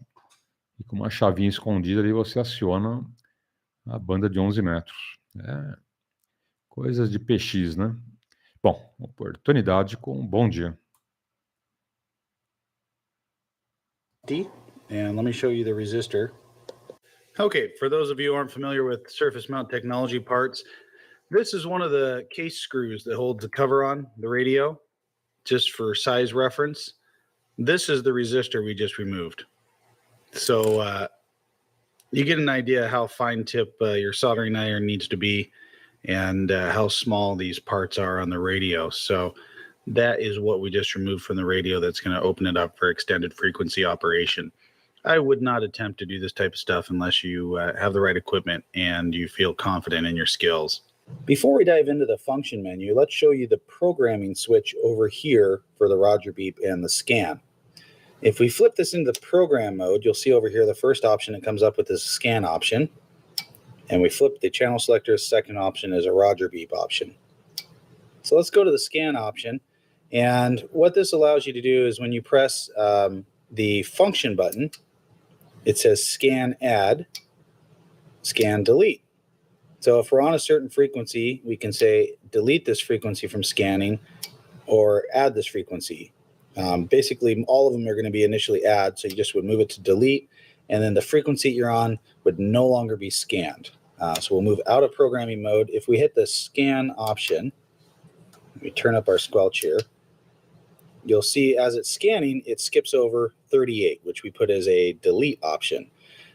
e com uma chavinha escondida ali você aciona a banda de 11 metros. É coisas de PX, né? Bom, oportunidade com um bom dia. And let me show you the resistor. Okay, for those of you who aren't familiar with surface mount technology parts, this is one of the case screws that holds the cover on the radio, just for size reference. This is the resistor we just removed. So you get an idea how fine tip your soldering iron needs to be and how small these parts are on the radio. So that is what we just removed from the radio that's going to open it up for extended frequency operation. I would not attempt to do this type of stuff unless you have the right equipment and you feel confident in your skills. Before we dive into the function menu, let's show you the programming switch over here for the Roger beep and the scan. If we flip this into the program mode, you'll see over here the first option that comes up with is scan option. And we flip the channel selector's second option is a Roger beep option. So let's go to the scan option. And what this allows you to do is when you press the function button, it says scan add, scan delete. So if we're on a certain frequency, we can say delete this frequency from scanning or add this frequency. Basically, all of them are going to be initially add, so you just would move it to delete, and then the frequency you're on would no longer be scanned. So we'll move out of programming mode. If we hit the scan option, we turn up our squelch here, you'll see as it's scanning, it skips over 38, which we put as a delete option.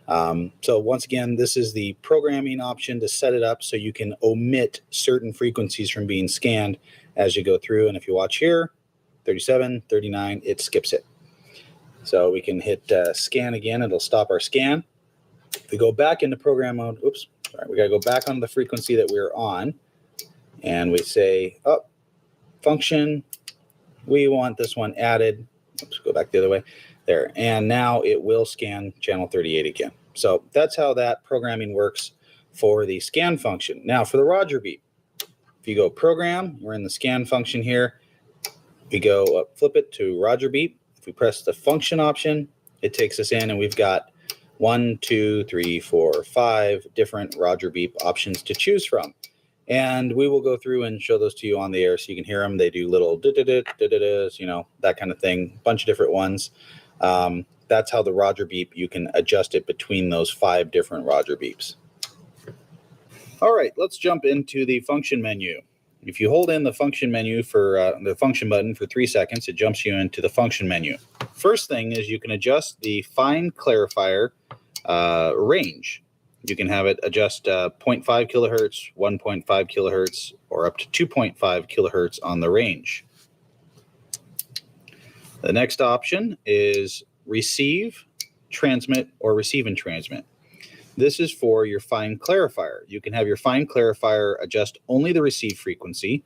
So once again, this is the programming option to set it up so you can omit certain frequencies from being scanned as you go through. And if you watch here, 37, 39, it skips it. So we can hit scan again. It'll stop our scan. If we go back into program mode, oops, sorry, we got to go back on the frequency that we were on. And we say, oh, function, we want this one added. Oops, go back the other way. There. And now it will scan channel 38 again. So that's how that programming works for the scan function. Now for the Roger beep, if you go program, we're in the scan function here. We go up, flip it to Roger beep. If we press the function option, it takes us in and we've got 1, 2, 3, 4, 5 different Roger beep options to choose from. And we will go through and show those to you on the air so you can hear them. They do little da-da-da-da-da-das, you know, that kind of thing, bunch of different ones. That's how the Roger beep, you can adjust it between those 5 different Roger beeps. All right, let's jump into the function menu. If you hold in the function menu for the function button for 3 seconds, it jumps you into the function menu. First thing is you can adjust the fine clarifier range. You can have it adjust 0.5 kilohertz, 1.5 kilohertz, or up to 2.5 kilohertz on the range. The next option is receive, transmit, or receive and transmit. This is for your fine clarifier. You can have your fine clarifier adjust only the receive frequency,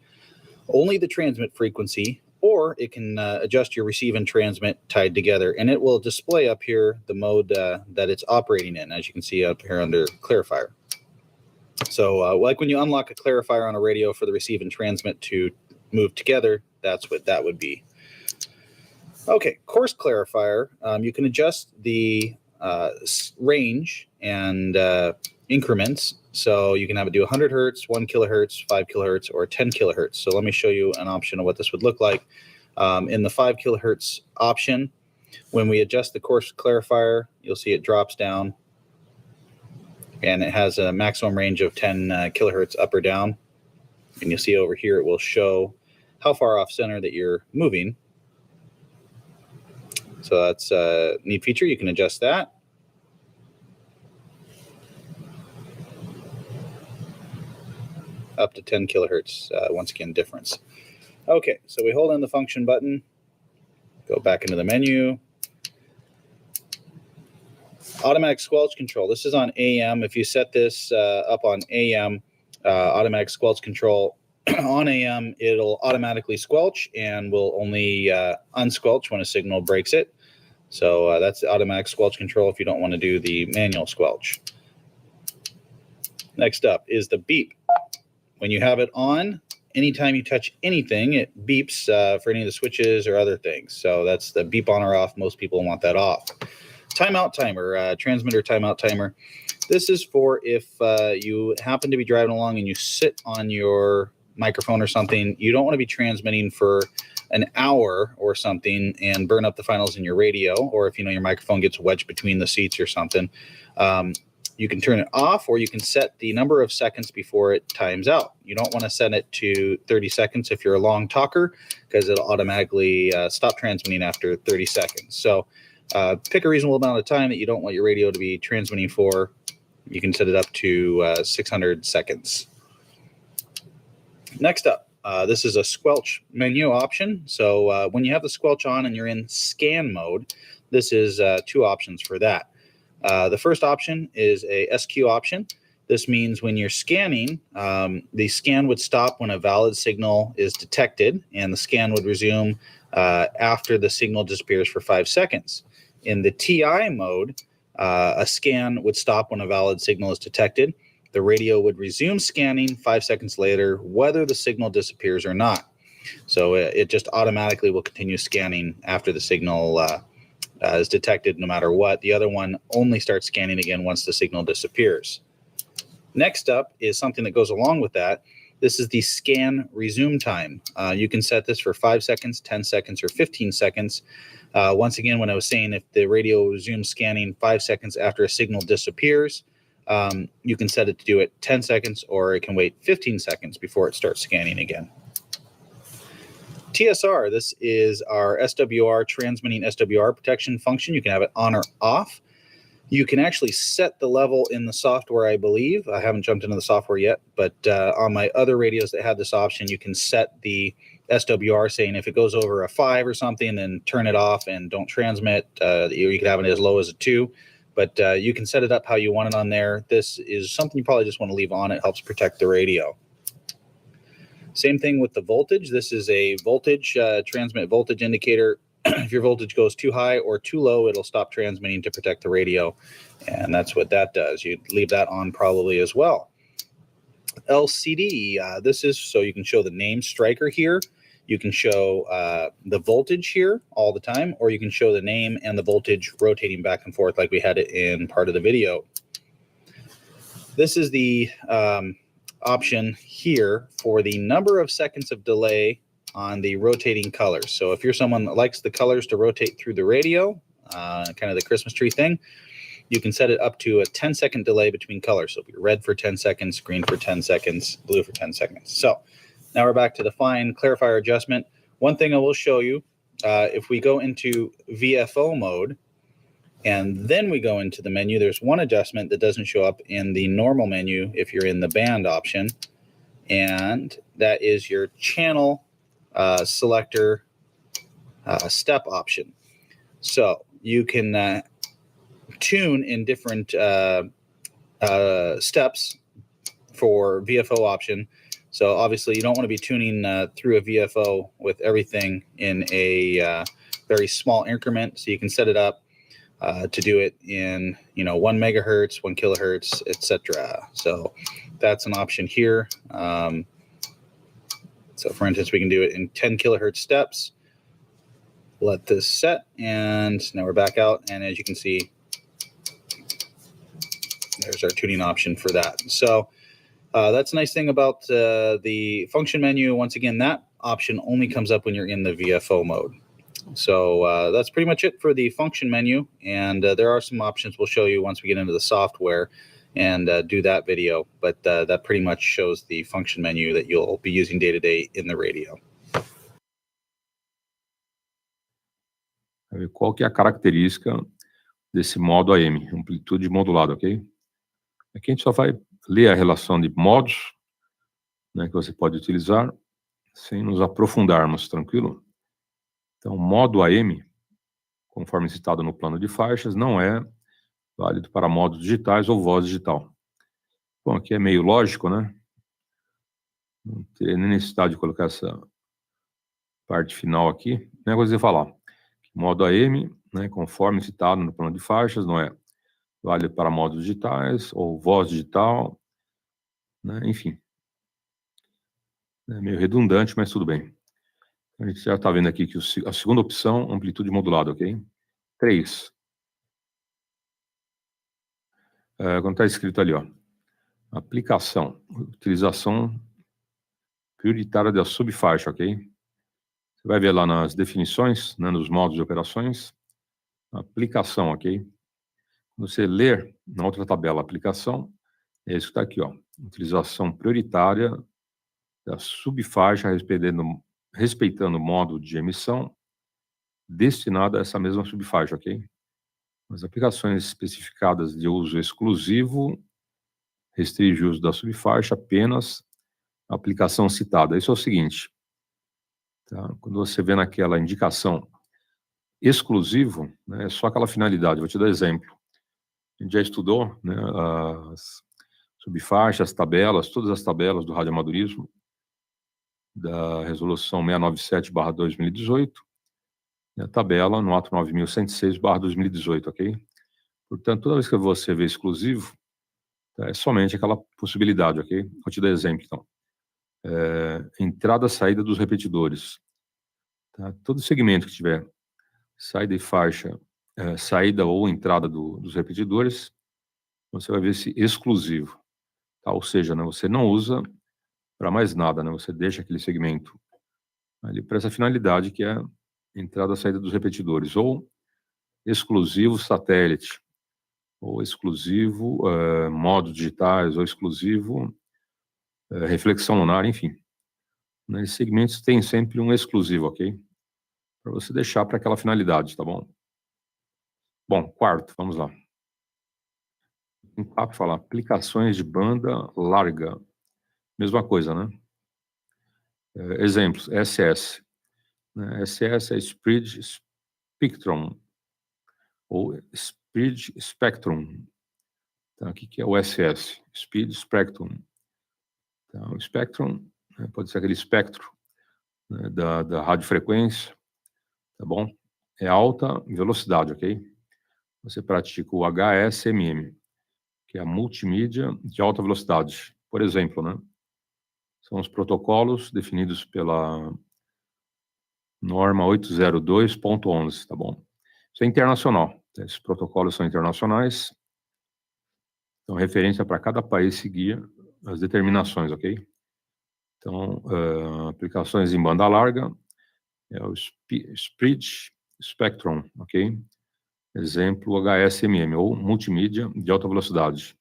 only the transmit frequency, or it can adjust your receive and transmit tied together, and it will display up here the mode that it's operating in, as you can see up here under clarifier. So like when you unlock a clarifier on a radio for the receive and transmit to move together, that's what that would be. Okay, coarse clarifier, you can adjust the range and increments. So you can have it do 100 hertz, 1 kilohertz, 5 kilohertz, or 10 kilohertz. So let me show you an option of what this would look like. In the 5 kilohertz option, when we adjust the coarse clarifier, you'll see it drops down, and it has a maximum range of 10 kilohertz up or down. And you'll see over here it will show how far off center that you're moving. So that's a neat feature. You can adjust that. Up to 10 kilohertz, once again, difference. Okay, so we hold in the function button, go back into the menu. Automatic squelch control. This is on AM. If you set this up on AM, automatic squelch control, on AM, it'll automatically squelch and will only unsquelch when a signal breaks it. So that's the automatic squelch control if you don't want to do the manual squelch. Next up is the beep. When you have it on, anytime you touch anything, it beeps for any of the switches or other things. So that's the beep on or off. Most people want that off. Timeout timer, transmitter timeout timer. This is for if you happen to be driving along and you sit on your microphone or something, you don't want to be transmitting for an hour or something and burn up the finals in your radio, or if you know your microphone gets wedged between the seats or something. You can turn it off, or you can set the number of seconds before it times out. You don't want to set it to 30 seconds if you're a long talker, because it'll automatically stop transmitting after 30 seconds. So pick a reasonable amount of time that you don't want your radio to be transmitting for. You can set it up to 600 seconds. Next up, this is a squelch menu option. So when you have the squelch on and you're in scan mode, this is 2 options for that. The first option is a SQ option. This means when you're scanning, the scan would stop when a valid signal is detected, and the scan would resume after the signal disappears for 5 seconds. In the TI mode, a scan would stop when a valid signal is detected. The radio would resume scanning 5 seconds later, whether the signal disappears or not. So it just automatically will continue scanning after the signal is detected no matter what. The other one only starts scanning again once the signal disappears. Next up is something that goes along with that. This is the scan resume time. You can set this for 5 seconds, 10 seconds, or 15 seconds. Once again, when I was saying if the radio resumes scanning 5 seconds after a signal disappears, you can set it to do it 10 seconds, or it can wait 15 seconds before it starts scanning again. TSR, this is our SWR, transmitting SWR protection function. You can have it on or off. You can actually set the level in the software, I believe. I haven't jumped into the software yet, but on my other radios that have this option, you can set the SWR saying if it goes over a 5 or something, then turn it off and don't transmit. You can have it as low as a 2, but you can set it up how you want it on there. This is something you probably just want to leave on. It helps protect the radio. Same thing with the voltage. This is a voltage, transmit voltage indicator. If your voltage goes too high or too low, it'll stop transmitting to protect the radio. And that's what that does. You'd leave that on probably as well. LCD, this is so you can show the name striker here. you can show the voltage here all the time, or you can show the name and the voltage rotating back and forth like we had it in part of the video. This is the option here for the number of seconds of delay on the rotating colors. So if you're someone that likes the colors to rotate through the radio, kind of the Christmas tree thing, you can set it up to a 10-second delay between colors. So it'll be red for 10 seconds, green for 10 seconds, blue for 10 seconds. So now we're back to the fine clarifier adjustment. One thing I will show you, if we go into VFO mode, and then we go into the menu, there's one adjustment that doesn't show up in the normal menu if you're in the band option, and that is your channel selector step option. So you can tune in different steps for VFO option. So obviously you don't want to be tuning through a VFO with everything in a very small increment. So you can set it up to do it in 1 megahertz, 1 kilohertz, etc. So that's an option here. So for instance, we can do it in 10 kilohertz steps. Let this set, and now we're back out. And as you can see, there's our tuning option for that. So that's a nice thing about the function menu. Once again, that option only comes up when you're in the VFO mode. So that's pretty much it for the function menu. And there are some options we'll show you once we get into the software and do that video. But that pretty much shows the function menu that you'll be using day to day in the radio. Qual que é a característica desse modo AM, amplitude modulada, ok? Aqui a gente só vai ler a relação de modos, né, que você pode utilizar sem nos aprofundarmos, tranquilo? Então, modo AM, conforme citado no plano de faixas, não é válido para modos digitais ou voz digital. Bom, aqui é meio lógico, né? Não teria nem necessidade de colocar essa parte final aqui. Não é coisa de falar. Modo AM, né, conforme citado no plano de faixas, não é válido para modos digitais ou voz digital, né, enfim. É meio redundante, mas tudo bem. A gente já está vendo aqui que a segunda opção, amplitude modulada, ok? 3. Quando está escrito ali, ó, aplicação, utilização prioritária da subfaixa, ok? Você vai ver lá nas definições, né, nos modos de operações, aplicação, ok? Você ler na outra tabela aplicação, é isso que está aqui, ó. Utilização prioritária da subfaixa respeitando o modo de emissão destinado a essa mesma subfaixa, ok? As aplicações especificadas de uso exclusivo restringe o uso da subfaixa apenas a aplicação citada. Isso é o seguinte, tá? Quando você vê naquela indicação exclusivo, né, é só aquela finalidade. Vou te dar exemplo. A gente já estudou, né, as subfaixas, tabelas, todas as tabelas do radioamadorismo, da resolução 697/2018, e a tabela no ato 9106/2018, ok? Portanto, toda vez que você vê exclusivo, tá, é somente aquela possibilidade, ok? Vou te dar exemplo, então. Entrada e saída dos repetidores. Tá? Todo segmento que tiver saída e faixa, saída ou entrada dos repetidores, você vai ver esse exclusivo. Tá? Ou seja, né, você não usa para mais nada, né? Você deixa aquele segmento ali para essa finalidade que é entrada e saída dos repetidores, ou exclusivo satélite, ou exclusivo modos digitais, ou exclusivo reflexão lunar, enfim. Nesses segmentos tem sempre um exclusivo, ok? Para você deixar para aquela finalidade, tá bom? Bom, quarto, vamos lá. Para falar, aplicações de banda larga. Mesma coisa, né? Exemplos, SS. SS é Spread Spectrum, ou Speed Spectrum. Então, o que é o SS? Speed Spectrum. Então, o Spectrum, né, pode ser aquele espectro, né, da radiofrequência, tá bom? É alta velocidade, ok? Você pratica o HSMM, que é a multimídia de alta velocidade. Por exemplo, né? São os protocolos definidos pela norma 802.11, tá bom? Isso é internacional, esses protocolos são internacionais, então referência para cada país seguir as determinações, ok? Então, aplicações em banda larga, é o Speech Spectrum, ok? Exemplo, HSMM, ou multimídia de alta velocidade,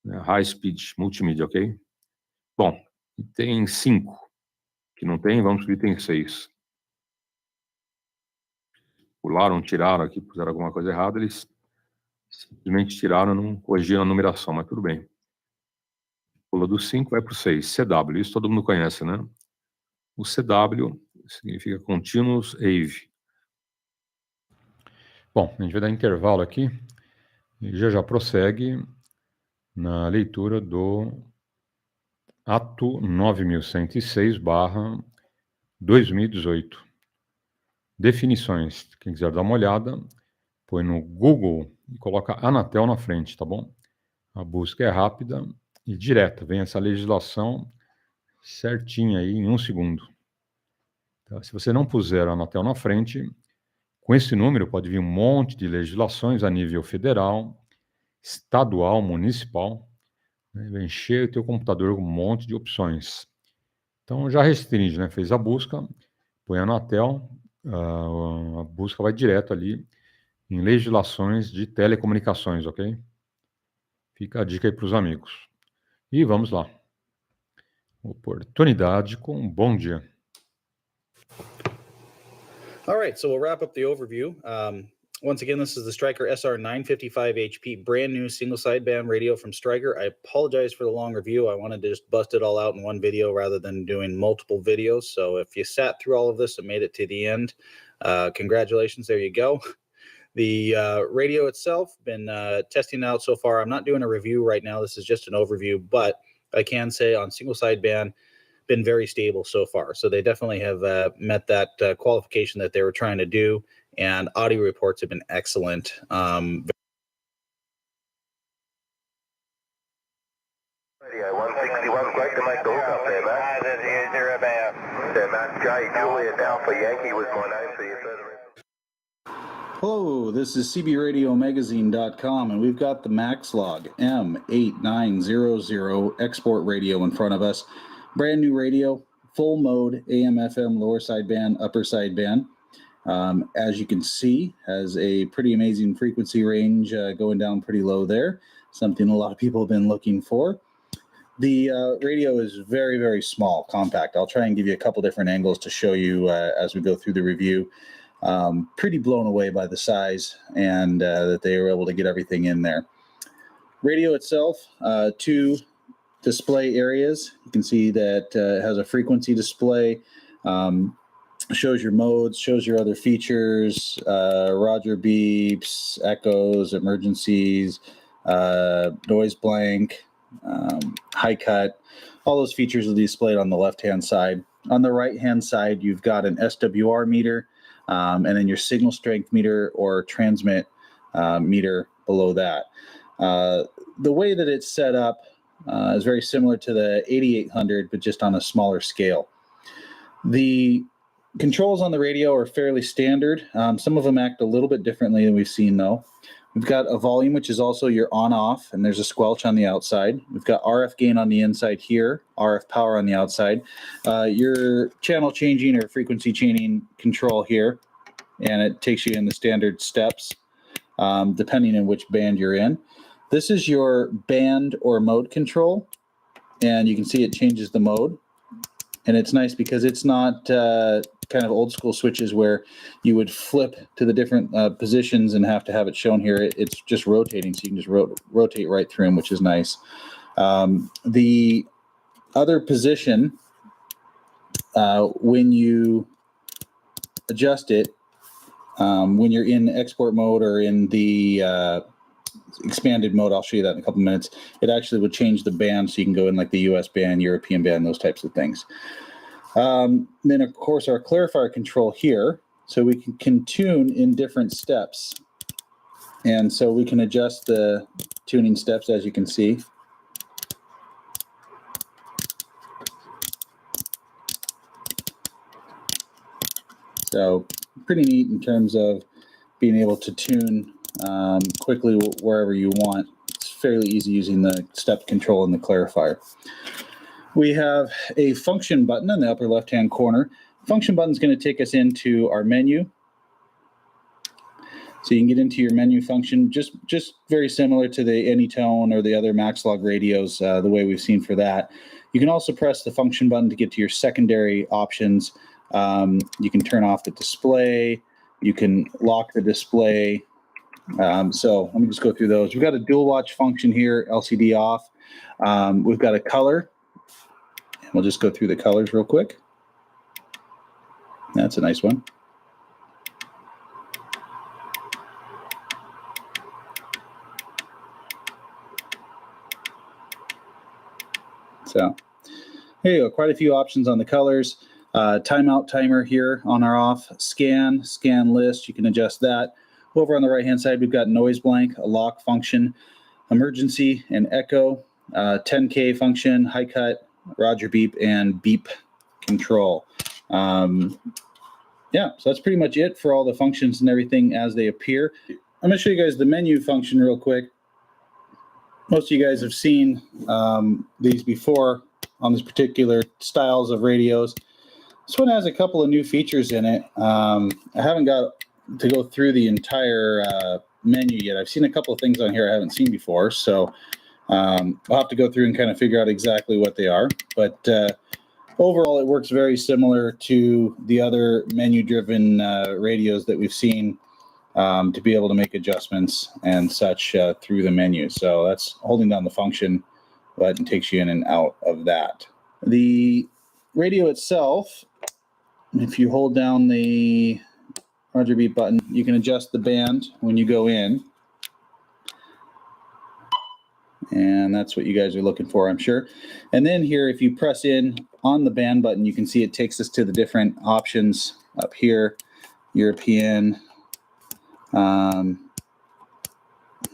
né? High Speed Multimídia, ok? Bom, tem 5, que não tem, vamos para o item 6. Pularam, tiraram aqui, puseram alguma coisa errada, eles simplesmente tiraram, não corrigiram a numeração, mas tudo bem. Pula do 5, vai para o 6, CW, isso todo mundo conhece, né? O CW significa Continuous Wave. Bom, a gente vai dar intervalo aqui e já prossegue na leitura do ato 9106/2018. Definições. Quem quiser dar uma olhada, põe no Google e coloca Anatel na frente, tá bom? A busca é rápida e direta. Vem essa legislação certinha aí em 1 segundo. Tá? Se você não puser a Anatel na frente, com esse número pode vir um monte de legislações a nível federal, estadual, municipal, né? Vai encher o teu computador com um monte de opções. Então já restringe, né? Fez a busca, põe a Anatel, a busca vai direto ali em legislações de telecomunicações, ok? Fica a dica aí para os amigos. E vamos lá. Oportunidade com um bom dia. All right, so we'll wrap up the overview. Once again, this is the Stryker SR 955 HP, brand new single sideband radio from Stryker. I apologize for the long review. I wanted to just bust it all out in one video rather than doing multiple videos. So if you sat through all of this and made it to the end, congratulations, there you go. The radio itself, been testing it out so far. I'm not doing a review right now. This is just an overview, but I can say on single sideband, been very stable so far. So they definitely have met that qualification that they were trying to do, and audio reports have been excellent. Radio 161, great to make the hook up there, Matt. Yeah, Matt J. Juliet Alpha Yankee was my name, so you further. Hello, this is CBRadioMagazine.com, and we've got the MaxLog M8900 export radio in front of us. Brand new radio, full mode, AM, FM, lower sideband, upper sideband. As you can see, has a pretty amazing frequency range going down pretty low there, something a lot of people have been looking for. The radio is very, very small, compact. I'll try and give you a couple different angles to show you as we go through the review. Pretty blown away by the size and that they were able to get everything in there. Radio itself, 2 display areas. You can see that it has a frequency display, shows your modes, shows your other features, Roger beeps, echoes, emergencies, noise blank, high cut. All those features are displayed on the left-hand side. On the right-hand side, you've got an SWR meter, and then your signal strength meter or transmit meter below that. The way that it's set up is very similar to the 8800, but just on a smaller scale. The controls on the radio are fairly standard. Some of them act a little bit differently than we've seen, though. We've got a volume, which is also your on-off, and there's a squelch on the outside. We've got RF gain on the inside here, RF power on the outside. Your channel changing or frequency changing control here, and it takes you in the standard steps, depending on which band you're in. This is your band or mode control, and you can see it changes the mode. And it's nice because it's not kind of old school switches where you would flip to the different positions and have to have it shown here. It's just rotating, so you can just rotate right through them, which is nice. The other position, when you adjust it, when you're in export mode or in the expanded mode, I'll show you that in a couple minutes, it actually would change the band, so you can go in like the US band, European band, those types of things. Then, of course, our clarifier control here, so we can tune in different steps. And so we can adjust the tuning steps, as you can see. So pretty neat in terms of being able to tune quickly wherever you want. It's fairly easy using the step control and the clarifier. We have a function button in the upper left-hand corner. Function button is going to take us into our menu. So you can get into your menu function, just very similar to the Anytone or the other MaxLog radios, the way we've seen for that. You can also press the function button to get to your secondary options. You can turn off the display. You can lock the display. So let me just go through those. We've got a dual watch function here, LCD off. We've got a color. We'll just go through the colors real quick. That's a nice one. So here you go, quite a few options on the colors. Timeout timer here on our off. Scan list, you can adjust that. Over on the right-hand side, we've got noise blank, a lock function, emergency and echo, 10K function, high cut, Roger beep, and beep control. Yeah, so that's pretty much it for all the functions and everything as they appear. I'm going to show you guys the menu function real quick. Most of you guys have seen these before on these particular styles of radios. This one has a couple of new features in it. I haven't got to go through the entire menu yet. I've seen a couple of things on here I haven't seen before, so I'll have to go through and kind of figure out exactly what they are. But overall, it works very similar to the other menu-driven radios that we've seen, to be able to make adjustments and such through the menu. So that's holding down the function button takes you in and out of that. The radio itself, if you hold down the Roger beep button, you can adjust the band when you go in. And that's what you guys are looking for, I'm sure. And then here, if you press in on the band button, you can see it takes us to the different options up here. European, I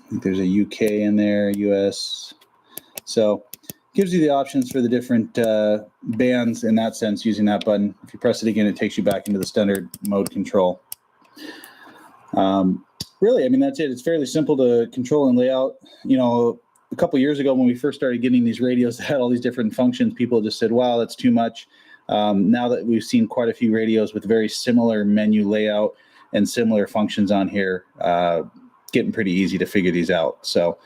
think there's a UK in there, US. So it gives you the options for the different bands in that sense using that button. If you press it again, it takes you back into the standard mode control. Really, I mean, that's it. It's fairly simple to control and layout. You know, a couple years ago when we first started getting these radios that had all these different functions, people just said, wow, that's too much. Now that we've seen quite a few radios with very similar menu layout and similar functions on here, getting pretty easy to figure these out. So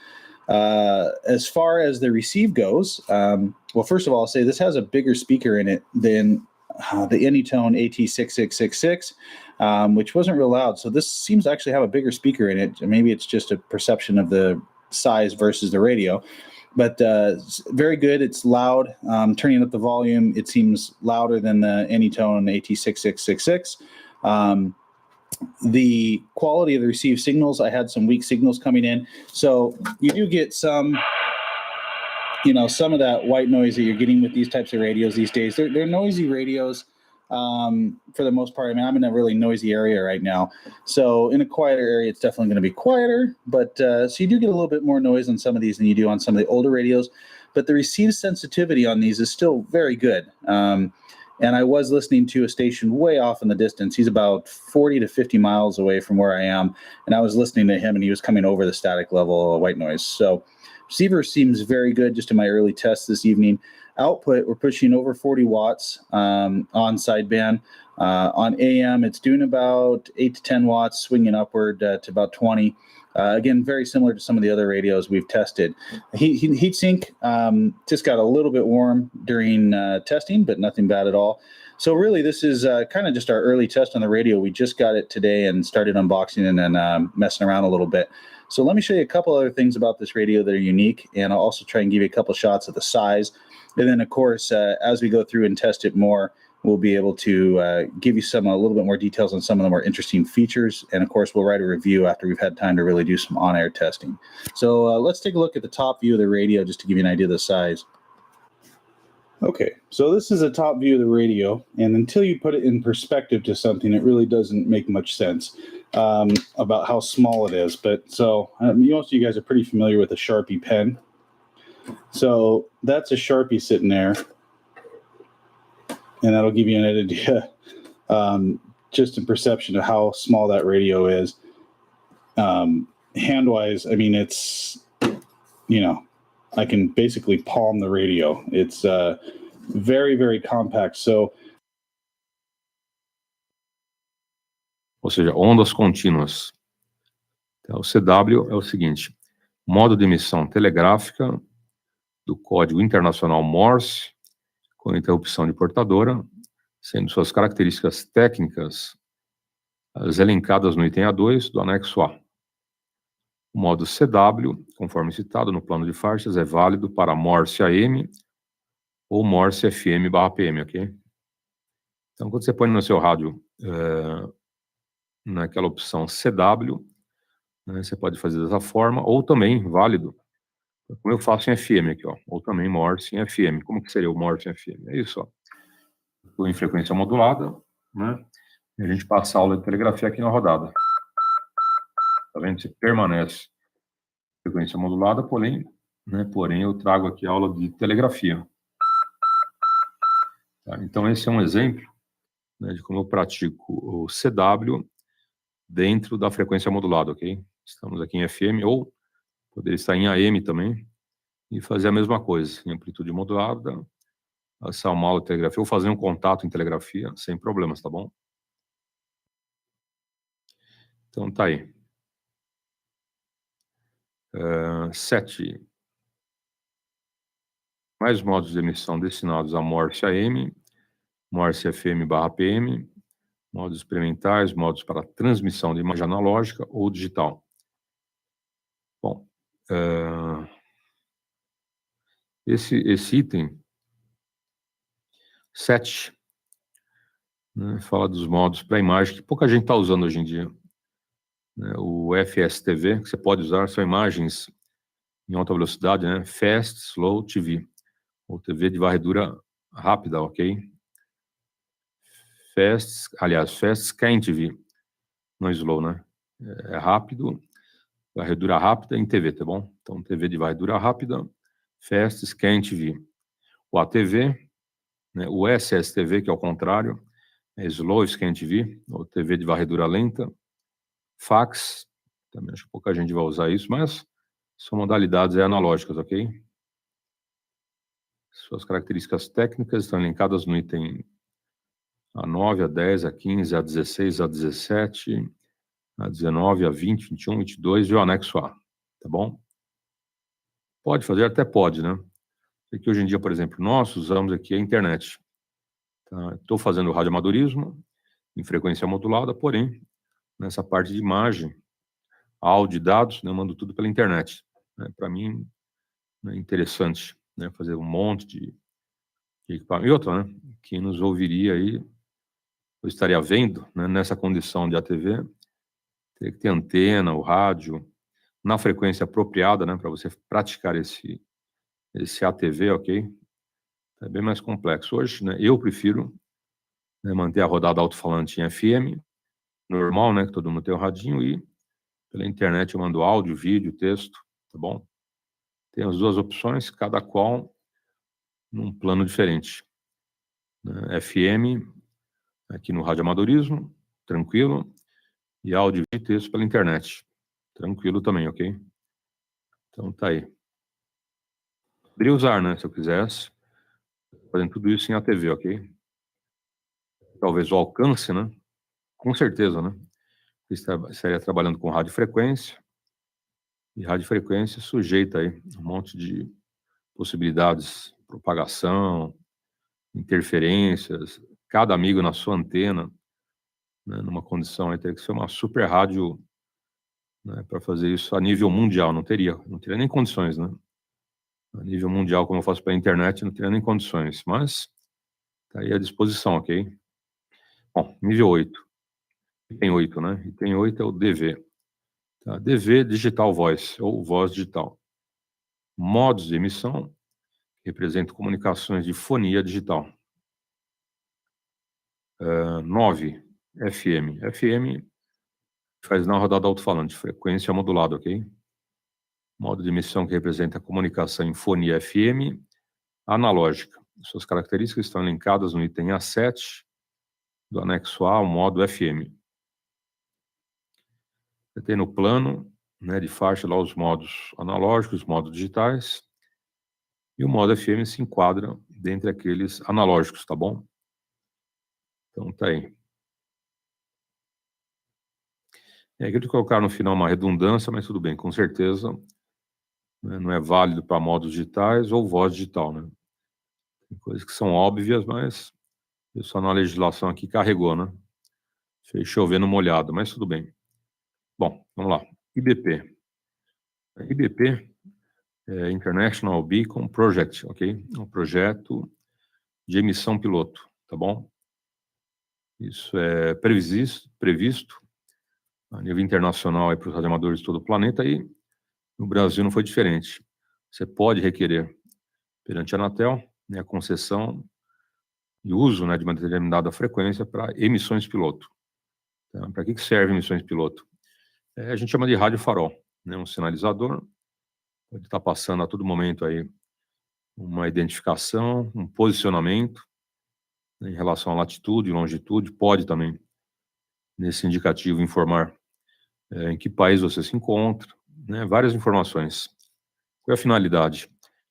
as far as the receive goes, well, first of all, I'll say this has a bigger speaker in it than the Anytone AT6666, which wasn't real loud. So this seems to actually have a bigger speaker in it. Maybe it's just a perception of the size versus the radio. But very good. It's loud. Turning up the volume, it seems louder than the Anytone AT6666. The quality of the received signals, I had some weak signals coming in. So you do get some, you know, some of that white noise that you're getting with these types of radios these days. They're noisy radios for the most part. I mean, I'm in a really noisy area right now. So in a quieter area, it's definitely going to be quieter. But so you do get a little bit more noise on some of these than you do on some of the older radios. But the receive sensitivity on these is still very good. And I was listening to a station way off in the distance. He's about 40 to 50 miles away from where I am. And I was listening to him, and he was coming over the static level of white noise. So receiver seems very good just in my early tests this evening. Output, we're pushing over 40 watts on sideband. On AM, it's doing about 8 to 10 watts, swinging upward to about 20. Again, very similar to some of the other radios we've tested. Heatsink just got a little bit warm during testing, but nothing bad at all. So really, this is kind of just our early test on the radio. We just got it today and started unboxing and then messing around a little bit. So let me show you a couple other things about this radio that are unique, and I'll also try and give you a couple shots of the size. And then, of course, as we go through and test it more, we'll be able to give you a little bit more details on some of the more interesting features. And of course, we'll write a review after we've had time to really do some on-air testing. So let's take a look at the top view of the radio just to give you an idea of the size. Okay, so this is a top view of the radio. And until you put it in perspective to something, it really doesn't make much sense about how small it is. But so most of you guys are pretty familiar with a Sharpie pen. So that's a Sharpie sitting there. And that'll give you an idea just in perception of how small that radio is. Hand-wise, I mean, it's, you know, I can basically palm the radio. It's very, very compact. So, ou seja, ondas contínuas. Então, o CW é o seguinte: modo de emissão telegráfica do código internacional Morse, com interrupção de portadora, sendo suas características técnicas as elencadas no item A2 do anexo A. O modo CW, conforme citado no plano de faixas, é válido para Morse AM ou Morse FM/PM, ok? Então, quando você põe no seu rádio naquela opção CW, né, você pode fazer dessa forma, ou também válido, como eu faço em FM aqui, ó, ou também Morse em FM. Como que seria o Morse em FM? É isso, ó. Estou em frequência modulada, né? E a gente passa a aula de telegrafia aqui na rodada. Tá vendo? Você permanece em frequência modulada, porém eu trago aqui a aula de telegrafia. Tá? Então, esse é um exemplo, né, de como eu pratico o CW dentro da frequência modulada, ok? Estamos aqui em FM, ou poderia estar em AM também, e fazer a mesma coisa, em amplitude modulada, passar uma aula de telegrafia, ou fazer um contato em telegrafia, sem problemas, tá bom? Então, tá aí. 7. Mais modos de emissão destinados a Morse AM, Morse FM/PM, modos experimentais, modos para transmissão de imagem analógica ou digital. Bom, esse item 7, né, fala dos modos para imagem que pouca gente está usando hoje em dia. Né, o FSTV, que você pode usar, são imagens em alta velocidade, né, Fast Slow TV, ou TV de varredura rápida, ok? Fast Scan TV, não slow, né? É rápido, varredura rápida em TV, tá bom? Então, TV de varredura rápida, Fast Scan TV. O ATV, né, o SSTV, que é o contrário, é Slow Scan TV, ou TV de varredura lenta. Fax, também acho que pouca gente vai usar isso, mas são modalidades analógicas, ok? Suas características técnicas estão elencadas no item A9, A10, A15, A16, A17, A19, A20, 21, 22 e o anexo A, tá bom? Pode fazer? Até pode, né? Porque hoje em dia, por exemplo, nós usamos aqui a internet. Tá? Estou fazendo radioamadorismo em frequência modulada, porém, nessa parte de imagem, áudio e dados, né, eu mando tudo pela internet. Né? Para mim, é interessante, né, fazer um monte de equipamento. E outra, né, quem nos ouviria aí, eu estaria vendo, né, nessa condição de ATV, teria que ter antena, o rádio, na frequência apropriada, né, para você praticar esse ATV, ok? É bem mais complexo. Hoje, né, eu prefiro, né, manter a rodada alto-falante em FM, normal, né, que todo mundo tem o radinho, e pela internet eu mando áudio, vídeo, texto, tá bom? Tem as duas opções, cada qual num plano diferente. Né? FM, aqui no radioamadorismo, tranquilo, e áudio e texto pela internet, tranquilo também, ok? Então tá aí. Poderia usar, né, se eu quisesse, fazendo tudo isso em ATV, ok? Talvez o alcance, né? Com certeza, né? Estaria trabalhando com radiofrequência, e radiofrequência sujeita aí um monte de possibilidades, propagação, interferências, cada amigo na sua antena, né, numa condição aí, teria que ser uma super rádio, né, para fazer isso a nível mundial, não teria nem condições, né? A nível mundial, como eu faço pela internet, não teria nem condições, mas tá aí à disposição, ok? Bom, nível 8. Item 8, né? Item 8 é o DV. Tá? DV, Digital Voice, ou voz digital. Modos de emissão, representam comunicações de fonia digital. 9, FM. FM faz na rodada alto-falante, frequência modulada, ok? Modo de emissão que representa a comunicação em fonia FM analógica. Suas características estão elencadas no item A7, do anexo A, o modo FM. Você tem no plano, né, de faixa lá os modos analógicos, os modos digitais, e o modo FM se enquadra dentre aqueles analógicos, tá bom? Então tá aí. É aquilo de colocar no final uma redundância, mas tudo bem, com certeza, né, não é válido para modos digitais ou voz digital, né? Tem coisas que são óbvias, mas só na legislação aqui carregou, né? Fez chover no molhado, mas tudo bem. Bom, vamos lá. IBP. IBP é International Beacon Project, ok? É um projeto de emissão piloto, tá bom? Isso é previsto a nível internacional para os radioamadores de todo o planeta e no Brasil não foi diferente. Você pode requerer perante a Anatel, né, a concessão e uso, né, de uma determinada frequência para emissões piloto. Tá? Para que serve emissões piloto? A gente chama de rádio farol, né, um sinalizador, pode estar passando a todo momento aí uma identificação, um posicionamento, né, em relação à latitude e longitude, pode também, nesse indicativo, informar em que país você se encontra, né, várias informações. Qual é a finalidade?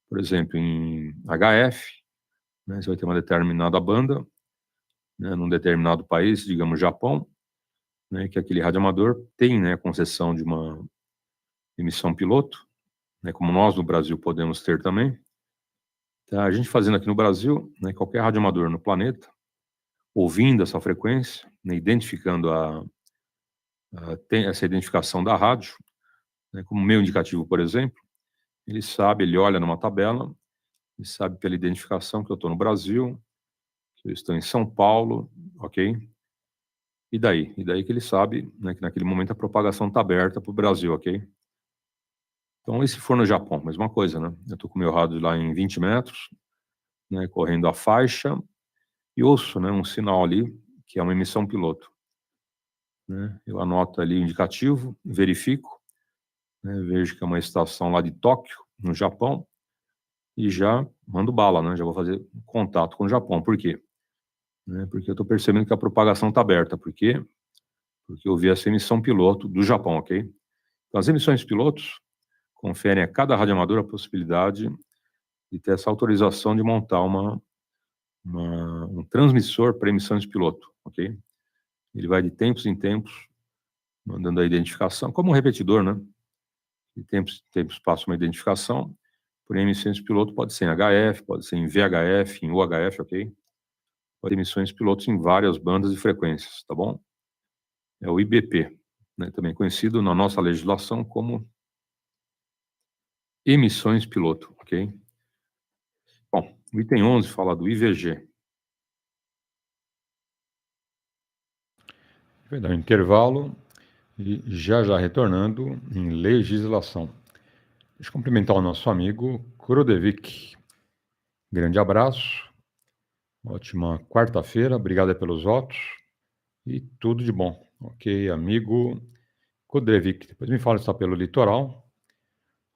Por exemplo, em HF, né, você vai ter uma determinada banda, né, num determinado país, digamos Japão, né, que aquele radioamador tem, né, concessão de uma emissão piloto, né, como nós no Brasil podemos ter também. Tá, a gente fazendo aqui no Brasil, né, qualquer radioamador no planeta, ouvindo essa frequência, né, identificando tem essa identificação da rádio, né, como meio indicativo, por exemplo, ele sabe, ele olha numa tabela, ele sabe pela identificação que eu estou no Brasil, que eu estou em São Paulo, ok? E daí? E daí que ele sabe, né, que naquele momento a propagação está aberta para o Brasil, ok? Então, e se for no Japão? Mesma coisa, né? Eu estou com o meu rádio lá em 20 metros, né, correndo a faixa, e ouço, né, um sinal ali, que é uma emissão piloto. Né? Eu anoto ali o indicativo, verifico, né, vejo que é uma estação lá de Tóquio, no Japão, e já mando bala, né? Já vou fazer contato com o Japão. Por quê? Né, porque eu estou percebendo que a propagação está aberta. Por quê? Porque eu vi essa emissão piloto do Japão, ok? Então, as emissões pilotos conferem a cada radioamador a possibilidade de ter essa autorização de montar um transmissor para emissões piloto, ok? Ele vai de tempos em tempos mandando a identificação, como um repetidor, né? De tempos em tempos passa uma identificação, por emissões piloto pode ser em HF, pode ser em VHF, em UHF, ok? Pode ter emissões pilotos em várias bandas e frequências, tá bom? É o IBP, né? Também conhecido na nossa legislação como emissões piloto, ok? Bom, o item 11 fala do IVG. Vai dar um intervalo e já retornando em legislação. Deixa eu cumprimentar o nosso amigo CRODADA. Grande abraço, ótima quarta-feira, obrigado pelos votos e tudo de bom. Ok, amigo CRODADA. Depois me fala se está pelo litoral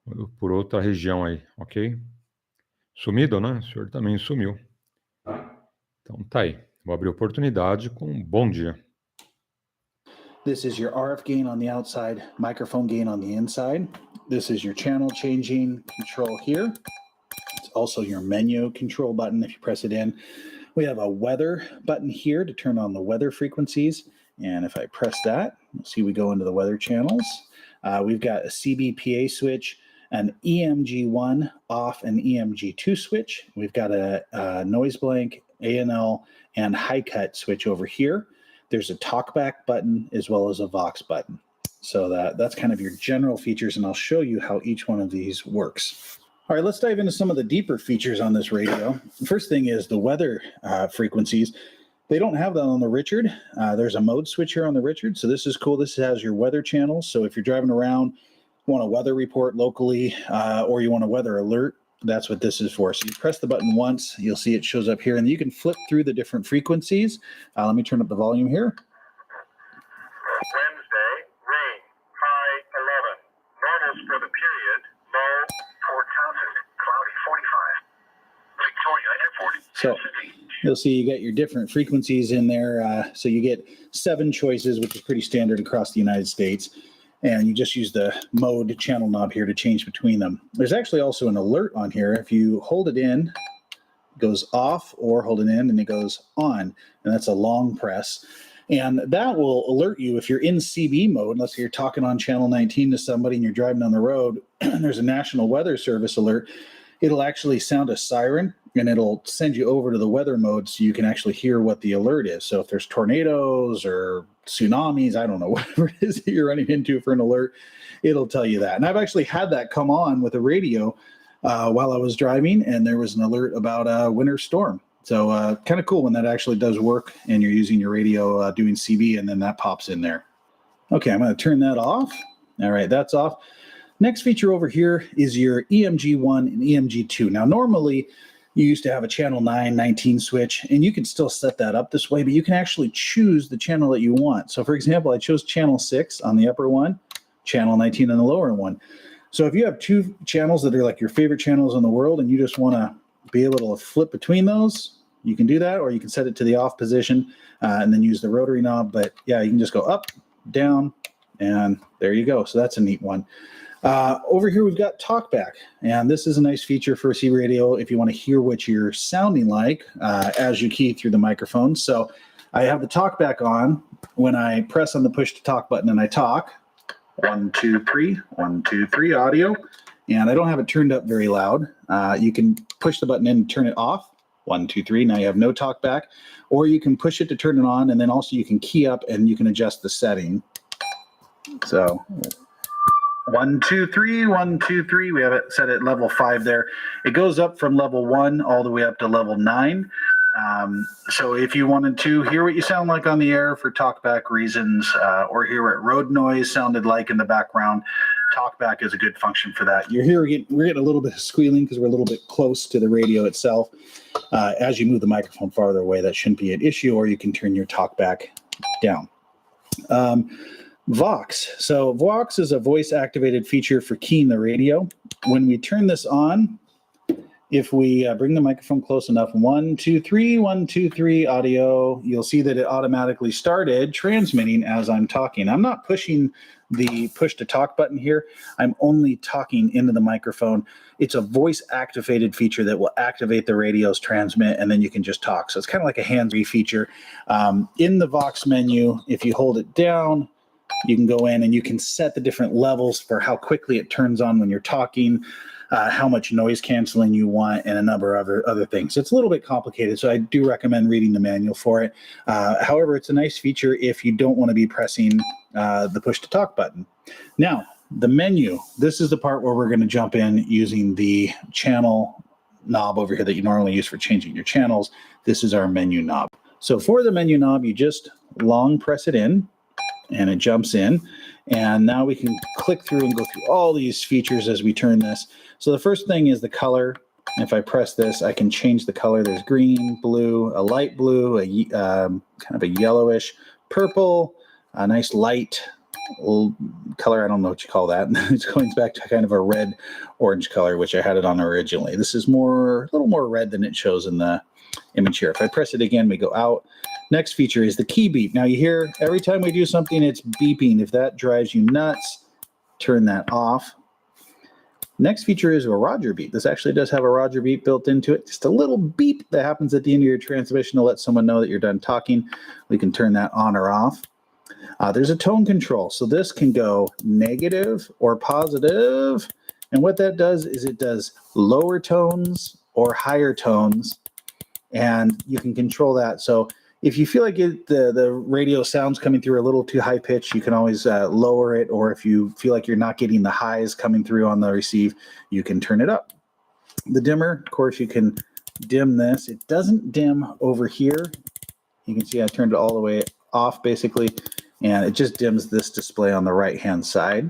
ou por outra região aí, ok? Sumido, né? O senhor também sumiu. Então tá aí, vou abrir oportunidade com um bom dia. This is your RF gain on the outside, microphone gain on the inside. This is your channel changing control here. It's also your menu control button if you press it in. We have a weather button here to turn on the weather frequencies. And if I press that, you'll see we go into the weather channels. We've got a CBPA switch, an EMG1 off and EMG2 switch. We've got a noise blank, ANL, and high cut switch over here. There's a talkback button as well as a Vox button. So that's kind of your general features, and I'll show you how each one of these works. All right, let's dive into some of the deeper features on this radio. The first thing is the weather frequencies. They don't have that on the Richard. There's a mode switch here on the Richard, so this is cool. This has your weather channels. So if you're driving around, want a weather report locally, or you want a weather alert, that's what this is for. So you press the button once, you'll see it shows up here, and you can flip through the different frequencies. Let me turn up the volume here. Wednesday, rain, high 11. Normals for the period, low 4,000, cloudy 45. Victoria at 40. So you'll see you get your different frequencies in there. So you get 7 choices, which is pretty standard across the United States. And you just use the mode channel knob here to change between them. There's actually also an alert on here. If you hold it in, it goes off, or hold it in and it goes on. And that's a long press. And that will alert you if you're in CB mode, unless you're talking on channel 19 to somebody and you're driving down the road, and there's a National Weather Service alert. It'll actually sound a siren and it'll send you over to the weather mode so you can actually hear what the alert is. So if there's tornadoes or tsunamis, I don't know, whatever it is that you're running into for an alert, it'll tell you that. And I've actually had that come on with a radio while I was driving, and there was an alert about a winter storm. So kind of cool when that actually does work and you're using your radio doing CB, and then that pops in there. Okay, I'm going to turn that off. All right, that's off. Next feature over here is your EMG1 and EMG2. Now, normally you used to have a channel 19 switch, and you can still set that up this way, but you can actually choose the channel that you want. So for example, I chose channel 6 on the upper one, channel 19 on the lower one. So if you have 2 channels that are like your favorite channels in the world and you just want to be able to flip between those, you can do that, or you can set it to the off position and then use the rotary knob. But yeah, you can just go up, down, and there you go. So that's a neat one. Over here, we've got talkback, and this is a nice feature for C radio if you want to hear what you're sounding like as you key through the microphone. So I have the talkback on. When I press on the push to talk button and I talk, 1, 2, 3, 1, 2, 3 audio, and I don't have it turned up very loud. You can push the button in and turn it off. 1, 2, 3. Now you have no talkback, or you can push it to turn it on, and then also you can key up and you can adjust the setting. So 1, 2, 3, 1, 2, 3. We have it set at level 5 there. It goes up from level 1 all the way up to level 9. So if you wanted to hear what you sound like on the air for talkback reasons, or hear what road noise sounded like in the background, talkback is a good function for that. We're getting a little bit of squealing because we're a little bit close to the radio itself. As you move the microphone farther away, that shouldn't be an issue, or you can turn your talkback down. Vox. So Vox is a voice-activated feature for keying the radio. When we turn this on, if we bring the microphone close enough, 1, 2, 3, 1, 2, 3 audio, you'll see that it automatically started transmitting as I'm talking. I'm not pushing the push to talk button here. I'm only talking into the microphone. It's a voice-activated feature that will activate the radio's transmit, and then you can just talk. So it's kind of like a hands-free feature. In the Vox menu, if you hold it down, you can go in and you can set the different levels for how quickly it turns on when you're talking, how much noise canceling you want, and a number of other things. It's a little bit complicated, so I do recommend reading the manual for it. However, it's a nice feature if you don't want to be pressing the push to talk button. Now, the menu. This is the part where we're going to jump in using the channel knob over here that you normally use for changing your channels. This is our menu knob. So for the menu knob, you just long press it in, and it jumps in. And now we can click through and go through all these features as we turn this. So the first thing is the color. If I press this, I can change the color. There's green, blue, a light blue, kind of a yellowish, purple, a nice light color. I don't know what you call that. It's going back to kind of a red orange color, which I had it on originally. This is a little more red than it shows in the image here. If I press it again, we go out. Next feature is the key beep. Now you hear every time we do something, it's beeping. If that drives you nuts, turn that off. Next feature is a Roger beep. This actually does have a Roger beep built into it. Just a little beep that happens at the end of your transmission to let someone know that you're done talking. We can turn that on or off. There's a tone control. So this can go negative or positive. And what that does is it does lower tones or higher tones. And you can control that. So if you feel like the radio sounds coming through a little too high pitch, you can always lower it. Or if you feel like you're not getting the highs coming through on the receive, you can turn it up. The dimmer, of course, you can dim this. It doesn't dim over here. You can see I turned it all the way off basically, and it just dims this display on the right-hand side.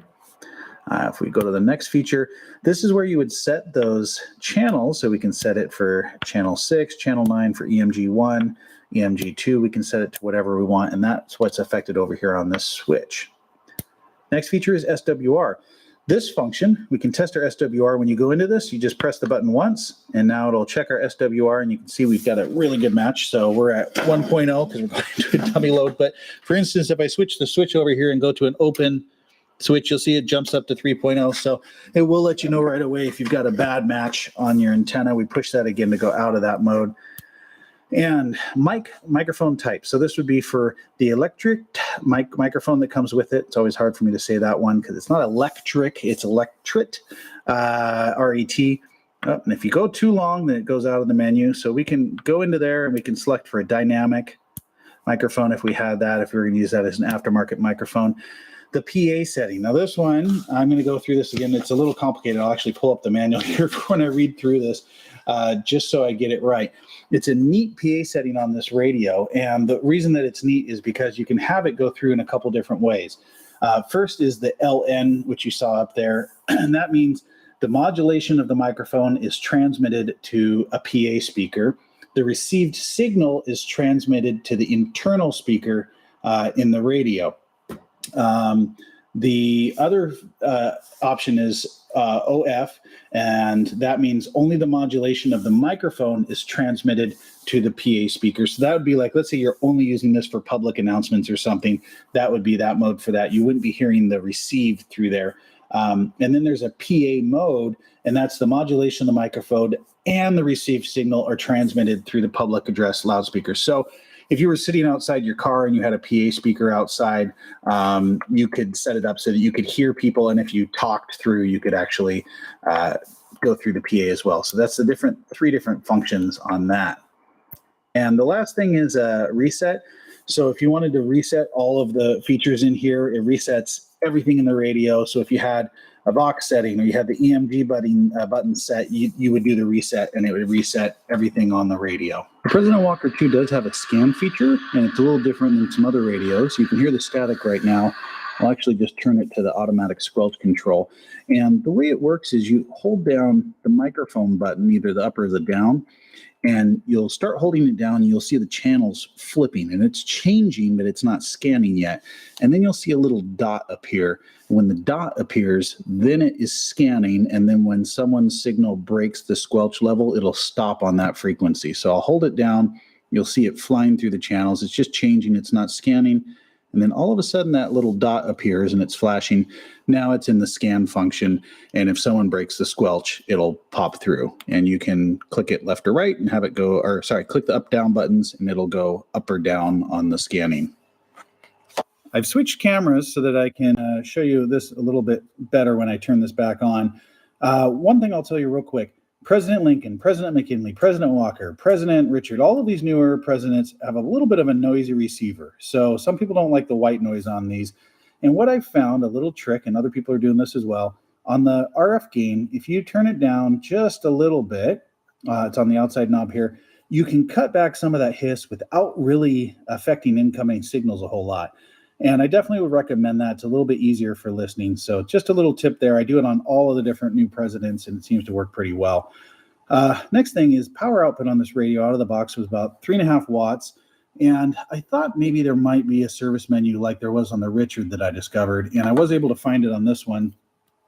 If we go to the next feature, this is where you would set those channels. So we can set it for channel 6, channel 9 for EMG1, EMG2, we can set it to whatever we want, and that's what's affected over here on this switch. Next feature is SWR. This function, we can test our SWR. When you go into this, you just press the button once, and now it'll check our SWR, and you can see we've got a really good match. So we're at 1.0 because we're going to a dummy load. But for instance, if I switch the switch over here and go to an open switch, you'll see it jumps up to 3.0. So it will let you know right away if you've got a bad match on your antenna. We push that again to go out of that mode. And microphone type. So this would be for the electric microphone that comes with it. It's always hard for me to say that one because it's not electric, it's electret, R-E-T. Oh, and if you go too long, then it goes out of the menu. So we can go into there and we can select for a dynamic microphone if we had that, if we were going to use that as an aftermarket microphone. The PA setting. Now this one, I'm going to go through this again. It's a little complicated. I'll actually pull up the manual here when I read through this, just so I get it right. It's a neat PA setting on this radio, and the reason that it's neat is because you can have it go through in a couple different ways. First is the LN, which you saw up there, and that means the modulation of the microphone is transmitted to a PA speaker. The received signal is transmitted to the internal speaker in the radio. The other option is OF, and that means only the modulation of the microphone is transmitted to the PA speaker. So that would be like, let's say you're only using this for public announcements or something. That would be that mode for that. You wouldn't be hearing the received through there. And then there's a PA mode, and that's the modulation of the microphone and the received signal are transmitted through the public address loudspeaker. So if you were sitting outside your car and you had a PA speaker outside, you could set it up so that you could hear people. And if you talked through, you could actually go through the PA as well. So that's the three different functions on that. And the last thing is reset. So if you wanted to reset all of the features in here, it resets everything in the radio. So if you had a Vox setting or you had the EMG button set, you would do the reset and it would reset everything on the radio. The President Walker 2 does have a scan feature, and it's a little different than some other radios. You can hear the static right now. I'll actually just turn it to the automatic squelch control. And the way it works is you hold down the microphone button, either the up or the down, and you'll start holding it down and you'll see the channels flipping, and it's changing, but it's not scanning yet. And then you'll see a little dot appear. When the dot appears, then it is scanning, and then when someone's signal breaks the squelch level, it'll stop on that frequency. So I'll hold it down, you'll see it flying through the channels. It's just changing, it's not scanning. And then all of a sudden that little dot appears and it's flashing. Now it's in the scan function. And if someone breaks the squelch, it'll pop through. And you can click it left or right and have it go, or sorry, click the up down buttons and it'll go up or down on the scanning. I've switched cameras so that I can show you this a little bit better when I turn this back on. One thing I'll tell you real quick. President Lincoln, President McKinley, President Walker, President Richard, all of these newer presidents have a little bit of a noisy receiver. So some people don't like the white noise on these. And what I found, a little trick, and other people are doing this as well, on the RF gain, if you turn it down just a little bit, it's on the outside knob here, you can cut back some of that hiss without really affecting incoming signals a whole lot. And I definitely would recommend that. It's a little bit easier for listening. So just a little tip there. I do it on all of the different new presidents, and it seems to work pretty well. Next thing is power output on this radio out of the box was about 3.5 watts. And I thought maybe there might be a service menu like there was on the Richard that I discovered. And I was able to find it on this one,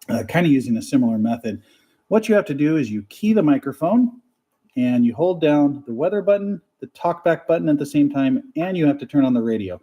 kind of using a similar method. What you have to do is you key the microphone and you hold down the weather button, the talkback button at the same time, and you have to turn on the radio.